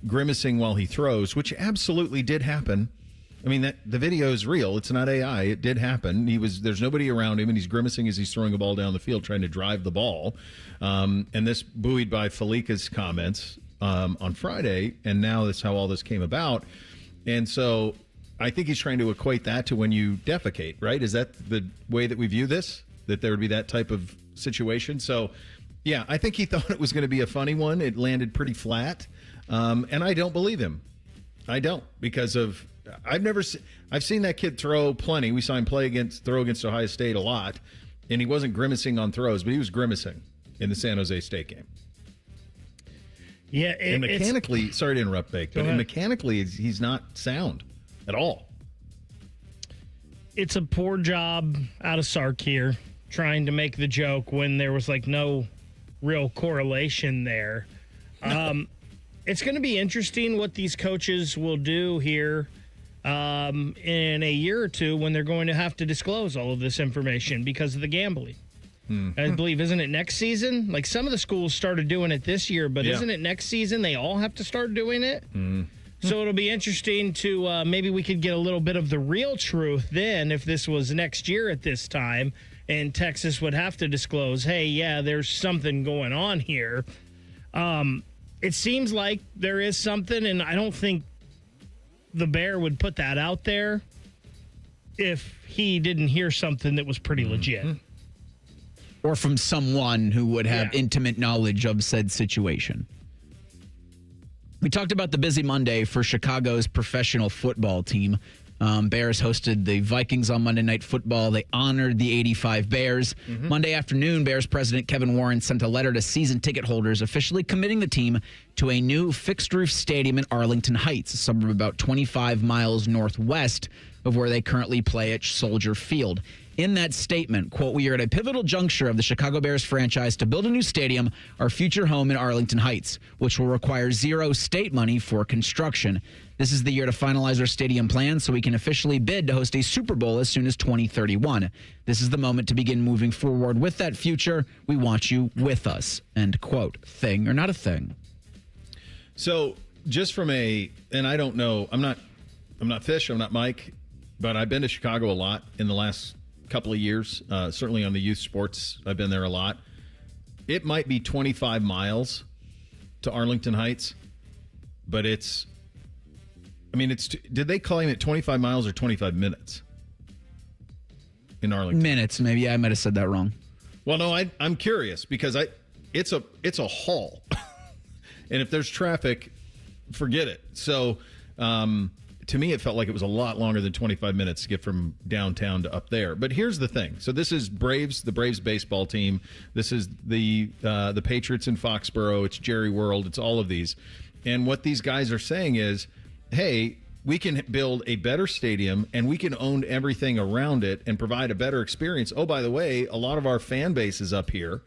grimacing while he throws, which absolutely did happen. I mean, the video is real. It's not AI. It did happen. There's nobody around him, and he's grimacing as he's throwing a ball down the field, trying to drive the ball. And this buoyed by Felica's comments on Friday, and now that's how all this came about. And so I think he's trying to equate that to when you defecate, right? Is that the way that we view this? That there would be that type of situation? So, yeah, I think he thought it was going to be a funny one. It landed pretty flat. And I don't believe him. I don't, because of I've seen that kid throw plenty. We saw him throw against Ohio State a lot, and he wasn't grimacing on throws, but he was grimacing in the San Jose State game. Yeah, and mechanically, sorry to interrupt, Bake, but mechanically, he's not sound at all. It's a poor job out of Sark here, trying to make the joke when there was no real correlation there. It's going to be interesting what these coaches will do here in a year or two when they're going to have to disclose all of this information because of the gambling. I believe, isn't it next season? Some of the schools started doing it this year, but isn't it next season they all have to start doing it? So it'll be interesting to maybe we could get a little bit of the real truth then if this was next year at this time, and Texas would have to disclose, hey, yeah, there's something going on here. It seems like there is something, and I don't think the Bear would put that out there if he didn't hear something that was pretty legit. Or from someone who would have intimate knowledge of said situation. We talked about the busy Monday for Chicago's professional football team. Bears hosted the Vikings on Monday Night Football. They honored the 85 Bears. Monday afternoon, Bears president Kevin Warren sent a letter to season ticket holders officially committing the team to a new fixed-roof stadium in Arlington Heights, a suburb about 25 miles northwest of where they currently play at Soldier Field. In that statement, quote, "We are at a pivotal juncture of the Chicago Bears franchise to build a new stadium, our future home in Arlington Heights, which will require zero state money for construction. This is the year to finalize our stadium plan so we can officially bid to host a Super Bowl as soon as 2031. This is the moment to begin moving forward with that future. We want you with us," end quote. Thing or not a thing? So just from and I don't know, I'm not Fish, I'm not Mike, but I've been to Chicago a lot in the last couple of years, certainly on the youth sports. I've been there a lot. It might be 25 miles to Arlington Heights, but did they claim it 25 miles or 25 minutes in Arlington? Minutes, maybe. I might have said that wrong. Well, no, I'm curious because it's a haul. And if there's traffic, forget it. So to me, it felt like it was a lot longer than 25 minutes to get from downtown to up there. But here's the thing. So this is the Braves baseball team. This is the Patriots in Foxborough. It's Jerry World. It's all of these. And what these guys are saying is, hey, we can build a better stadium and we can own everything around it and provide a better experience. Oh, by the way, a lot of our fan base is up here.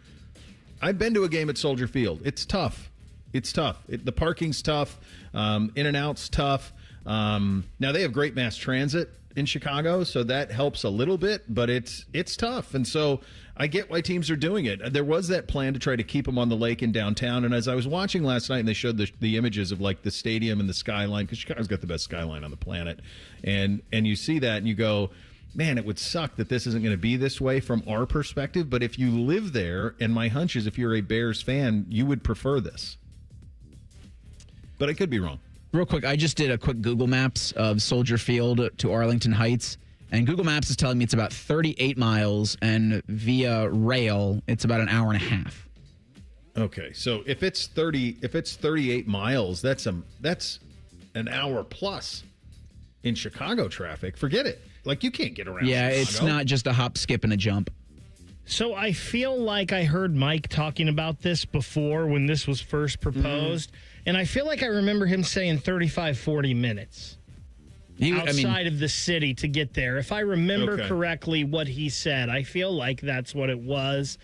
I've been to a game at Soldier Field. It's tough. The parking's tough. In and out's tough. Now they have great mass transit in Chicago, so that helps a little bit, but it's tough. And so I get why teams are doing it. There was that plan to try to keep them on the lake in downtown, and as I was watching last night and they showed the images of like the stadium and the skyline, because Chicago's got the best skyline on the planet, and you see that and you go, man, it would suck that this isn't going to be this way from our perspective, but if you live there, and my hunch is if you're a Bears fan, you would prefer this. But I could be wrong. Real quick, I just did a quick Google Maps of Soldier Field to Arlington Heights, and Google Maps is telling me it's about 38 miles, and via rail, it's about an hour and a half. Okay, so if it's 38 miles, that's an hour plus in Chicago traffic. Forget it. Like, you can't get around Yeah, Chicago. It's not just a hop, skip, and a jump. So I feel like I heard Mike talking about this before when this was first proposed, and I feel like I remember him saying 35, 40 minutes outside of the city to get there. If I remember correctly what he said, I feel like that's what it was.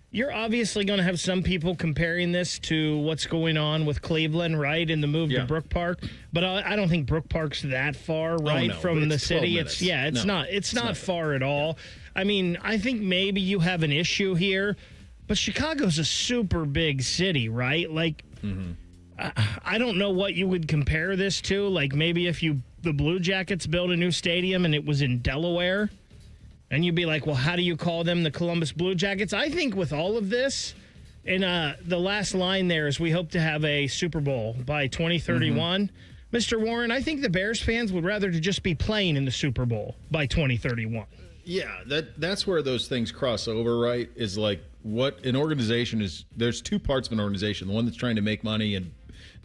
You're obviously going to have some people comparing this to what's going on with Cleveland, right, in the move to Brook Park. But I don't think Brook Park's that far, right, from the city. It's not far at all. I mean, I think maybe you have an issue here, but Chicago's a super big city, right? Like, I don't know what you would compare this to. Like, maybe if the Blue Jackets built a new stadium and it was in Delaware, and you'd be like, well, how do you call them the Columbus Blue Jackets? I think with all of this, and the last line there is we hope to have a Super Bowl by 2031. Mr. Warren, I think the Bears fans would rather to just be playing in the Super Bowl by 2031. Yeah, that's where those things cross over, right? Is like what an organization is. There's two parts of an organization. The one that's trying to make money and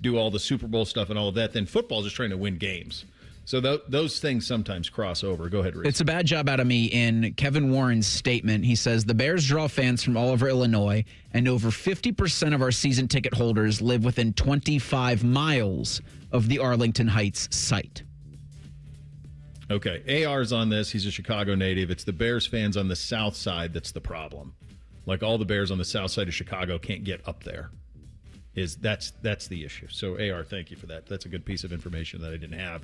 do all the Super Bowl stuff and all of that. Then football is trying to win games. So those things sometimes cross over. Go ahead, Reese. It's a bad job out of me. In Kevin Warren's statement, he says, the Bears draw fans from all over Illinois, and over 50% of our season ticket holders live within 25 miles of the Arlington Heights site. Okay, AR's on this. He's a Chicago native. It's the Bears fans on the south side that's the problem. Like, all the Bears on the south side of Chicago can't get up there. That's the issue. So, AR, thank you for that. That's a good piece of information that I didn't have.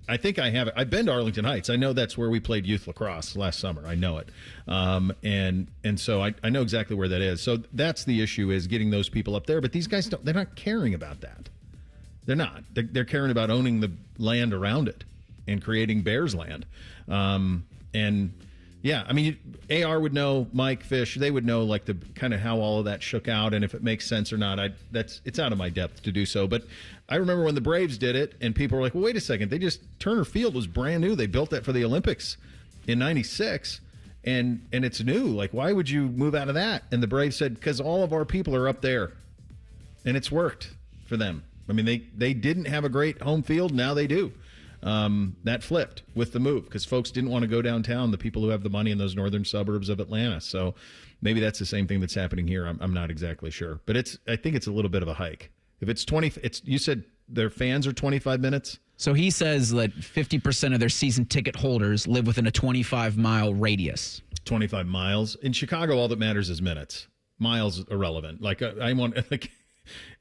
I think I have it. I've been to Arlington Heights. I know that's where we played youth lacrosse last summer. I know it. And so I know exactly where that is. So that's the issue, is getting those people up there. But these guys, they're not caring about that. They're not. They're caring about owning the land around it and creating Bears land. And yeah, I mean, AR would know, Mike, Fish, they would know like the kind of how all of that shook out and if it makes sense or not. It's out of my depth to do so. But I remember when the Braves did it and people were like, well, wait a second. Turner Field was brand new. They built that for the Olympics in 96 and it's new. Like, why would you move out of that? And the Braves said, because all of our people are up there and it's worked for them. I mean, they didn't have a great home field. Now they do. That flipped with the move because folks didn't want to go downtown, the people who have the money in those northern suburbs of Atlanta. So maybe that's the same thing that's happening here. I'm not exactly sure. But I think it's a little bit of a hike. If it's 20, you said their fans are 25 minutes? So he says that 50% of their season ticket holders live within a 25-mile radius. 25 miles. In Chicago, all that matters is minutes. Miles irrelevant. Like,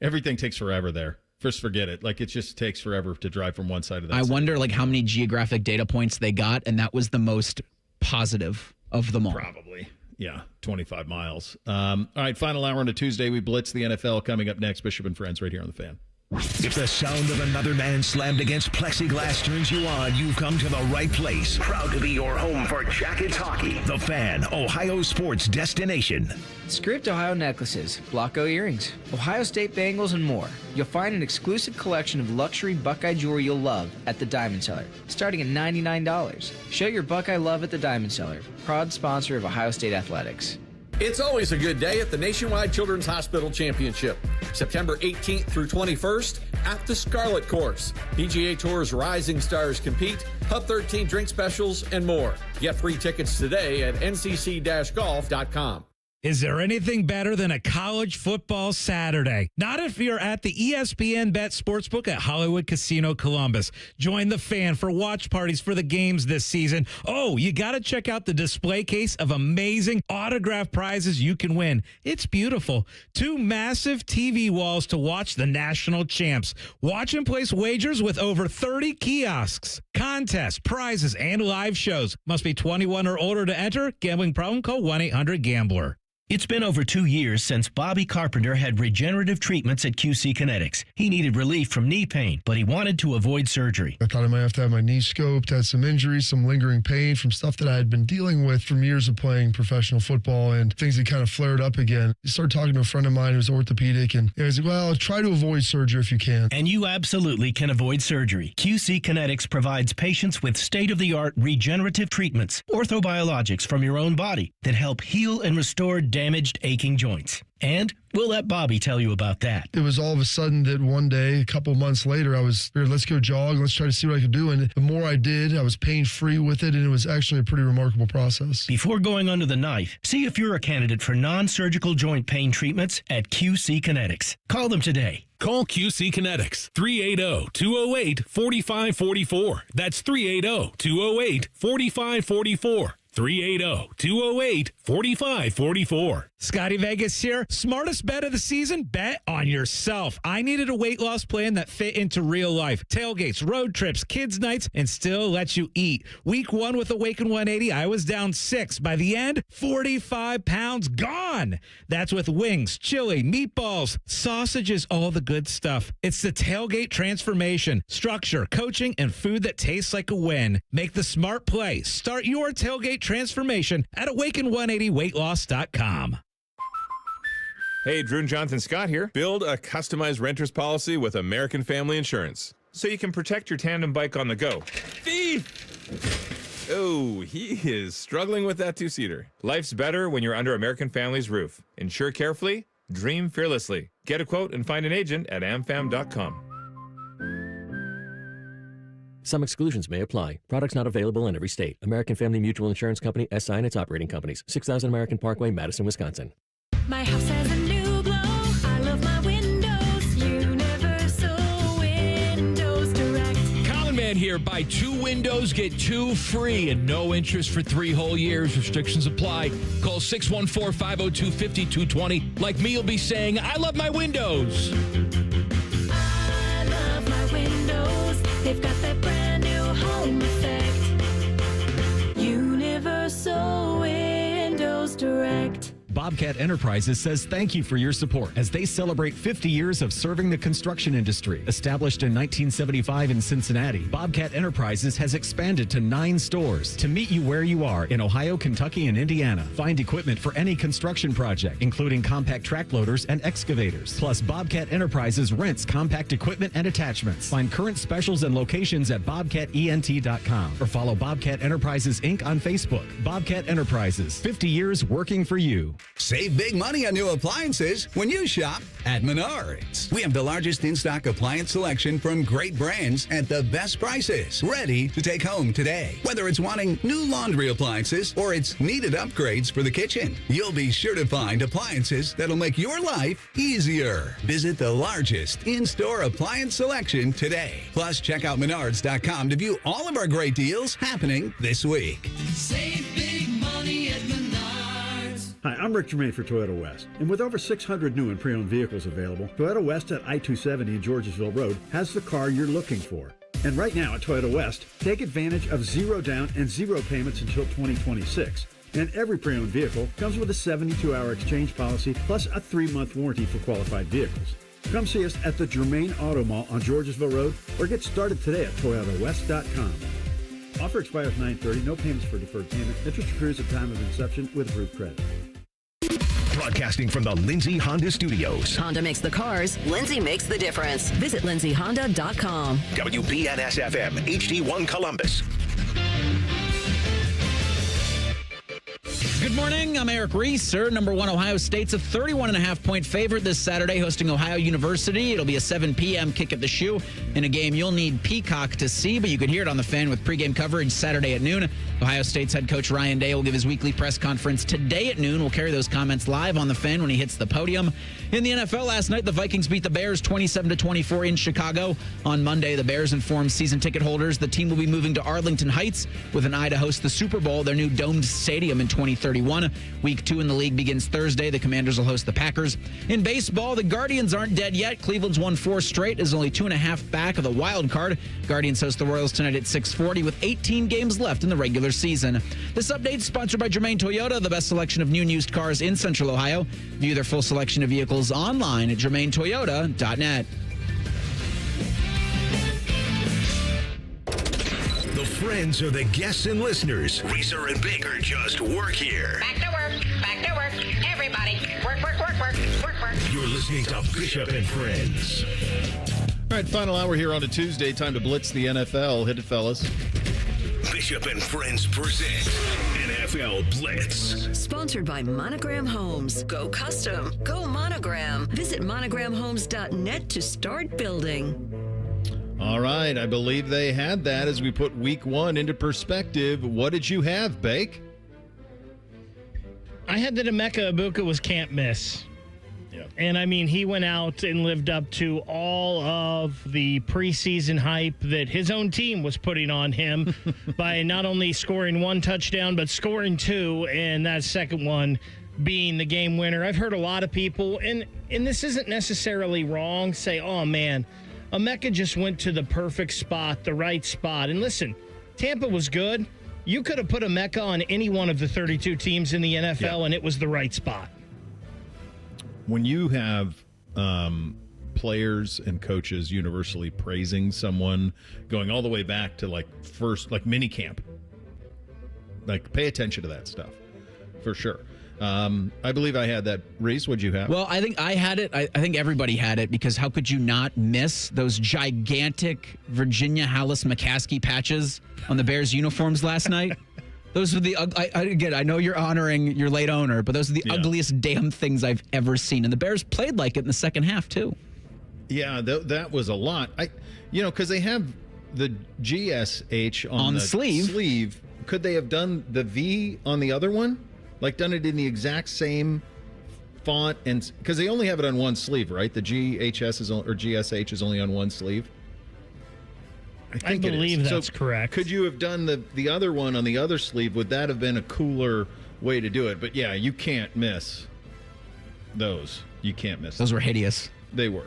everything takes forever there. First, forget it. Like, it just takes forever to drive from one side to the other. I wonder, like, how many geographic data points they got, and that was the most positive of them all. Probably. Yeah, 25 miles. All right, final hour on a Tuesday. We blitz the NFL coming up next. Bishop and Friends right here on The Fan. If the sound of another man slammed against plexiglass turns you on, you've come to the right place. Proud to be your home for Jackets hockey. The Fan, Ohio sports destination. Script Ohio necklaces, Blocko earrings, Ohio State Bengals, and more. You'll find an exclusive collection of luxury Buckeye jewelry you'll love at the Diamond Cellar, starting at $99. Show your Buckeye love at the Diamond Cellar, proud sponsor of Ohio State Athletics. It's always a good day at the Nationwide Children's Hospital Championship. September 18th through 21st at the Scarlet Course. PGA Tour's rising stars compete, Hub 13 drink specials, and more. Get free tickets today at ncc-golf.com. Is there anything better than a college football Saturday? Not if you're at the ESPN Bet Sportsbook at Hollywood Casino Columbus. Join the fan for watch parties for the games this season. Oh, you got to check out the display case of amazing autographed prizes you can win. It's beautiful. 2 massive TV walls to watch the national champs. Watch and place wagers with over 30 kiosks. Contests, prizes, and live shows. Must be 21 or older to enter. Gambling problem? Call 1-800-GAMBLER. It's been over 2 years since Bobby Carpenter had regenerative treatments at QC Kinetics. He needed relief from knee pain, but he wanted to avoid surgery. I thought I might have to have my knee scoped, had some injuries, some lingering pain from stuff that I had been dealing with from years of playing professional football, and things had kind of flared up again. I started talking to a friend of mine who's orthopedic, and he was like, well, try to avoid surgery if you can. And you absolutely can avoid surgery. QC Kinetics provides patients with state-of-the-art regenerative treatments, orthobiologics from your own body that help heal and restore damaged, aching joints. And we'll let Bobby tell you about that. It was all of a sudden that one day, a couple months later, I was, let's go jog, let's try to see what I could do. And the more I did, I was pain-free with it, and it was actually a pretty remarkable process. Before going under the knife, see if you're a candidate for non-surgical joint pain treatments at QC Kinetics. Call them today. Call QC Kinetics, 380-208-4544. That's 380-208-4544. 380-208-4544. Scotty Vegas here. Smartest bet of the season? Bet on yourself. I needed a weight loss plan that fit into real life. Tailgates, road trips, kids' nights, and still lets you eat. Week 1 with Awaken 180, I was down 6. By the end, 45 pounds gone. That's with wings, chili, meatballs, sausages, all the good stuff. It's the Tailgate transformation. Structure, coaching, and food that tastes like a win. Make the smart play. Start your Tailgate transformation at awaken180weightloss.com. Hey, Drew and Jonathan Scott here. Build a customized renter's policy with American Family Insurance so you can protect your tandem bike on the go. Thief! Oh, he is struggling with that two-seater. Life's better when you're under American Family's roof. Insure carefully, dream fearlessly. Get a quote and find an agent at amfam.com. Some exclusions may apply. Products not available in every state. American Family Mutual Insurance Company, SI and its operating companies. 6000 American Parkway, Madison, Wisconsin. My house has a new glow. I love my windows. Universal Windows Direct. Common Man here. Buy 2 windows, get 2 free, and no interest for 3 whole years. Restrictions apply. Call 614-502-5220. Like me, you'll be saying, I love my windows. I love my windows. They've got that brand new home effect. Universal Windows Direct. Bobcat Enterprises says thank you for your support as they celebrate 50 years of serving the construction industry. Established in 1975 in Cincinnati, Bobcat Enterprises has expanded to 9 stores to meet you where you are in Ohio, Kentucky, and Indiana. Find equipment for any construction project, including compact track loaders and excavators. Plus, Bobcat Enterprises rents compact equipment and attachments. Find current specials and locations at bobcatent.com or follow Bobcat Enterprises Inc. on Facebook. Bobcat Enterprises, 50 years working for you. Save big money on new appliances when you shop at Menards. We have the largest in-stock appliance selection from great brands at the best prices. Ready to take home today. Whether it's wanting new laundry appliances or it's needed upgrades for the kitchen, you'll be sure to find appliances that'll make your life easier. Visit the largest in-store appliance selection today. Plus, check out Menards.com to view all of our great deals happening this week. Save big money at Menards. Hi, I'm Rick Germain for Toyota West. And with over 600 new and pre-owned vehicles available, Toyota West at I-270 and Georgesville Road has the car you're looking for. And right now at Toyota West, take advantage of 0 down and 0 payments until 2026. And every pre-owned vehicle comes with a 72-hour exchange policy plus a 3-month warranty for qualified vehicles. Come see us at the Germain Auto Mall on Georgesville Road or get started today at ToyotaWest.com. Offer expires 9/30. No payments for deferred payment. Interest accrues at time of inception with approved credit. Broadcasting from the Lindsay Honda Studios. Honda makes the cars. Lindsay makes the difference. Visit lindsayhonda.com. WBNS-FM, HD1 Columbus. Good morning. I'm Eric Reeser. Number 1 Ohio State's a 31.5-point favorite this Saturday, hosting Ohio University. It'll be a 7 p.m. kick at the shoe in a game you'll need Peacock to see, but you can hear it on the Fan with pregame coverage Saturday at noon. Ohio State's head coach Ryan Day will give his weekly press conference today at noon. We'll carry those comments live on the Fan when he hits the podium. In the NFL last night, the Vikings beat the Bears 27-24 in Chicago. On Monday, the Bears informed season ticket holders the team will be moving to Arlington Heights with an eye to host the Super Bowl, their new domed stadium in 2031. Week 2 in the league begins Thursday. The Commanders will host the Packers. In baseball, the Guardians aren't dead yet. Cleveland's won 4 straight, is only 2.5 back of the wild card. Guardians host the Royals tonight at 6:40 with 18 games left in the regular season. This update is sponsored by Germain Toyota, the best selection of new and used cars in Central Ohio. View their full selection of vehicles online at germaintoyota.net. The friends are the guests and listeners. Reeser and Baker just work here. Back to work. Back to work. Everybody. Work, work, work, work, work, work. You're listening to Bishop and Friends. All right, final hour here on a Tuesday. Time to blitz the NFL. Hit it, fellas. Bishop and Friends present NFL Blitz. Sponsored by Monogram Homes. Go custom. Go Monogram. Visit monogramhomes.net to start building. All right, I believe they had that as we put week 1 into perspective. What did you have, Bake? I had that Emeka Egbuka was can't miss. Yeah. And, I mean, he went out and lived up to all of the preseason hype that his own team was putting on him by not only scoring 1 touchdown, but scoring 2, and that second one being the game winner. I've heard a lot of people, and this isn't necessarily wrong, say, oh, man, Emeka just went to the perfect spot, the right spot. And listen, Tampa was good. You could have put Emeka on any one of the 32 teams in the NFL, and it was the right spot. When you have players and coaches universally praising someone, going all the way back to mini camp, pay attention to that stuff for sure. I believe I had that. Reese, what'd you have? Well, I think I had it. I think everybody had it, because how could you not miss those gigantic Virginia Hallis McCaskey patches on the Bears uniforms last night? Those were the I know you're honoring your late owner, but those are the ugliest damn things I've ever seen. And the Bears played like it in the second half too. Yeah, that was a lot. Because they have the GSH on the sleeve. Could they have done the V on the other one? Done it in the exact same font, and because they only have it on one sleeve, right? The GSH is only on one sleeve. I believe that's correct. Could you have done the other one on the other sleeve? Would that have been a cooler way to do it? But yeah, you can't miss those. You can't miss. Those were hideous. They were.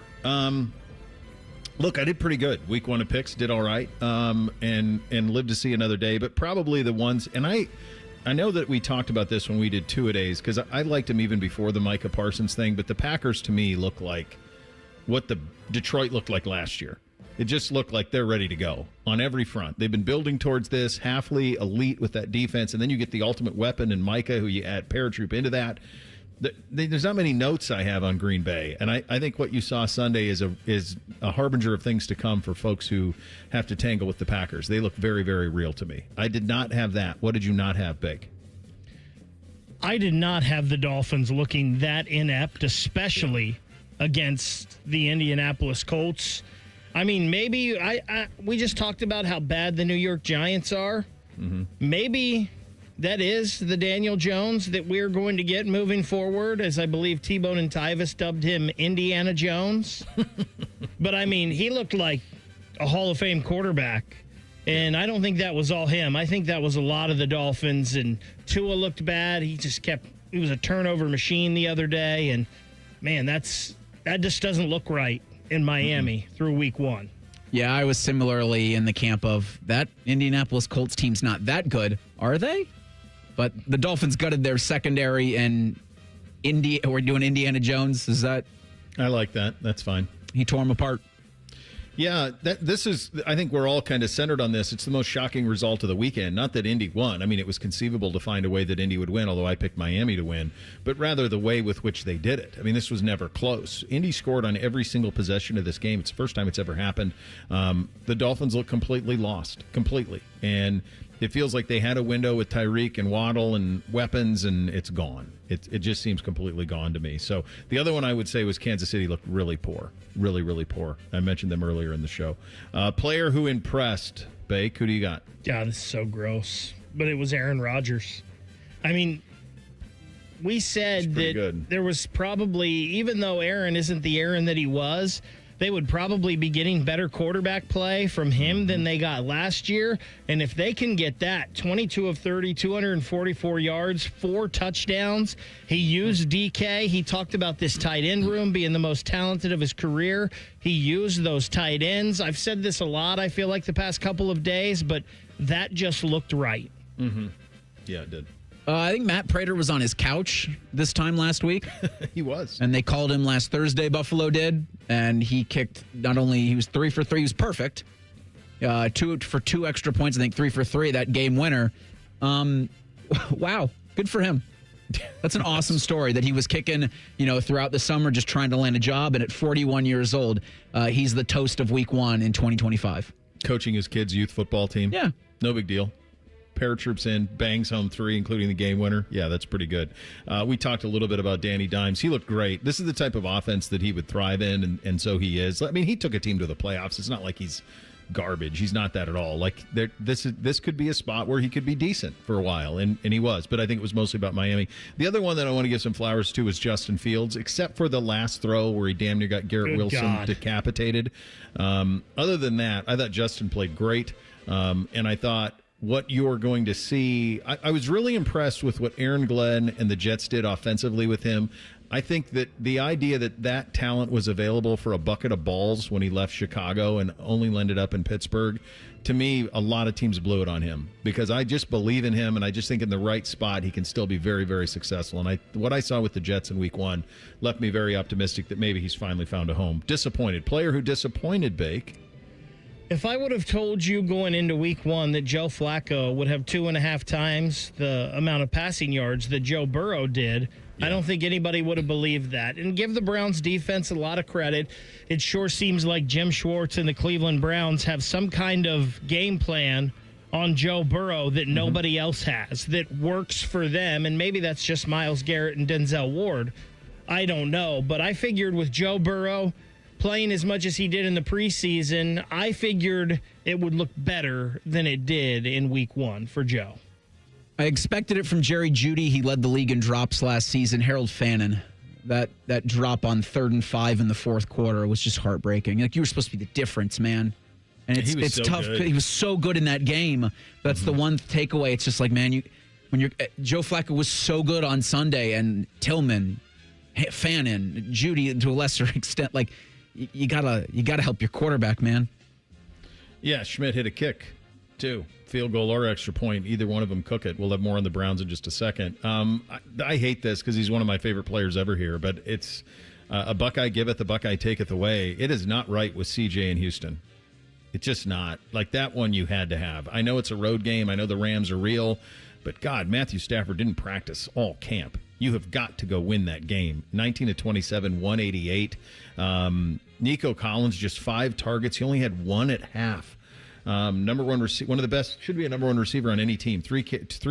Look, I did pretty good. Week 1 of picks, did all right, and lived to see another day. But probably the ones, and I know that we talked about this when we did 2-a-days, because I liked him even before the Micah Parsons thing, but the Packers to me look like what the Detroit looked like last year. It just looked like they're ready to go on every front. They've been building towards this. Halfley elite with that defense, and then you get the ultimate weapon in Micah, who you add paratroop into that. There's not many notes I have on Green Bay, and I think what you saw Sunday is a harbinger of things to come for folks who have to tangle with the Packers. They look very, very real to me. I did not have that. What did you not have, Big? I did not have the Dolphins looking that inept, especially against the Indianapolis Colts. I mean, maybe we just talked about how bad the New York Giants are. Mm-hmm. Maybe that is the Daniel Jones that we're going to get moving forward, as I believe T-Bone and Tyvis dubbed him Indiana Jones. But, I mean, he looked like a Hall of Fame quarterback, and I don't think that was all him. I think that was a lot of the Dolphins, and Tua looked bad. He was a turnover machine the other day, and, man, that just doesn't look right in Miami through week 1. Yeah, I was similarly in the camp of that Indianapolis Colts team's not that good, are they? But the Dolphins gutted their secondary, and we're doing Indiana Jones. Is that? I like that. That's fine. He tore them apart. Yeah, I think we're all kind of centered on this. It's the most shocking result of the weekend. Not that Indy won. I mean, it was conceivable to find a way that Indy would win, although I picked Miami to win, but rather the way with which they did it. I mean, this was never close. Indy scored on every single possession of this game. It's the first time it's ever happened. The Dolphins look completely lost, completely. And It feels like they had a window with Tyreek and Waddle and weapons, and it's gone. It just seems completely gone to me. So the other one I would say was Kansas City looked really poor. Really, really poor. I mentioned them earlier in the show. Player who impressed, Bake, who do you got? God, this is so gross. But it was Aaron Rodgers. I mean, we said that there was probably, even though Aaron isn't the Aaron that he was, they would probably be getting better quarterback play from him than they got last year. And if they can get that, 22 of 30, 244 yards, 4 touchdowns. He used DK. He talked about this tight end room being the most talented of his career. He used those tight ends. I've said this a lot, I feel like, the past couple of days, but that just looked right. Mm-hmm. Yeah, it did. I think Matt Prater was on his couch this time last week. He was. And they called him last Thursday, Buffalo did. And he kicked, not only, he was 3 for 3, he was perfect. 2 for 2 extra points, I think 3 for 3, that game winner. Wow, good for him. That's an awesome story that he was kicking, throughout the summer, just trying to land a job. And at 41 years old, he's the toast of week 1 in 2025. Coaching his kids' youth football team. Yeah. No big deal. Paratroops in, bangs home 3, including the game winner. Yeah, that's pretty good. We talked a little bit about Danny Dimes. He looked great. This is the type of offense that he would thrive in, and so he is. I mean, he took a team to the playoffs. It's not like he's garbage. He's not that at all. Like, this could be a spot where he could be decent for a while, and he was. But I think it was mostly about Miami. The other one that I want to give some flowers to is Justin Fields, except for the last throw where he damn near got Garrett Wilson decapitated. Other than that, I thought Justin played great, and I thought what you're going to see. I was really impressed with what Aaron Glenn and the Jets did offensively with him. I think that the idea that talent was available for a bucket of balls when he left Chicago and only landed up in Pittsburgh, to me, a lot of teams blew it on him because I just believe in him, and I just think in the right spot he can still be very, very successful. And what I saw with the Jets in week 1 left me very optimistic that maybe he's finally found a home. Disappointed. Player who disappointed, Bake. If I would have told you going into week 1 that Joe Flacco would have 2.5 times the amount of passing yards that Joe Burrow did, I don't think anybody would have believed that. And give the Browns defense a lot of credit. It sure seems like Jim Schwartz and the Cleveland Browns have some kind of game plan on Joe Burrow that nobody else has, that works for them. And maybe that's just Myles Garrett and Denzel Ward. I don't know. But I figured with Joe Burrow playing as much as he did in the preseason, I figured it would look better than it did in week 1 for Joe. I expected it from Jerry Jeudy. He led the league in drops last season. Harold Fannin, that drop on 3rd and 5 in the fourth quarter was just heartbreaking. Like, you were supposed to be the difference, man. And it's so tough. Good. He was so good in that game. That's the one takeaway. It's just like, man, Joe Flacco was so good on Sunday, and Tillman, Fannin, Jeudy to a lesser extent, like, you gotta help your quarterback, man. Yeah, Schmidt hit a kick, too. Field goal or extra point. Either one of them cook it. We'll have more on the Browns in just a second. I hate this because he's one of my favorite players ever here, but it's a Buckeye giveth, a Buckeye taketh away. It is not right with CJ in Houston. It's just not. Like, that one you had to have. I know it's a road game. I know the Rams are real, but God, Matthew Stafford didn't practice all camp. You have got to go win that game. 19 of 27, 188. Nico Collins, just 5 targets. He only had 1 at half. Number one receiver, one of the best, should be a number 1 receiver on any team. 3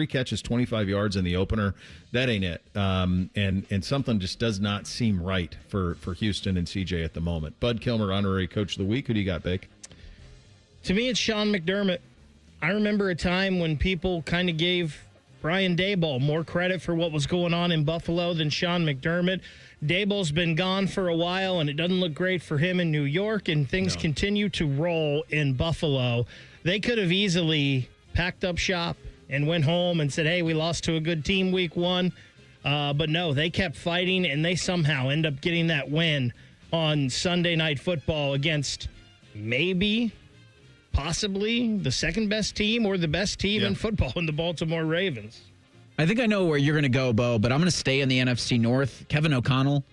catches, 25 yards in the opener. That ain't it. And something just does not seem right for Houston and CJ at the moment. Bud Kilmer, honorary coach of the week. Who do you got, Bake? To me, it's Sean McDermott. I remember a time when people kind of gave Brian Daboll more credit for what was going on in Buffalo than Sean McDermott. Daboll's been gone for a while, and it doesn't look great for him in New York, and things continue to roll in Buffalo. They could have easily packed up shop and went home and said, hey, we lost to a good team week 1. But no, they kept fighting, and they somehow end up getting that win on Sunday Night Football against possibly the second best team or the best team in football in the Baltimore Ravens. I think I know where you're going to go, Bo, but I'm going to stay in the NFC North. Kevin O'Connell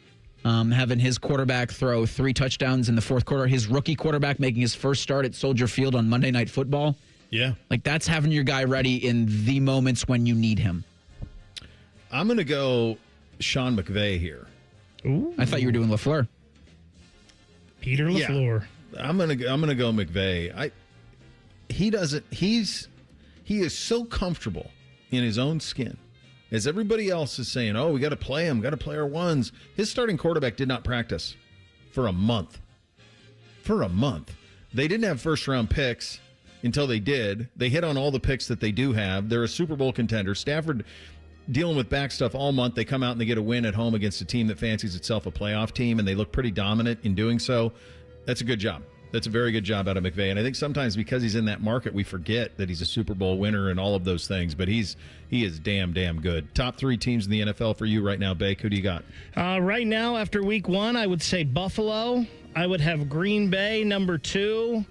having his quarterback throw 3 touchdowns in the fourth quarter. His rookie quarterback making his first start at Soldier Field on Monday Night Football. Yeah. Like, that's having your guy ready in the moments when you need him. I'm going to go Sean McVay here. Ooh. I thought you were doing LaFleur. Peter LaFleur. Yeah. I'm gonna go McVay. he is so comfortable in his own skin. As everybody else is saying, oh, we got to play him, got to play our ones. His starting quarterback did not practice for a month. They didn't have first-round picks until they did. They hit on all the picks that they do have. They're a Super Bowl contender. Stafford dealing with back stuff all month. They come out and they get a win at home against a team that fancies itself a playoff team, and they look pretty dominant in doing so. That's a good job. That's a very good job out of McVay. And I think sometimes because he's in that market, we forget that he's a Super Bowl winner and all of those things. But he is damn good. Top 3 teams in the NFL for you right now, Bake. Who do you got? Right now, after week 1, I would say Buffalo. I would have Green Bay, number 2.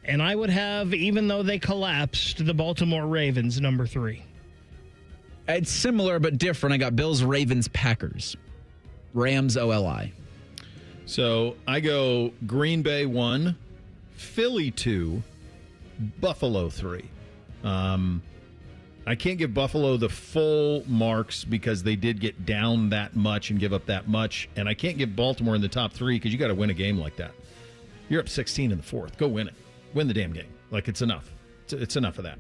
And I would have, even though they collapsed, the Baltimore Ravens, number 3. It's similar but different. I got Bills, Ravens, Packers. Rams, OLI. So I go Green Bay 1, Philly 2, Buffalo 3. I can't give Buffalo the full marks because they did get down that much and give up that much. And I can't give Baltimore in the top 3 because you got to win a game like that. You're up 16 in the 4th. Go win it. Win the damn game. Like, it's enough. It's enough of that.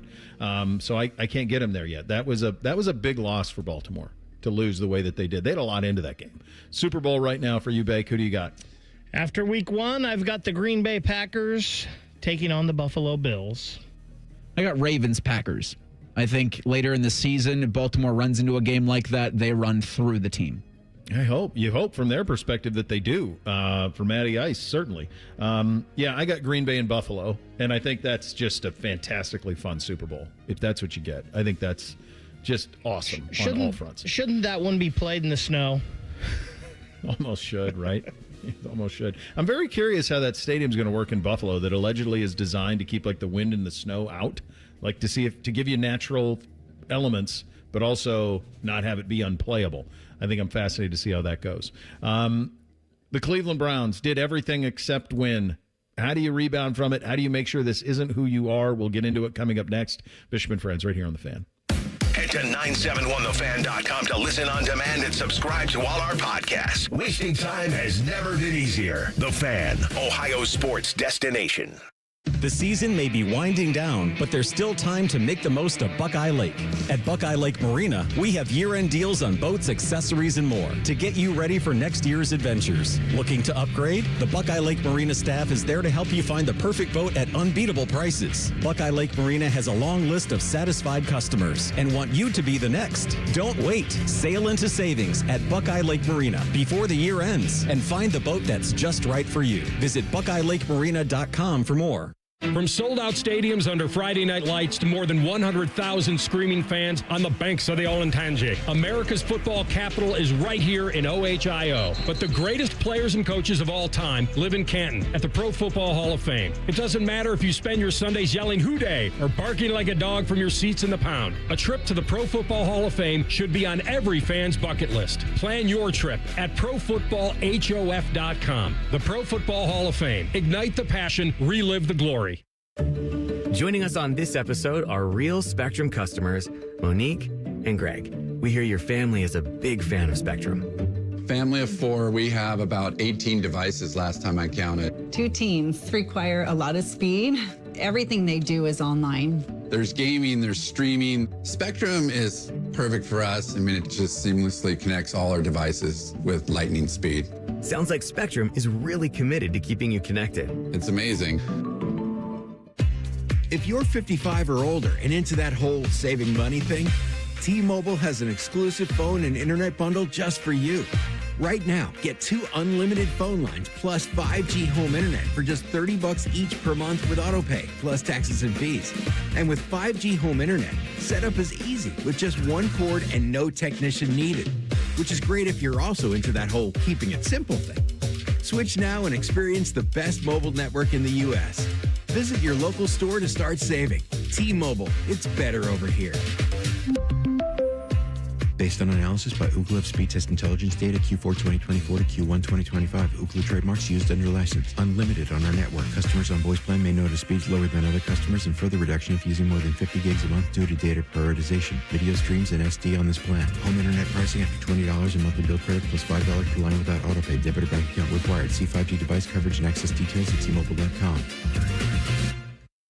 So I can't get them there yet. That was a big loss for Baltimore to lose the way that they did. They had a lot into that game. Super Bowl right now for you, Bake. Who do you got? After week 1, I've got the Green Bay Packers taking on the Buffalo Bills. I got Ravens, Packers. I think later in the season, Baltimore runs into a game like that, they run through the team. You hope from their perspective that they do. For Matty Ice, certainly. I got Green Bay and Buffalo, and I think that's just a fantastically fun Super Bowl, if that's what you get. I think that's just awesome on all fronts. Shouldn't that one be played in the snow? Almost should, right? Almost should. I'm very curious how that stadium's going to work in Buffalo that allegedly is designed to keep, like, the wind and the snow out, like to give you natural elements, but also not have it be unplayable. I think I'm fascinated to see how that goes. The Cleveland Browns did everything except win. How do you rebound from it? How do you make sure this isn't who you are? We'll get into it coming up next. Bishop and Friends right here on The Fan. Head to 971thefan.com to listen on demand and subscribe to all our podcasts. Wasting time has never been easier. The Fan, Ohio sports destination. The season may be winding down, but there's still time to make the most of Buckeye Lake. At Buckeye Lake Marina, we have year-end deals on boats, accessories, and more to get you ready for next year's adventures. Looking to upgrade? The Buckeye Lake Marina staff is there to help you find the perfect boat at unbeatable prices. Buckeye Lake Marina has a long list of satisfied customers and want you to be the next. Don't wait. Sail into savings at Buckeye Lake Marina before the year ends and find the boat that's just right for you. Visit BuckeyeLakeMarina.com for more. From sold-out stadiums under Friday night lights to more than 100,000 screaming fans on the banks of the Olentangy, America's football capital is right here in OHIO. But the greatest players and coaches of all time live in Canton at the Pro Football Hall of Fame. It doesn't matter if you spend your Sundays yelling "Hoo Day" or barking like a dog from your seats in the pound. A trip to the Pro Football Hall of Fame should be on every fan's bucket list. Plan your trip at ProFootballHof.com. The Pro Football Hall of Fame. Ignite the passion, relive the glory. Joining us on this episode are real Spectrum customers, Monique and Greg. We hear your family is a big fan of Spectrum. Family of 4, we have about 18 devices last time I counted. 2 teams require a lot of speed. Everything they do is online. There's gaming, there's streaming. Spectrum is perfect for us. I mean, it just seamlessly connects all our devices with lightning speed. Sounds like Spectrum is really committed to keeping you connected. It's amazing. If you're 55 or older and into that whole saving money thing, T-Mobile has an exclusive phone and internet bundle just for you. Right now, get 2 unlimited phone lines plus 5G home internet for just $30 each per month with autopay, plus taxes and fees. And with 5G home internet, setup is easy with just 1 cord and no technician needed, which is great if you're also into that whole keeping it simple thing. Switch now and experience the best mobile network in the U.S. Visit your local store to start saving. T-Mobile, it's better over here. Based on analysis by Ookla of speed test intelligence data Q4 2024 to Q1 2025. Ookla trademarks used under license. Unlimited on our network. Customers on voice plan may notice speeds lower than other customers and further reduction if using more than 50 gigs a month due to data prioritization. Video streams and SD on this plan. Home internet pricing after $20 in monthly bill credit plus $5 per line without autopay. Debit or bank account required. See 5G device coverage and access details at T-Mobile.com.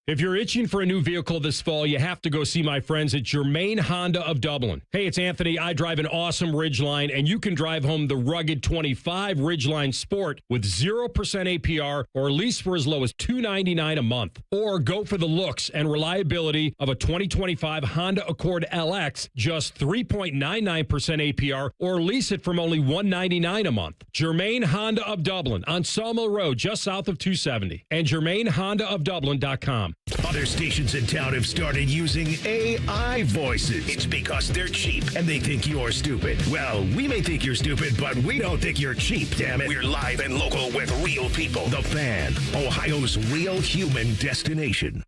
If you're itching for a new vehicle this fall, you have to go see my friends at Germain Honda of Dublin. Hey, it's Anthony. I drive an awesome Ridgeline, and you can drive home the rugged 25 Ridgeline Sport with 0% APR or lease for as low as $299 a month. Or go for the looks and reliability of a 2025 Honda Accord LX, just 3.99% APR or lease it from only $199 a month. Germain Honda of Dublin on Sawmill Road, just south of 270, and GermainHondaofDublin.com. Other stations in town have started using AI voices. It's because they're cheap and they think you're stupid. Well, we may think you're stupid, but we don't think you're cheap, damn it. We're live and local with real people. The Fan, Ohio's real human destination.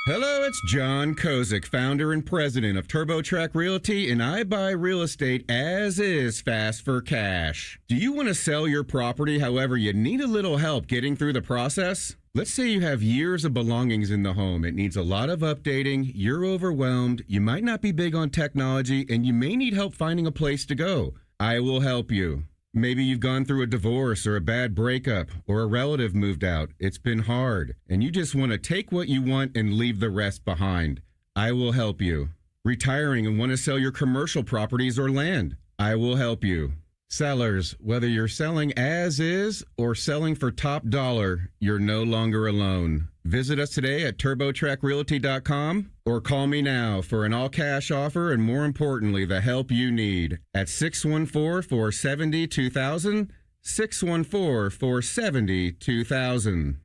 Hello, it's John Kozik, founder and president of TurboTrack Realty, and I buy real estate as is, fast for cash. Do you want to sell your property, however, you need a little help getting through the process? Let's say you have years of belongings in the home. It needs a lot of updating. You're overwhelmed. You might not be big on technology, and you may need help finding a place to go. I will help you. Maybe you've gone through a divorce or a bad breakup or a relative moved out. It's been hard, and you just want to take what you want and leave the rest behind. I will help you. Retiring and want to sell your commercial properties or land. I will help you. Sellers, whether you're selling as is or selling for top dollar, you're no longer alone. Visit us today at TurboTrackRealty.com or call me now for an all-cash offer and, more importantly, the help you need at 614-470-2000, 614-470-2000.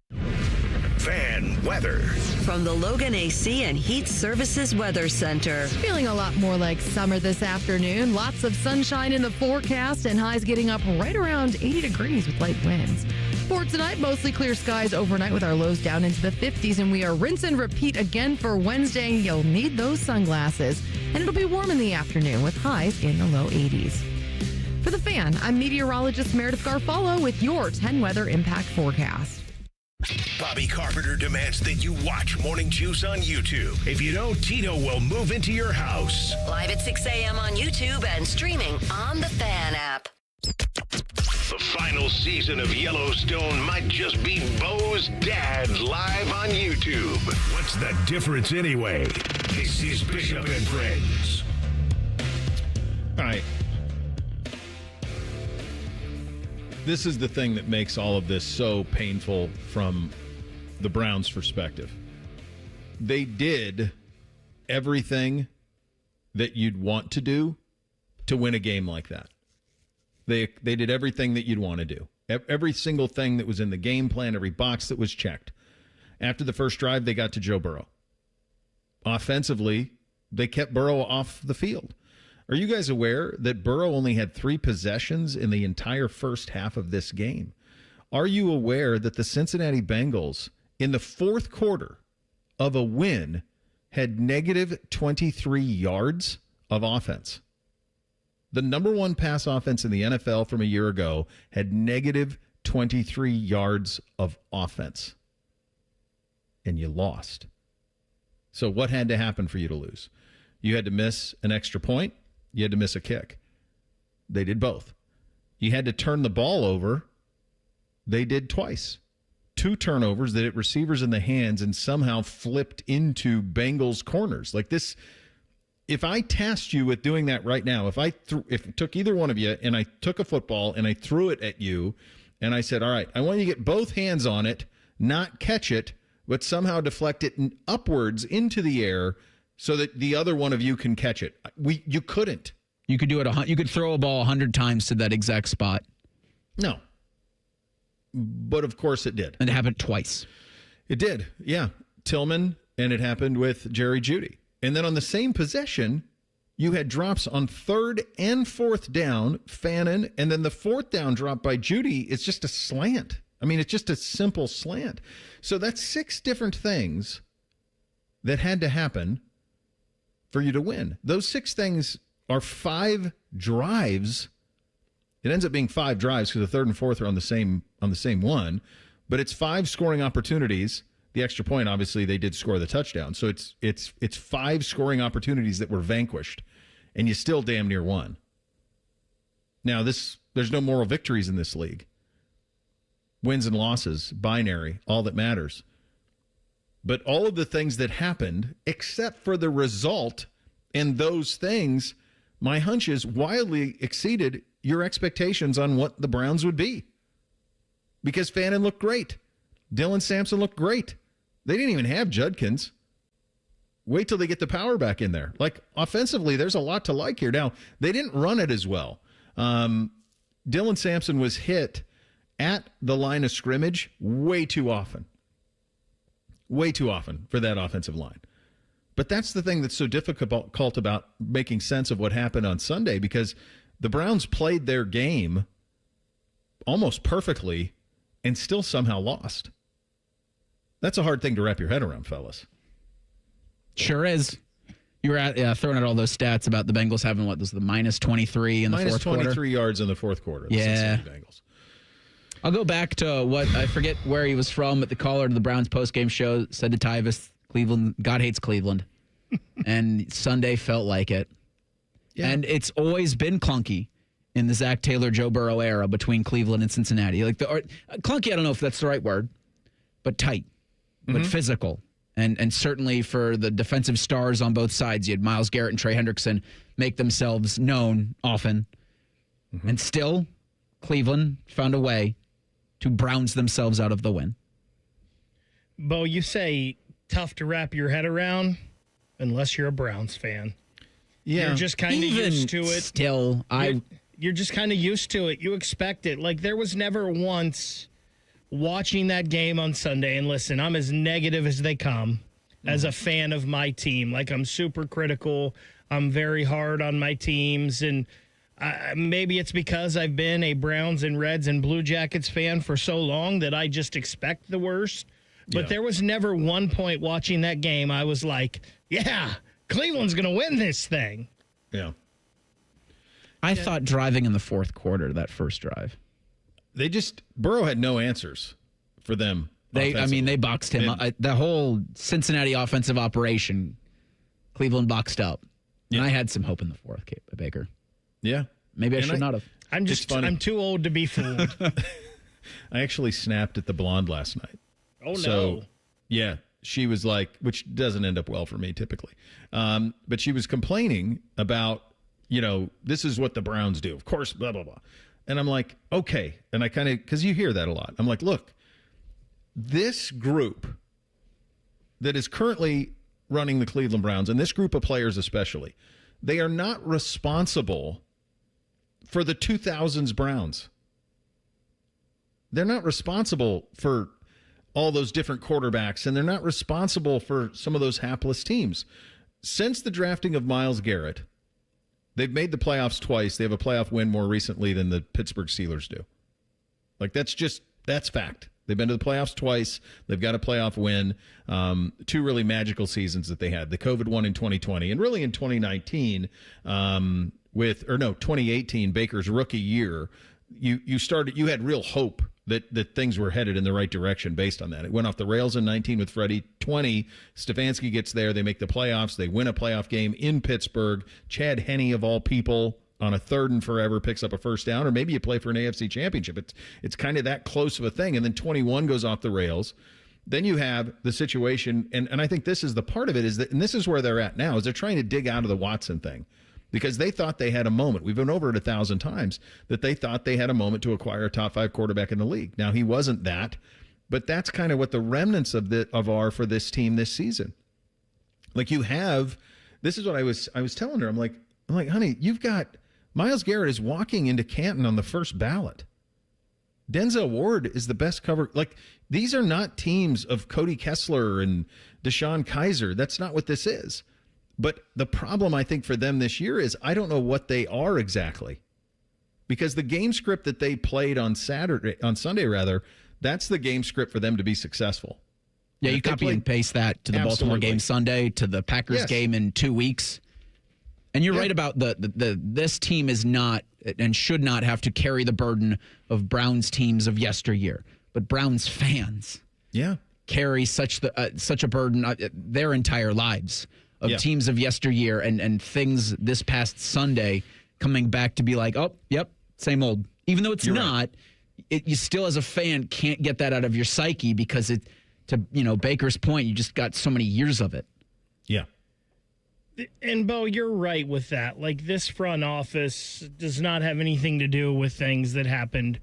Fan weather. From the Logan AC and Heat Services Weather Center. Feeling a lot more like summer this afternoon. Lots of sunshine in the forecast and highs getting up right around 80 degrees with light winds. For tonight, mostly clear skies overnight with our lows down into the 50s, and we are rinse and repeat again for Wednesday. You'll need those sunglasses, and it'll be warm in the afternoon with highs in the low 80s. For the Fan, I'm meteorologist Meredith Garfalo with your 10 weather impact forecast. Bobby Carpenter demands that you watch Morning Juice on YouTube. If you don't, Tito will move into your house. Live at 6 a.m. on YouTube and streaming on the Fan app. The final season of Yellowstone might just be Bo's dad live on YouTube. What's the difference anyway? This is Bishop and Friends. All right. This is the thing that makes all of this so painful from the Browns' perspective. They did everything that you'd want to do to win a game like that. They did everything that you'd want to do. Every single thing that was in the game plan, every box that was checked. After the first drive, they got to Joe Burrow. Offensively, they kept Burrow off the field. Are you guys aware that Burrow only had 3 possessions in the entire first half of this game? Are you aware that the Cincinnati Bengals, in the fourth quarter of a win, had negative 23 yards of offense? The number one pass offense in the NFL from a year ago had negative 23 yards of offense. And you lost. So what had to happen for you to lose? You had to miss an extra point. You had to miss a kick. They did both. You had to turn the ball over. They did twice. 2 turnovers that hit receivers in the hands and somehow flipped into Bengals corners. Like this, if I tasked you with doing that right now, if it took either one of you and I took a football and I threw it at you and I said, all right, I want you to get both hands on it, not catch it, but somehow deflect it upwards into the air so that the other one of you can catch it. You couldn't. You could do it. You could throw a ball 100 times to that exact spot. No. But of course it did. And it happened twice. It did. Yeah. Tillman, and it happened with Jerry Jeudy. And then on the same possession, you had drops on 3rd and 4th down, Fannin, and then the 4th down drop by Jeudy is just a slant. I mean, it's just a simple slant. So that's 6 different things that had to happen for you to win. Those 6 things are 5 drives. It ends up being 5 drives because the 3rd and 4th are on the same one, but it's 5 scoring opportunities. The extra point, obviously, they did score the touchdown. So it's 5 scoring opportunities that were vanquished, and you still damn near won. Now, there's no moral victories in this league. Wins and losses, binary, all that matters. But all of the things that happened, except for the result and those things, my hunches wildly exceeded your expectations on what the Browns would be. Because Fannin looked great. Dylan Sampson looked great. They didn't even have Judkins. Wait till they get the power back in there. Like, offensively, there's a lot to like here. Now, they didn't run it as well. Dylan Sampson was hit at the line of scrimmage way too often. Way too often for that offensive line. But that's the thing that's so difficult about making sense of what happened on Sunday, because the Browns played their game almost perfectly and still somehow lost. That's a hard thing to wrap your head around, fellas. Sure is. You were throwing out all those stats about the Bengals having, what was the minus 23 in the fourth quarter? Minus 23 yards in the fourth quarter. Yeah. Bengals. I'll go back to what, I forget where he was from, but the caller to the Browns postgame show said to Tyvis, Cleveland, God hates Cleveland. And Sunday felt like it. Yeah. And it's always been clunky in the Zach Taylor, Joe Burrow era between Cleveland and Cincinnati. Like clunky, I don't know if that's the right word, but tight, but physical. And certainly for the defensive stars on both sides, you had Myles Garrett and Trey Hendrickson make themselves known often. And still, Cleveland found a way to Browns themselves out of the win. Bo, you say tough to wrap your head around unless you're a Browns fan. Yeah. You're just kind of used to it. Still, you're just kind of used to it. You expect it. Like, there was never once watching that game on Sunday, and listen, I'm as negative as they come as a fan of my team. Like, I'm super critical. I'm very hard on my teams, and maybe it's because I've been a Browns and Reds and Blue Jackets fan for so long that I just expect the worst. But there was never one point watching that game I was like, yeah, Cleveland's going to win this thing. Yeah. I thought driving in the fourth quarter, that first drive. Burrow had no answers for them. They boxed him up. The whole Cincinnati offensive operation, Cleveland boxed up. And I had some hope in the fourth, Baker. Yeah. Maybe I should not have. I'm too old to be fooled. I actually snapped at the blonde last night. Oh, no. Yeah. She was like, which doesn't end up well for me typically. But she was complaining about, this is what the Browns do. Of course, blah, blah, blah. And I'm like, okay. And I kind of, because you hear that a lot. I'm like, look, this group that is currently running the Cleveland Browns, and this group of players especially, they are not responsible for the 2000s Browns. They're not responsible for all those different quarterbacks, and they're not responsible for some of those hapless teams. Since the drafting of Myles Garrett, they've made the playoffs twice. They have a playoff win more recently than the Pittsburgh Steelers do. Like, that's fact. They've been to the playoffs twice. They've got a playoff win. Two really magical seasons that they had. The COVID one in 2020, and really in 2019 2018, Baker's rookie year, you had real hope that things were headed in the right direction based on that. It went off the rails in 19 with Freddie. 20, Stefanski gets there. They make the playoffs. They win a playoff game in Pittsburgh. Chad Henne, of all people, on a 3rd and forever, picks up a first down, or maybe you play for an AFC championship. It's kind of that close of a thing. And then 21 goes off the rails. Then you have the situation, and I think this is the part of it, is that, and this is where they're at now, is they're trying to dig out of the Watson thing. Because they thought they had a moment. We've been over it 1,000 times, that they thought they had a moment to acquire a top 5 quarterback in the league. Now, he wasn't that, but that's kind of what the remnants are for this team this season. Like, this is what I was telling her. I'm like, honey, you've got Myles Garrett is walking into Canton on the first ballot. Denzel Ward is the best cover. Like, these are not teams of Cody Kessler and Deshaun Kaiser. That's not what this is. But the problem, I think, for them this year is I don't know what they are exactly. Because the game script that they played on Sunday, that's the game script for them to be successful. Yeah, you copy and paste that to the Baltimore game Sunday, to the Packers game in 2 weeks. And you're right about this team is not and should not have to carry the burden of Browns teams of yesteryear. But Browns fans carry such a burden their entire lives. Of teams of yesteryear and things this past Sunday coming back to be like, oh, yep, same old. Even though it's not, you still as a fan can't get that out of your psyche because to Baker's point, you just got so many years of it. Yeah. And Bo, you're right with that. Like, this front office does not have anything to do with things that happened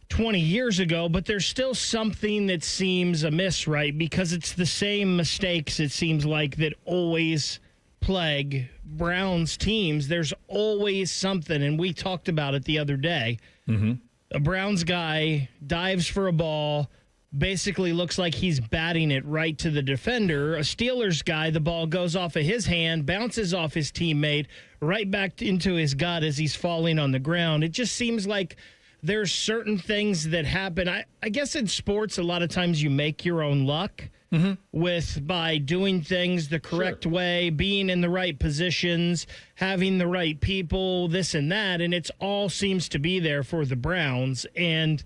20 years ago, but there's still something that seems amiss, right? Because it's the same mistakes, it seems like, that always plague Browns teams. There's always something, and we talked about it the other day. Mm-hmm. A Browns guy dives for a ball, basically looks like he's batting it right to the defender. A Steelers guy, the ball goes off of his hand, bounces off his teammate, right back into his gut as he's falling on the ground. It just seems like there's certain things that happen. I guess in sports, a lot of times you make your own luck by doing things the correct way, being in the right positions, having the right people, this and that, and it's all seems to be there for the Browns. And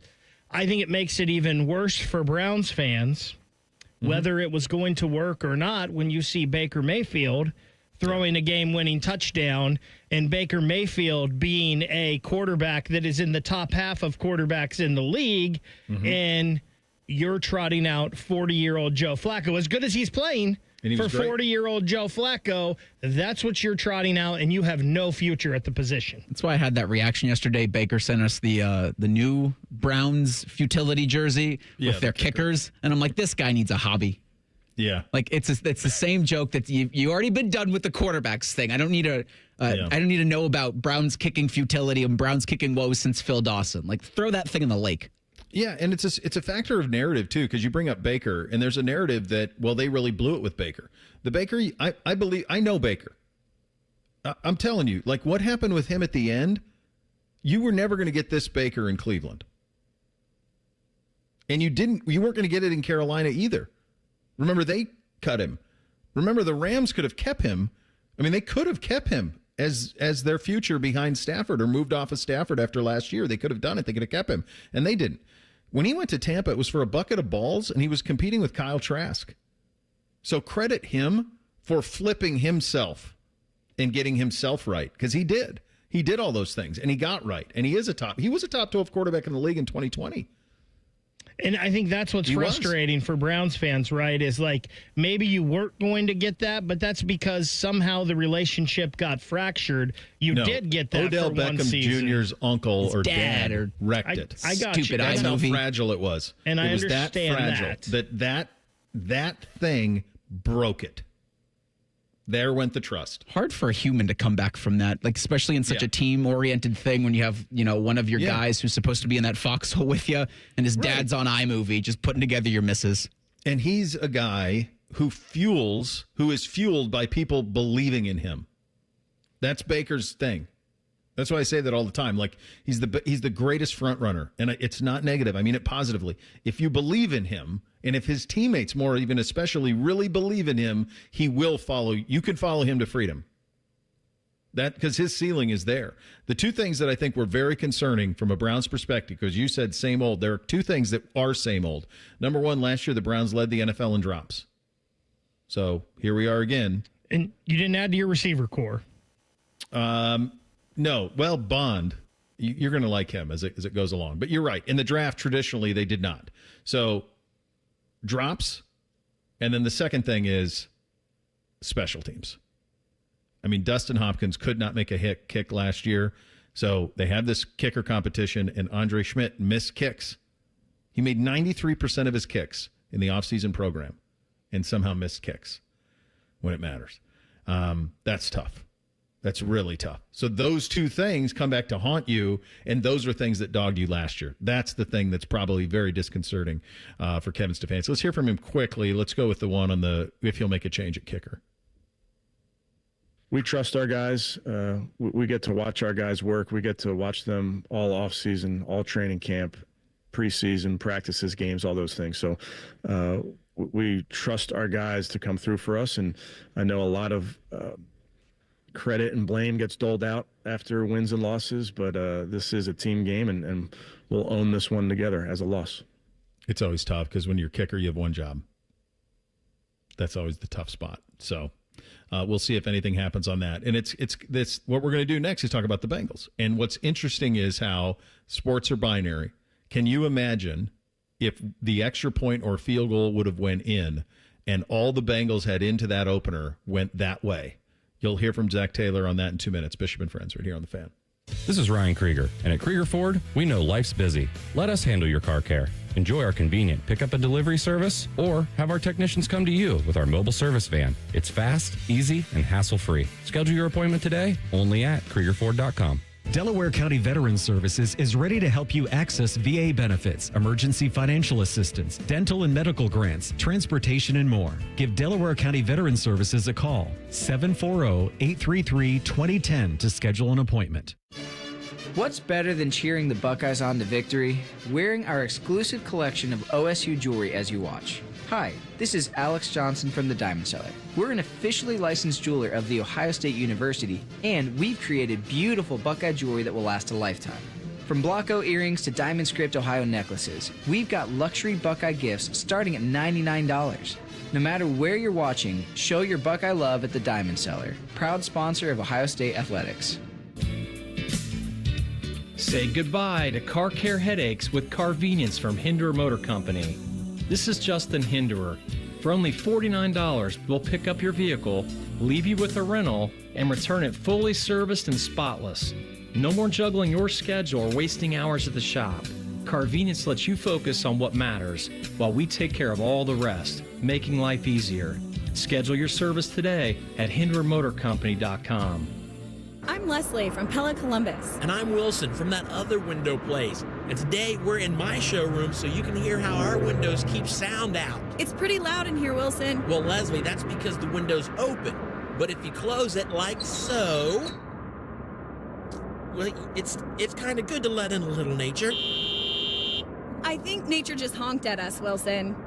I think it makes it even worse for Browns fans, whether it was going to work or not, when you see Baker Mayfield throwing a game-winning touchdown and Baker Mayfield being a quarterback that is in the top half of quarterbacks in the league, and you're trotting out 40-year-old Joe Flacco. As good as he's playing for 40-year-old Joe Flacco, that's what you're trotting out, and you have no future at the position. That's why I had that reaction yesterday. Baker sent us the new Browns futility jersey with their kickers, and I'm like, this guy needs a hobby. Yeah, like it's the same joke that you already been done with the quarterbacks thing. I don't need to know about Browns kicking futility and Browns kicking woes since Phil Dawson. Like, throw that thing in the lake. Yeah, and it's a factor of narrative too, because you bring up Baker, and there's a narrative that, well, they really blew it with Baker. The Baker, I believe, I know Baker. I'm telling you, like, what happened with him at the end, you were never going to get this Baker in Cleveland, and you weren't going to get it in Carolina either. Remember, they cut him. Remember, the Rams could have kept him. I mean, they could have kept him as their future behind Stafford, or moved off of Stafford after last year. They could have done it. They could have kept him, and they didn't. When he went to Tampa, it was for a bucket of balls, and he was competing with Kyle Trask. So credit him for flipping himself and getting himself right, because he did. He did all those things, and he got right. And he was a top 12 quarterback in the league in 2020. And I think that's what's frustrating for Browns fans, right? Is like, maybe you weren't going to get that, but that's because somehow the relationship got fractured. You did get that Odell for Beckham one season. Jr's uncle His or dad dad wrecked it. I got Stupid you. That's how movie. fragile it was. And it I was understand that fragile that thing broke it. There went the trust. Hard for a human to come back from that, like, especially in such a team-oriented thing when you have, one of your guys who's supposed to be in that foxhole with you, and his dad's on iMovie just putting together your misses. And he's a guy who is fueled by people believing in him. That's Baker's thing. That's why I say that all the time. Like, he's the greatest front runner, and it's not negative. I mean it positively. If you believe in him, and if his teammates more even especially really believe in him, he will follow. You can follow him to freedom. That, because his ceiling is there. The two things that I think were very concerning from a Browns perspective, because you said same old, there are two things that are same old. Number one, last year the Browns led the NFL in drops. So here we are again. And you didn't add to your receiver core. No. Well, Bond, you're going to like him as it goes along. But you're right. In the draft, traditionally, they did not. So drops. And then the second thing is special teams. I mean, Dustin Hopkins could not make a kick last year. So they have this kicker competition, and Andre Schmidt missed kicks. He made 93% of his kicks in the offseason program and somehow missed kicks when it matters. That's tough. That's really tough. So those two things come back to haunt you, and those are things that dogged you last year. That's the thing that's probably very disconcerting for Kevin Stefanski. Let's hear from him quickly. Let's go with the one on if he'll make a change at kicker. We trust our guys. We get to watch our guys work. We get to watch them all off season, all training camp, preseason, practices, games, all those things. So we trust our guys to come through for us. And I know a lot of credit and blame gets doled out after wins and losses, but this is a team game, and we'll own this one together as a loss. It's always tough because when you're kicker, you have one job. That's always the tough spot. So we'll see if anything happens on that. And it's this. What we're going to do next is talk about the Bengals. And what's interesting is how sports are binary. Can you imagine if the extra point or field goal would have went in and all the Bengals had into that opener went that way. You'll hear from Zach Taylor on that in 2 minutes. Bishop and Friends right here on The Fan. This is Ryan Krieger, and at Krieger Ford, we know life's busy. Let us handle your car care. Enjoy our convenient pickup and delivery service, or have our technicians come to you with our mobile service van. It's fast, easy, and hassle-free. Schedule your appointment today, only at KriegerFord.com. Delaware County Veterans Services is ready to help you access VA benefits, emergency financial assistance, dental and medical grants, transportation, and more. Give Delaware County Veterans Services a call, 740-833-2010 to schedule an appointment. What's better than cheering the Buckeyes on to victory? Wearing our exclusive collection of OSU jewelry as you watch. Hi, this is Alex Johnson from the Diamond Cellar. We're an officially licensed jeweler of The Ohio State University, and we've created beautiful Buckeye jewelry that will last a lifetime. From Blocko earrings to Diamond Script Ohio necklaces, we've got luxury Buckeye gifts starting at $99. No matter where you're watching, show your Buckeye love at the Diamond Cellar, proud sponsor of Ohio State Athletics. Say goodbye to car care headaches with Carvenience from Hinderer Motor Company. This is Justin Hinderer. For only $49, we'll pick up your vehicle, leave you with a rental, and return it fully serviced and spotless. No more juggling your schedule or wasting hours at the shop. Carvenience lets you focus on what matters while we take care of all the rest, making life easier. Schedule your service today at HindererMotorCompany.com. I'm Leslie from Pella Columbus. And I'm Wilson from that other window place. And today we're in my showroom so you can hear how our windows keep sound out. It's pretty loud in here, Wilson. Well, Leslie, that's because the window's open. But if you close it like so, well, it's kind of good to let in a little nature. I think nature just honked at us, Wilson.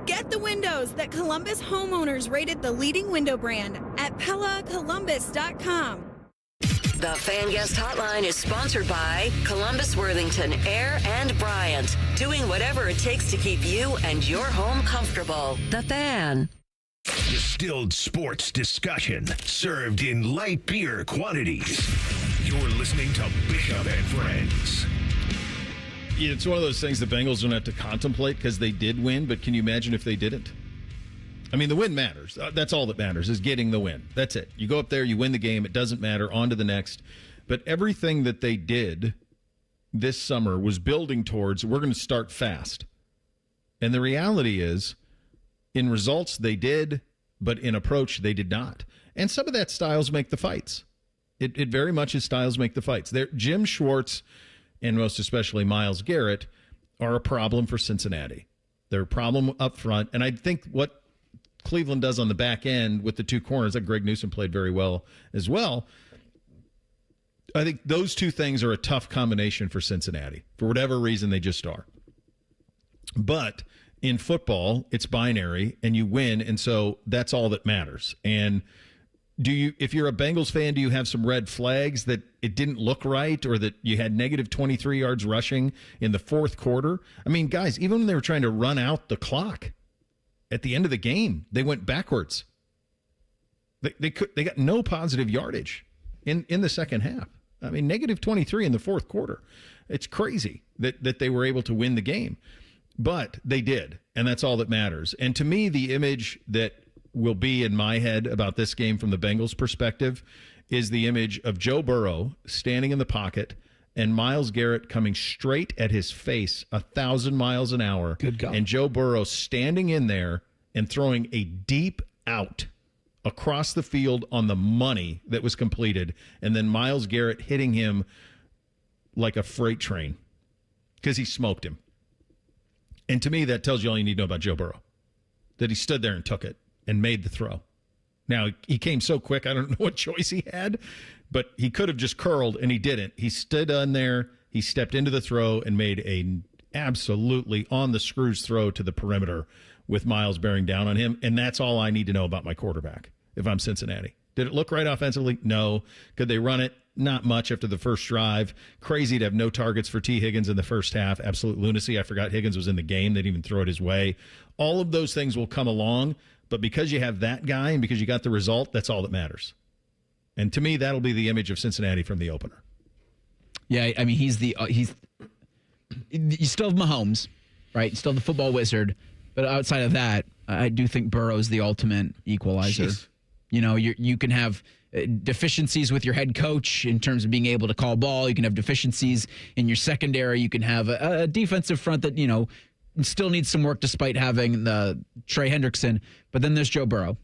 Get the windows that Columbus homeowners rated the leading window brand at PellaColumbus.com. The Fan Guest Hotline is sponsored by Columbus Worthington, Air, and Bryant. Doing whatever it takes to keep you and your home comfortable. The Fan. Distilled sports discussion served in light beer quantities. You're listening to Bishop and Friends. It's one of those things the Bengals don't have to contemplate because they did win, but can you imagine if they didn't? I mean, the win matters. That's all that matters is getting the win. That's it. You go up there, you win the game. It doesn't matter. On to the next. But everything that they did this summer was building towards, we're going to start fast. And the reality is, in results, they did, but in approach, they did not. And some of that styles make the fights. It very much is styles make the fights. Jim Schwartz and most especially Myles Garrett are a problem for Cincinnati. They're a problem up front. And I think what Cleveland does on the back end with the two corners, that Greg Newsome played very well as well. I think those two things are a tough combination for Cincinnati. For whatever reason, they just are. But in football, it's binary, and you win, and so that's all that matters. And if you're a Bengals fan, do you have some red flags that it didn't look right or that you had negative 23 yards rushing in the fourth quarter? I mean, guys, even when they were trying to run out the clock, at the end of the game, they went backwards. They got no positive yardage in the second half. I mean, negative 23 in the fourth quarter. It's crazy that they were able to win the game. But they did, and that's all that matters. And to me, the image that will be in my head about this game from the Bengals' perspective is the image of Joe Burrow standing in the pocket and Myles Garrett coming straight at his face 1,000 miles an hour. Good God. And Joe Burrow standing in there and throwing a deep out across the field on the money that was completed, and then Myles Garrett hitting him like a freight train because he smoked him. And to me, that tells you all you need to know about Joe Burrow, that he stood there and took it and made the throw. Now, he came so quick, I don't know what choice he had, but he could have just curled, and he didn't. He stood on there, he stepped into the throw, and made a absolutely on-the-screws throw to the perimeter with Myles bearing down on him, and that's all I need to know about my quarterback if I'm Cincinnati. Did it look right offensively? No. Could they run it? Not much after the first drive. Crazy to have no targets for T. Higgins in the first half. Absolute lunacy. I forgot Higgins was in the game. They didn't even throw it his way. All of those things will come along, but because you have that guy and because you got the result, that's all that matters. And to me, that'll be the image of Cincinnati from the opener. Yeah, I mean, you still have Mahomes. right? Still the football wizard. But outside of that, I do think Burrow's the ultimate equalizer. Jeez. You know, you can have deficiencies with your head coach in terms of being able to call ball. You can have deficiencies in your secondary. You can have a defensive front that, still needs some work despite having the Trey Hendrickson. But then there's Joe Burrow.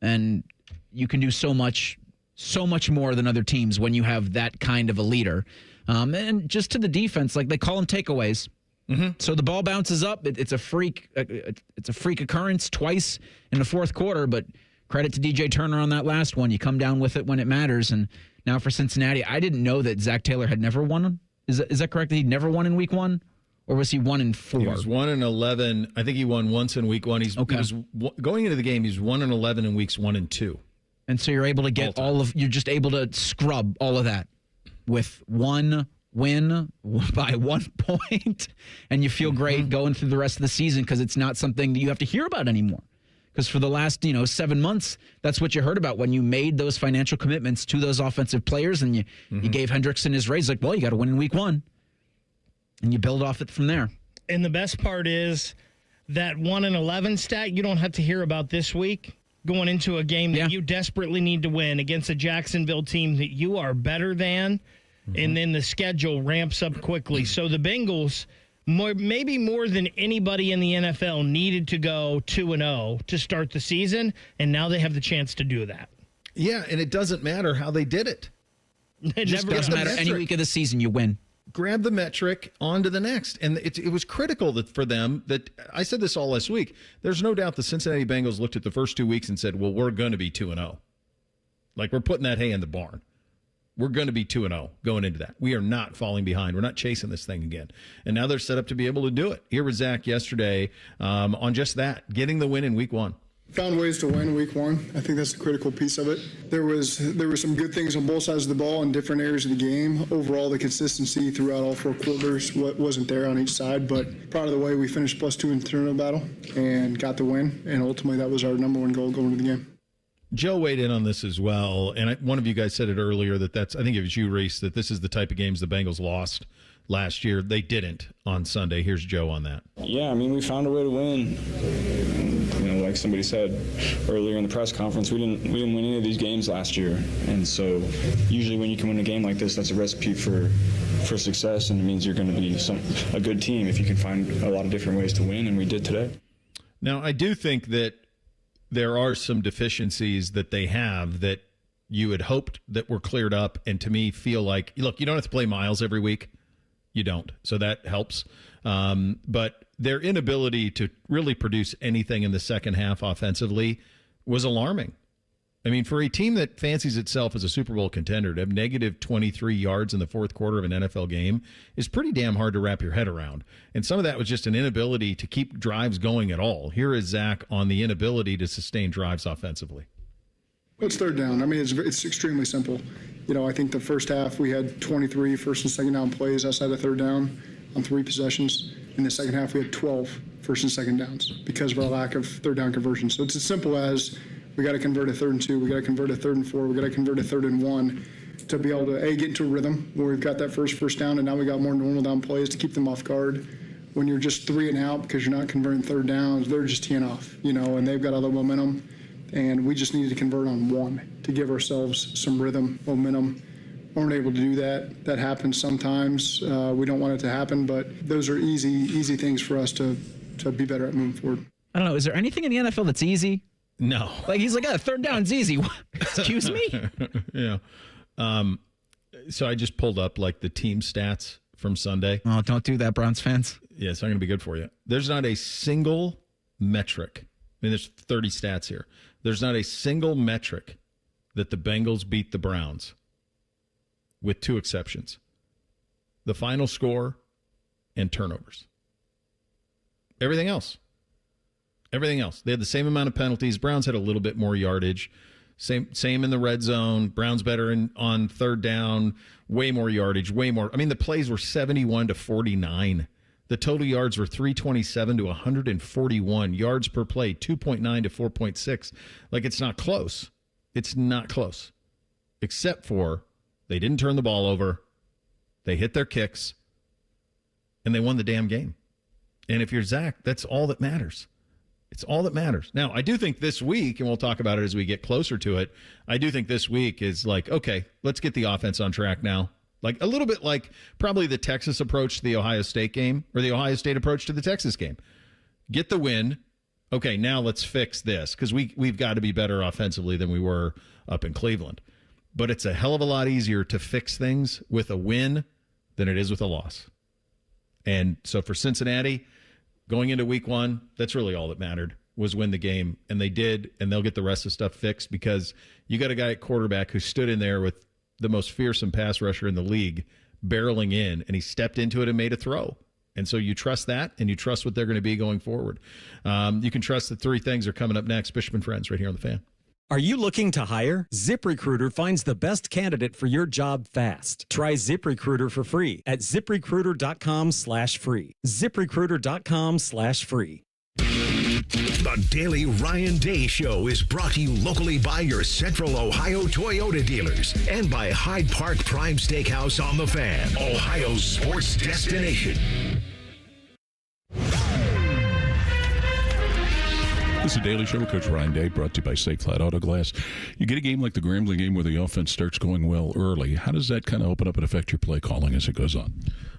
And you can do so much more than other teams when you have that kind of a leader. And just to the defense, like they call them takeaways. Mm-hmm. So the ball bounces up. It's a freak occurrence twice in the fourth quarter, but credit to DJ Turner on that last one. You come down with it when it matters. And now for Cincinnati, I didn't know that Zach Taylor had never won. Is that correct? That he never won in week 1? Or was he 1-4? He was 1-11. I think he won once in week 1. He was going into the game. He's 1-11 in weeks 1 and 2. And so you're able to get you're just able to scrub all of that with one win by 1 point, and you feel great going through the rest of the season because it's not something that you have to hear about anymore. Because for the last 7 months, that's what you heard about when you made those financial commitments to those offensive players, and you gave Hendrickson his raise. Like, well, you got to win in week 1, and you build off it from there. And the best part is that 1-11 stat you don't have to hear about this week. Going into a game that you desperately need to win against a Jacksonville team that you are better than, and then the schedule ramps up quickly. So the Bengals, maybe more than anybody in the NFL, needed to go 2-0 to start the season, and now they have the chance to do that. Yeah, and it doesn't matter how they did it. It just doesn't matter. Any week of the season, you win. Grab the metric, on to the next. And it was critical for them that I said this all last week. There's no doubt the Cincinnati Bengals looked at the first 2 weeks and said, well, we're going to be 2-0. Like, we're putting that hay in the barn. We're going to be 2-0 going into that. We are not falling behind. We're not chasing this thing again. And now they're set up to be able to do it. Here was Zach yesterday on just that, getting the win in week 1. Found ways to win week 1. I think that's the critical piece of it. There were some good things on both sides of the ball in different areas of the game. Overall, the consistency throughout all 4 quarters wasn't there on each side, but proud of the way we finished +2 in the turnover battle and got the win. And ultimately, that was our number 1 goal going into the game. Joe weighed in on this as well, and one of you guys said it earlier I think it was you, Reese, that this is the type of games the Bengals lost last year. They didn't on Sunday. Here's Joe on that. Yeah, I mean, we found a way to win. Like somebody said earlier in the press conference, we didn't win any of these games last year, and so usually when you can win a game like this, that's a recipe for success, and it means you're going to be a good team if you can find a lot of different ways to win, and we did today. Now, I do think that there are some deficiencies that they have that you had hoped that were cleared up, and to me feel like, look, you don't have to play Miles every week. You don't. So that helps. But their inability to really produce anything in the second half offensively was alarming. I mean, for a team that fancies itself as a Super Bowl contender, to have negative 23 yards in the fourth quarter of an NFL game is pretty damn hard to wrap your head around. And some of that was just an inability to keep drives going at all. Here is Zach on the inability to sustain drives offensively. Well, it's third down. I mean, it's extremely simple. I think the first half we had 23 first and second down plays outside of third down on 3 possessions. In the second half, we had 12 first and second downs because of our lack of third down conversion. So it's as simple as we got to convert a 3rd and 2, we got to convert a 3rd and 4, we got to convert a 3rd and 1 to be able to, get into a rhythm where we've got that first down, and now we got more normal down plays to keep them off guard. When you're just 3 and out because you're not converting third downs, they're just teeing off, and they've got other momentum. And we just needed to convert on 1 to give ourselves some rhythm, momentum. Weren't able to do that. That happens sometimes. We don't want it to happen, but those are easy things for us to be better at moving forward. I don't know. Is there anything in the NFL that's easy? No. Like, he's like, third down's easy. Excuse me? Yeah. So I just pulled up, like, the team stats from Sunday. Oh, don't do that, Browns fans. Yeah, it's not going to be good for you. There's not a single metric. I mean, there's 30 stats here. There's not a single metric that the Bengals beat the Browns, with 2 exceptions: the final score and turnovers. Everything else. They had the same amount of penalties. Browns had a little bit more yardage. Same in the red zone. Browns better on third down. Way more yardage. Way more. I mean, the plays were 71-49. The total yards were 327 to 141. Yards per play, 2.9 to 4.6. Like, it's not close. It's not close. Except for they didn't turn the ball over. They hit their kicks. And they won the damn game. And if you're Zach, that's all that matters. It's all that matters. Now, I do think this week, and we'll talk about it as we get closer to it, I do think this week is like, okay, let's get the offense on track now. Like a little bit like probably the Texas approach to the Ohio State game, or the Ohio State approach to the Texas game. Get the win. Okay, now let's fix this, because we've got to be better offensively than we were up in Cleveland. But it's a hell of a lot easier to fix things with a win than it is with a loss. And so for Cincinnati, going into week one, that's really all that mattered, was win the game. And they did, and they'll get the rest of the stuff fixed, because you got a guy at quarterback who stood in there with the most fearsome pass rusher in the league barreling in, and he stepped into it and made a throw. And so you trust that, and you trust what they're going to be going forward. You can trust that three things are coming up next. Bishop and Friends right here on The Fan. Are you looking to hire? ZipRecruiter finds the best candidate for your job fast. Try ZipRecruiter for free at ZipRecruiter.com/free. ZipRecruiter.com/free. The Daily Ryan Day Show is brought to you locally by your Central Ohio Toyota dealers and by Hyde Park Prime Steakhouse on The Fan, Ohio's sports destination. This is a Daily Show with Coach Ryan Day, brought to you by Safe Flat Auto Glass. You get a game like the Grambling game where the offense starts going well early. How does that kind of open up and affect your play calling as it goes on?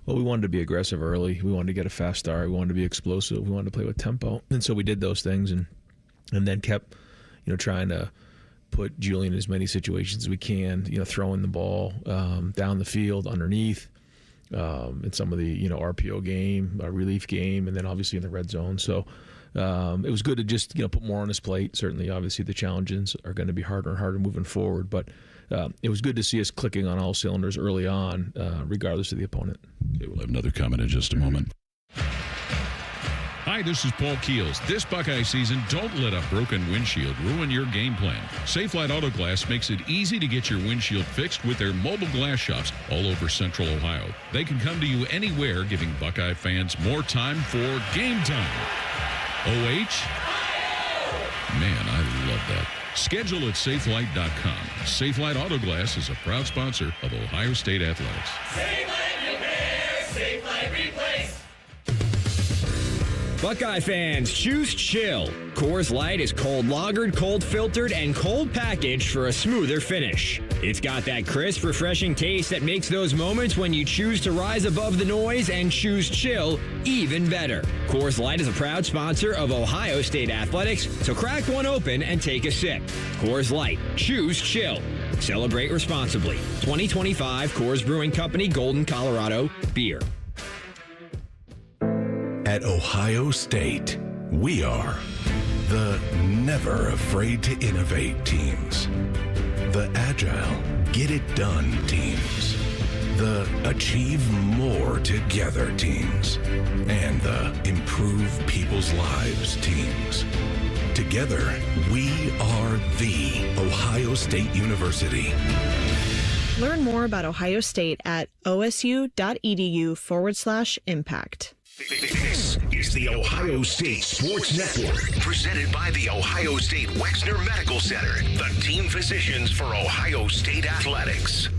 Well, we wanted to be aggressive early. We wanted to get a fast start. We wanted to be explosive. We wanted to play with tempo. And so we did those things and then kept, trying to put Julian in as many situations as we can, throwing the ball down the field underneath in some of the, RPO game, relief game, and then obviously in the red zone. So it was good to just, put more on his plate. Certainly, obviously, the challenges are going to be harder and harder moving forward. But it was good to see us clicking on all cylinders early on, regardless of the opponent. Okay, we'll have another comment in just a moment. Hi, this is Paul Keels. This Buckeye season, don't let a broken windshield ruin your game plan. Safe Light Auto Glass makes it easy to get your windshield fixed with their mobile glass shops all over Central Ohio. They can come to you anywhere, giving Buckeye fans more time for game time. OH? Man, I love that. Schedule at SafeLight.com. Safe Light Auto Glass is a proud sponsor of Ohio State Athletics. Safe Light Repair, Safe Light Replace. Buckeye fans, choose chill. Coors Light is cold lagered, cold filtered, and cold packaged for a smoother finish. It's got that crisp, refreshing taste that makes those moments when you choose to rise above the noise and choose chill even better. Coors Light is a proud sponsor of Ohio State Athletics, so crack one open and take a sip. Coors Light, choose chill. Celebrate responsibly. 2025 Coors Brewing Company, Golden, Colorado, beer. At Ohio State, we are the never afraid to innovate teams, the agile, get it done teams, the achieve more together teams, and the improve people's lives teams. Together, we are the Ohio State University. Learn more about Ohio State at osu.edu/impact. This is the Ohio State Sports Network, presented by the Ohio State Wexner Medical Center, the team physicians for Ohio State Athletics.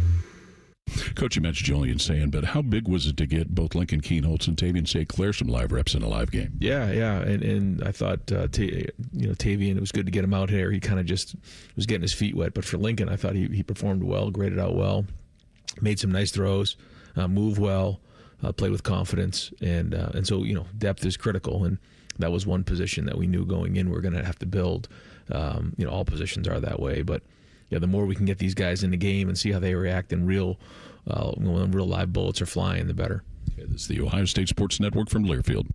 Coach, you mentioned Julian Sand, but how big was it to get both Lincoln Keenholz and Tavian St. Clair some live reps in a live game? Yeah, and I thought, Tavian, it was good to get him out here. He kind of just was getting his feet wet, but for Lincoln, I thought he performed well, graded out well, made some nice throws, moved well. Play with confidence, and so depth is critical, and that was one position that we knew going in we're going to have to build. All positions are that way, but the more we can get these guys in the game and see how they react in when real live bullets are flying, the better. Okay, this is the Ohio State Sports Network from Learfield.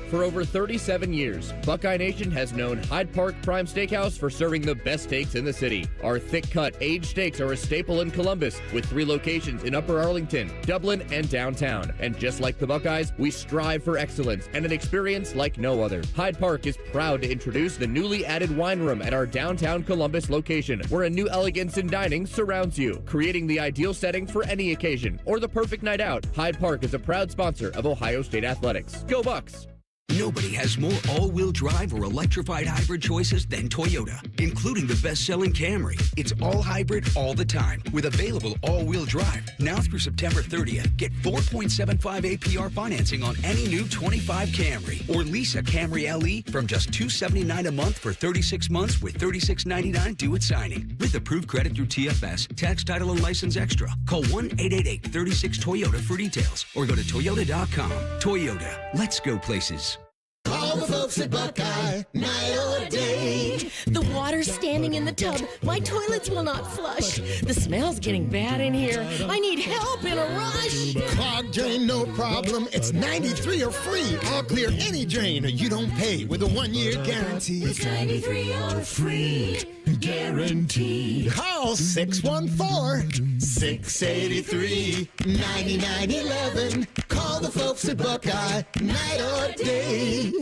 For over 37 years, Buckeye Nation has known Hyde Park Prime Steakhouse for serving the best steaks in the city. Our thick-cut, aged steaks are a staple in Columbus, with 3 locations in Upper Arlington, Dublin, and downtown. And just like the Buckeyes, we strive for excellence and an experience like no other. Hyde Park is proud to introduce the newly added wine room at our downtown Columbus location, where a new elegance in dining surrounds you, creating the ideal setting for any occasion or the perfect night out. Hyde Park is a proud sponsor of Ohio State Athletics. Go Bucks! Nobody has more all-wheel drive or electrified hybrid choices than Toyota, including the best-selling Camry. It's all hybrid all the time with available all-wheel drive. Now through September 30th, get 4.75 APR financing on any new 25 Camry or lease a Camry LE from just $279 a month for 36 months with $36.99 due at signing. With approved credit through TFS, tax, title, and license extra. Call 1-888-36-TOYOTA for details or go to Toyota.com. Toyota, let's go places. Call the folks at Buckeye, night or day. The water's standing in the tub. My toilets will not flush. The smell's getting bad in here. I need help in a rush. Clogged drain, no problem. It's 93 or free. I'll clear any drain or you don't pay with a 1-year guarantee. It's 93 or free. Guaranteed. Call 614-683-9911. Call the folks at Buckeye, night or day.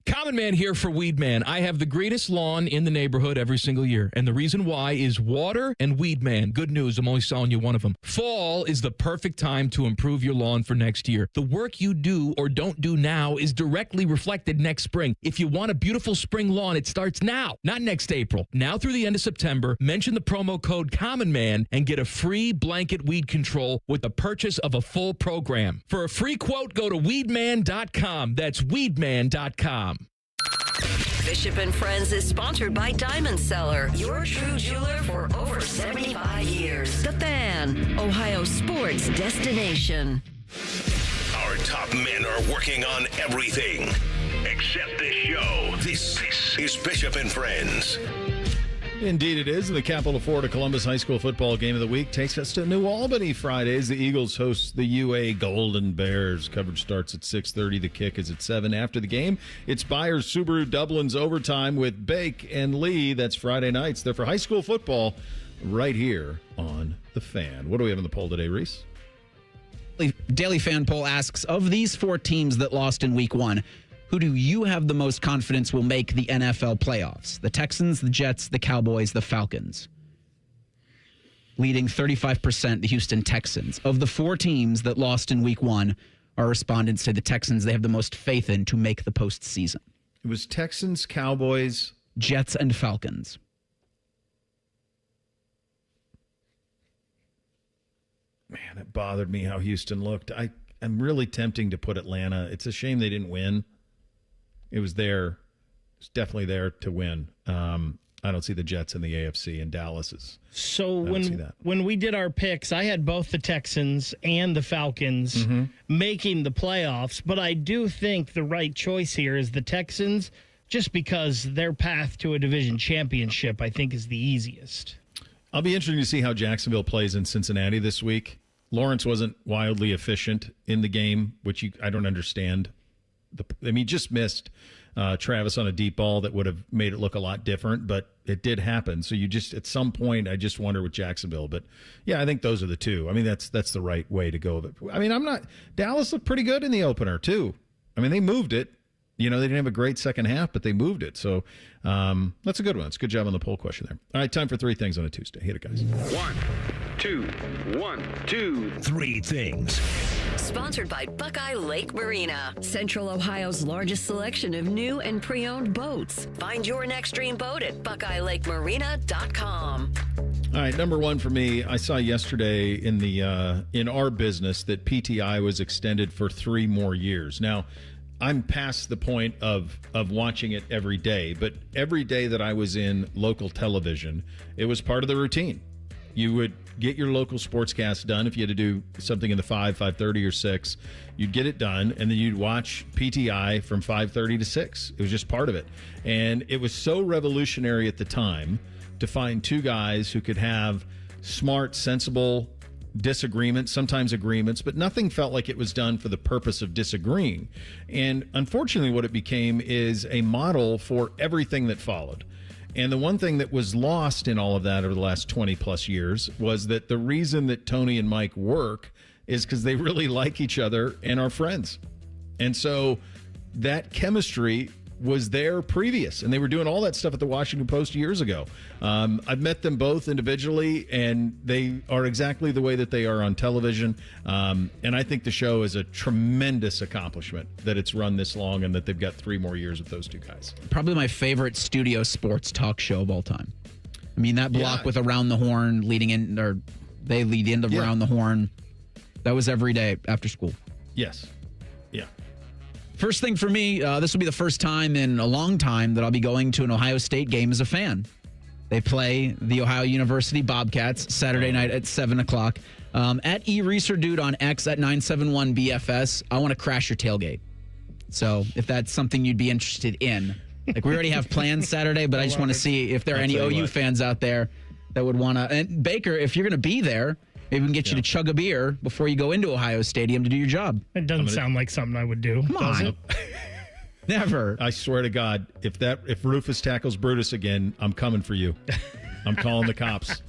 Common Man here for Weed Man. I have the greenest lawn in the neighborhood every single year. And the reason why is water and Weed Man. Good news, I'm only selling you one of them. Fall is the perfect time to improve your lawn for next year. The work you do or don't do now is directly reflected next spring. If you want a beautiful spring lawn, it starts now, not next April. Now through the end of September, mention the promo code Common Man and get a free blanket weed control with the purchase of a full program. For a free quote, go to weedman.com. That's weedman.com. Bishop and Friends is sponsored by Diamond Seller, your true jeweler for over 75 years. The Fan, Ohio sports destination. Our top men are working on everything except this show. This is Bishop and Friends. Indeed it is. The Capital Florida Columbus High School football game of the week takes us to New Albany Fridays. The Eagles host the UA Golden Bears. Coverage starts at 6:30. The kick is at 7. After the game, it's Byers Subaru Dublin's Overtime with Bake and Lee. That's Friday nights. They're for high school football right here on The Fan. What do we have in the poll today, Reese? Daily Fan poll asks, of these 4 teams that lost in week 1, who do you have the most confidence will make the NFL playoffs? The Texans, the Jets, the Cowboys, the Falcons. Leading 35%, the Houston Texans. Of the 4 teams that lost in week 1, our respondents say the Texans they have the most faith in to make the postseason. It was Texans, Cowboys, Jets, and Falcons. Man, it bothered me how Houston looked. I'm really tempting to put Atlanta. It's a shame they didn't win. It was there. It's definitely there to win. I don't see the Jets in the AFC, and Dallas is. So when we did our picks, I had both the Texans and the Falcons making the playoffs, but I do think the right choice here is the Texans, just because their path to a division championship, I think, is the easiest. I'll be interested to see how Jacksonville plays in Cincinnati this week. Lawrence wasn't wildly efficient in the game, which I don't understand. He just missed Travis on a deep ball that would have made it look a lot different, but it did happen. So you just, at some point, I just wonder with Jacksonville. But yeah, I think those are the two. I mean, that's the right way to go. I mean, Dallas looked pretty good in the opener too. I mean, they moved it. You know, they didn't have a great second half, but they moved it. So that's a good one. It's a good job on the poll question there. All right, time for 3 things on a Tuesday. Hit it, guys. 1, 2, 1, 2, 3 things. Sponsored by Buckeye Lake Marina, Central Ohio's largest selection of new and pre-owned boats. Find your next dream boat at BuckeyeLakeMarina.com. All right, number 1 for me, I saw yesterday in our business that PTI was extended for 3 more years. Now, I'm past the point of watching it every day, but every day that I was in local television, it was part of the routine. You would get your local sportscast done. If you had to do something in the 5:30 or 6, you'd get it done, and then you'd watch PTI from 5:30 to 6. It was just part of it. And it was so revolutionary at the time to find 2 guys who could have smart, sensible disagreements, sometimes agreements, but nothing felt like it was done for the purpose of disagreeing. And unfortunately, what it became is a model for everything that followed. And the one thing that was lost in all of that over the last 20 plus years was that the reason that Tony and Mike work is because they really like each other and are friends. And so that chemistry was there previous, and they were doing all that stuff at the Washington Post years ago. I've met them both individually, and they are exactly the way that they are on television. And I think the show is a tremendous accomplishment that it's run this long and that they've got 3 more years with those two guys. Probably my favorite studio sports talk show of all time. I mean, that block with Around the Horn leading in, or they lead into Around the Horn. That was every day after school. Yes. Yeah. First thing for me, this will be the first time in a long time that I'll be going to an Ohio State game as a fan. They play the Ohio University Bobcats Saturday night at 7 o'clock. At eReeserDude on X at 971BFS, I want to crash your tailgate. So if that's something you'd be interested in. Like, we already have plans Saturday, but I just want to see if there are any OU fans out there that would want to. And Baker, if you're going to be there, maybe we can get you to chug a beer before you go into Ohio Stadium to do your job. It doesn't sound like something I would do. Come on. Never. I swear to God, if Rufus tackles Brutus again, I'm coming for you. I'm calling the cops.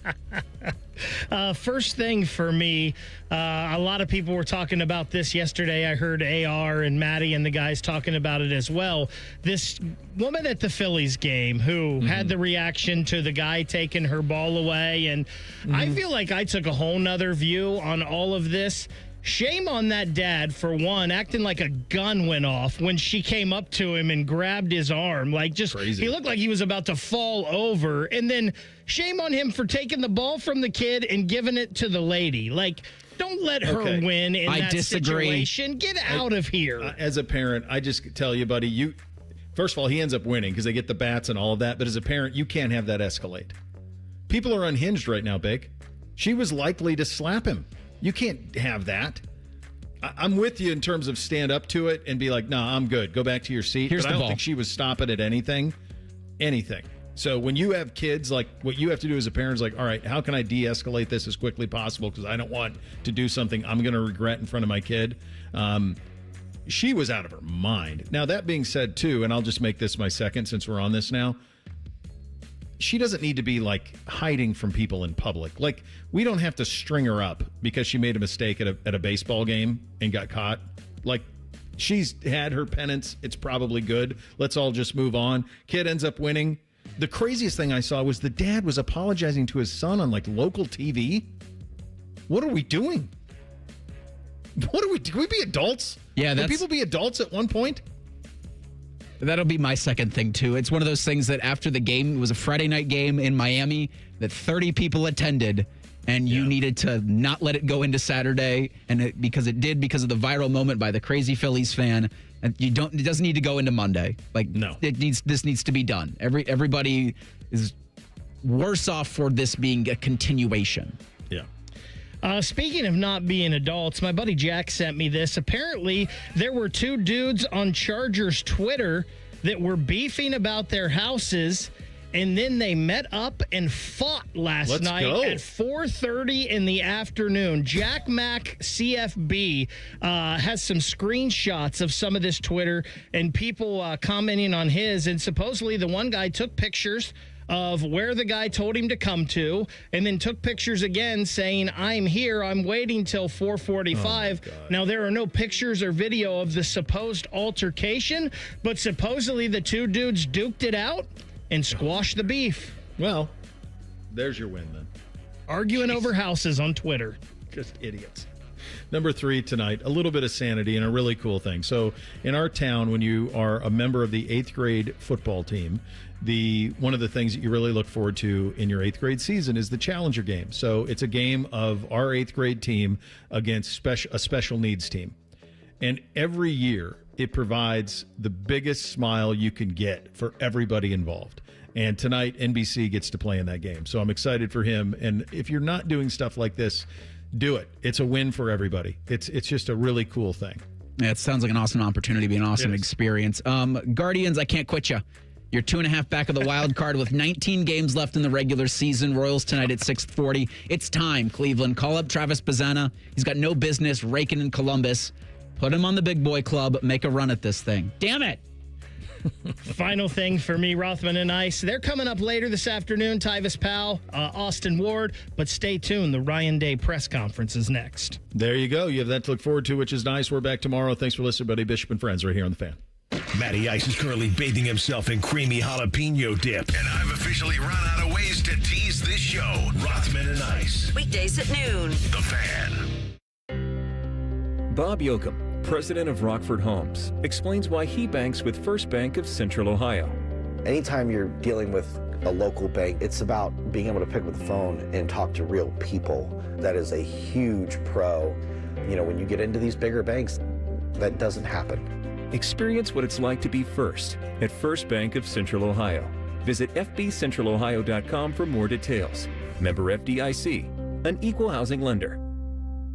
First thing for me, a lot of people were talking about this yesterday. I heard AR and Maddie and the guys talking about it as well. This woman at the Phillies game who had the reaction to the guy taking her ball away. And I feel like I took a whole nother view on all of this. Shame on that dad, for one, acting like a gun went off when she came up to him and grabbed his arm. Like, just crazy. He looked like he was about to fall over. And then shame on him for taking the ball from the kid and giving it to the lady. Like, don't let her win in that situation. Get out of here. As a parent, I just tell you, buddy, first of all, he ends up winning because they get the bats and all of that. But as a parent, you can't have that escalate. People are unhinged right now, Bake. She was likely to slap him. You can't have that. I'm with you in terms of stand up to it and be like, nah, I'm good. Go back to your seat. Here's but the I don't ball. think she was stopping at anything. So when you have kids, like, what you have to do as a parent is like, all right, how can I de-escalate this as quickly possible? Because I don't want to do something I'm going to regret in front of my kid. She was out of her mind. Now, that being said, too, and I'll just make this my second since we're on this now, she doesn't need to be, like, hiding from people in public. Like, we don't have to string her up because she made a mistake at a baseball game and got caught. Like, she's had her penance. It's probably good. Let's all just move on. Kid ends up winning. The craziest thing I saw was the dad was apologizing to his son on, like, local TV. What are we doing? Can we be adults? Yeah, Can people be adults at one point? That'll be my second thing, too. It's one of those things that after the game, it was a Friday night game in Miami that 30 people attended, and you needed to not let it go into Saturday, and because of the viral moment by the crazy Phillies fan, and it doesn't need to go into Monday. Like, no, this needs to be done. Everybody is worse off for this being a continuation. Yeah. Speaking of not being adults, my buddy Jack sent me this. Apparently, there were 2 dudes on Chargers Twitter that were beefing about their houses, and then they met up and fought last night at 4:30 in the afternoon. Jack Mack CFB has some screenshots of some of this Twitter and people commenting on his, and supposedly the one guy took pictures of where the guy told him to come to, and then took pictures again saying, I'm here, I'm waiting till 4:45. Now, there are no pictures or video of the supposed altercation, but supposedly the 2 dudes duked it out and squashed the beef. Well, there's your win then. Arguing over houses on Twitter. Just idiots. Number 3 tonight, a little bit of sanity and a really cool thing. So in our town, when you are a member of the 8th grade football team, one of the things that you really look forward to in your 8th grade season is the Challenger game. So it's a game of our 8th grade team against a special needs team. And every year it provides the biggest smile you can get for everybody involved. And tonight NBC gets to play in that game. So I'm excited for him. And if you're not doing stuff like this, do it. It's a win for everybody. It's just a really cool thing. Yeah, it sounds like an awesome opportunity, be an awesome experience. Guardians, I can't quit you. You're 2.5 back of the wild card with 19 games left in the regular season. Royals tonight at 6:40. It's time, Cleveland. Call up Travis Bazzana. He's got no business raking in Columbus. Put him on the big boy club. Make a run at this thing. Damn it. Final thing for me, Rothman and Ice. They're coming up later this afternoon. Tyvis Powell, Austin Ward. But stay tuned. The Ryan Day press conference is next. There you go. You have that to look forward to, which is nice. We're back tomorrow. Thanks for listening, buddy. Bishop and Friends right here on The Fan. Matty Ice is currently bathing himself in creamy jalapeno dip. And I've officially run out of ways to tease this show. Rothman and Ice. Weekdays at noon. The Fan. Bob Yoakum, president of Rockford Homes, explains why he banks with First Bank of Central Ohio. Anytime you're dealing with a local bank, it's about being able to pick up the phone and talk to real people. That is a huge pro. You know, when you get into these bigger banks, that doesn't happen. Experience what it's like to be first at First Bank of Central Ohio. Visit fbcentralohio.com for more details. Member FDIC, an equal housing lender.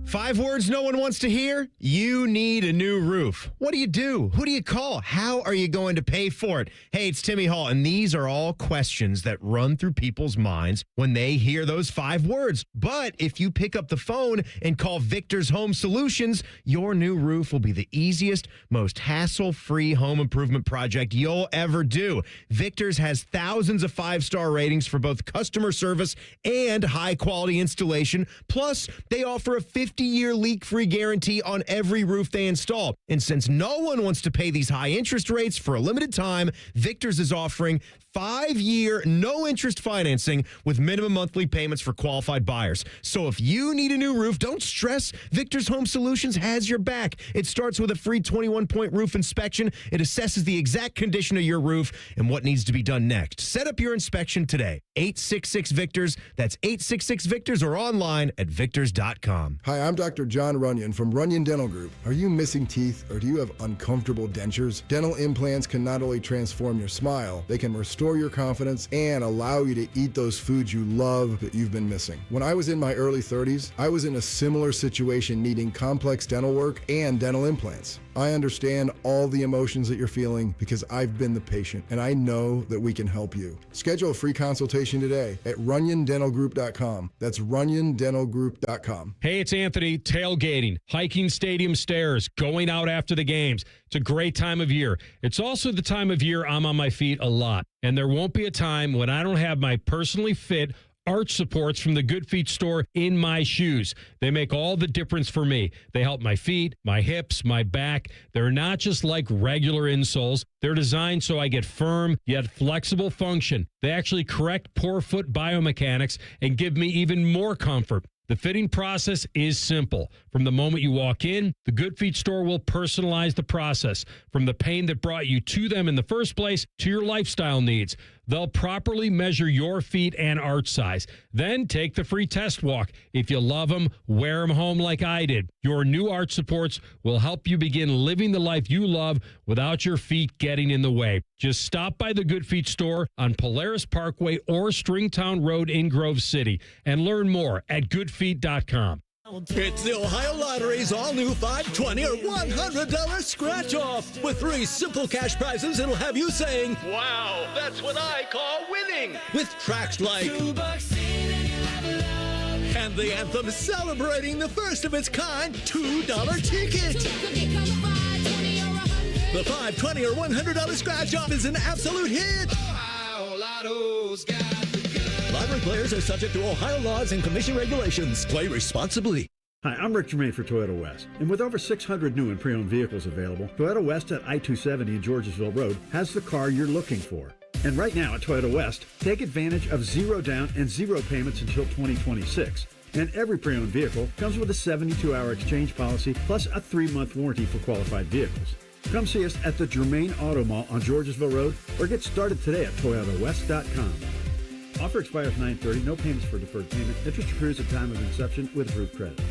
5 words no one wants to hear? You need a new roof. What do you do? Who do you call? How are you going to pay for it? Hey, it's Timmy Hall, and these are all questions that run through people's minds when they hear those 5 words. But if you pick up the phone and call Victor's Home Solutions, your new roof will be the easiest, most hassle-free home improvement project you'll ever do. Victor's has thousands of 5-star ratings for both customer service and high-quality installation. Plus, they offer a 50-year leak-free guarantee on every roof they install. And since no one wants to pay these high interest rates for a limited time, Victor's is offering 5-year no-interest financing with minimum monthly payments for qualified buyers. So if you need a new roof, don't stress. Victor's Home Solutions has your back. It starts with a free 21-point roof inspection. It assesses the exact condition of your roof and what needs to be done next. Set up your inspection today. 866-VICTORS. That's 866-VICTORS or online at victors.com. Hi, I'm Dr. John Runyon from Runyon Dental Group. Are you missing teeth or do you have uncomfortable dentures? Dental implants can not only transform your smile, they can restore your confidence and allow you to eat those foods you love that you've been missing. When I was in my early 30s, I was in a similar situation needing complex dental work and dental implants. I understand all the emotions that you're feeling because I've been the patient and I know that we can help you. Schedule a free consultation today at runyondentalgroup.com. That's runyondentalgroup.com. Hey, it's Anthony. Tailgating, hiking stadium stairs, going out after the games. It's a great time of year. It's also the time of year I'm on my feet a lot. And there won't be a time when I don't have my personally fit arch supports from the Good Feet store in my shoes. They make all the difference for me. They help my feet, my hips, my back. They're not just like regular insoles. They're designed so I get firm yet flexible function. They actually correct poor foot biomechanics and give me even more comfort. The fitting process is simple. From the moment you walk in, the Good Feet store will personalize the process. From the pain that brought you to them in the first place to your lifestyle needs. They'll properly measure your feet and arch size. Then take the free test walk. If you love them, wear them home like I did. Your new arch supports will help you begin living the life you love without your feet getting in the way. Just stop by the Good Feet store on Polaris Parkway or Stringtown Road in Grove City and learn more at goodfeet.com. It's the Ohio Lottery's all-new $5, $20, or $100 scratch-off. With 3 simple cash prizes, it'll have you saying, Wow, that's what I call winning. with tracks like... And the anthem celebrating the first of its kind $2 ticket. The $5, $20, or $100 scratch-off is an absolute hit. Ohio Lotto's got the good. Lottery players are subject to Ohio laws and commission regulations. Play responsibly. Hi, I'm Rick Germain for Toyota West. And with over 600 new and pre-owned vehicles available, Toyota West at I-270 and Georgesville Road has the car you're looking for. And right now at Toyota West, take advantage of 0 down and 0 payments until 2026. And every pre-owned vehicle comes with a 72-hour exchange policy plus a 3-month warranty for qualified vehicles. Come see us at the Germain Auto Mall on Georgesville Road or get started today at ToyotaWest.com. Offer expires 9/30. No payments for deferred payment. Interest accrues at time of inception with approved credit.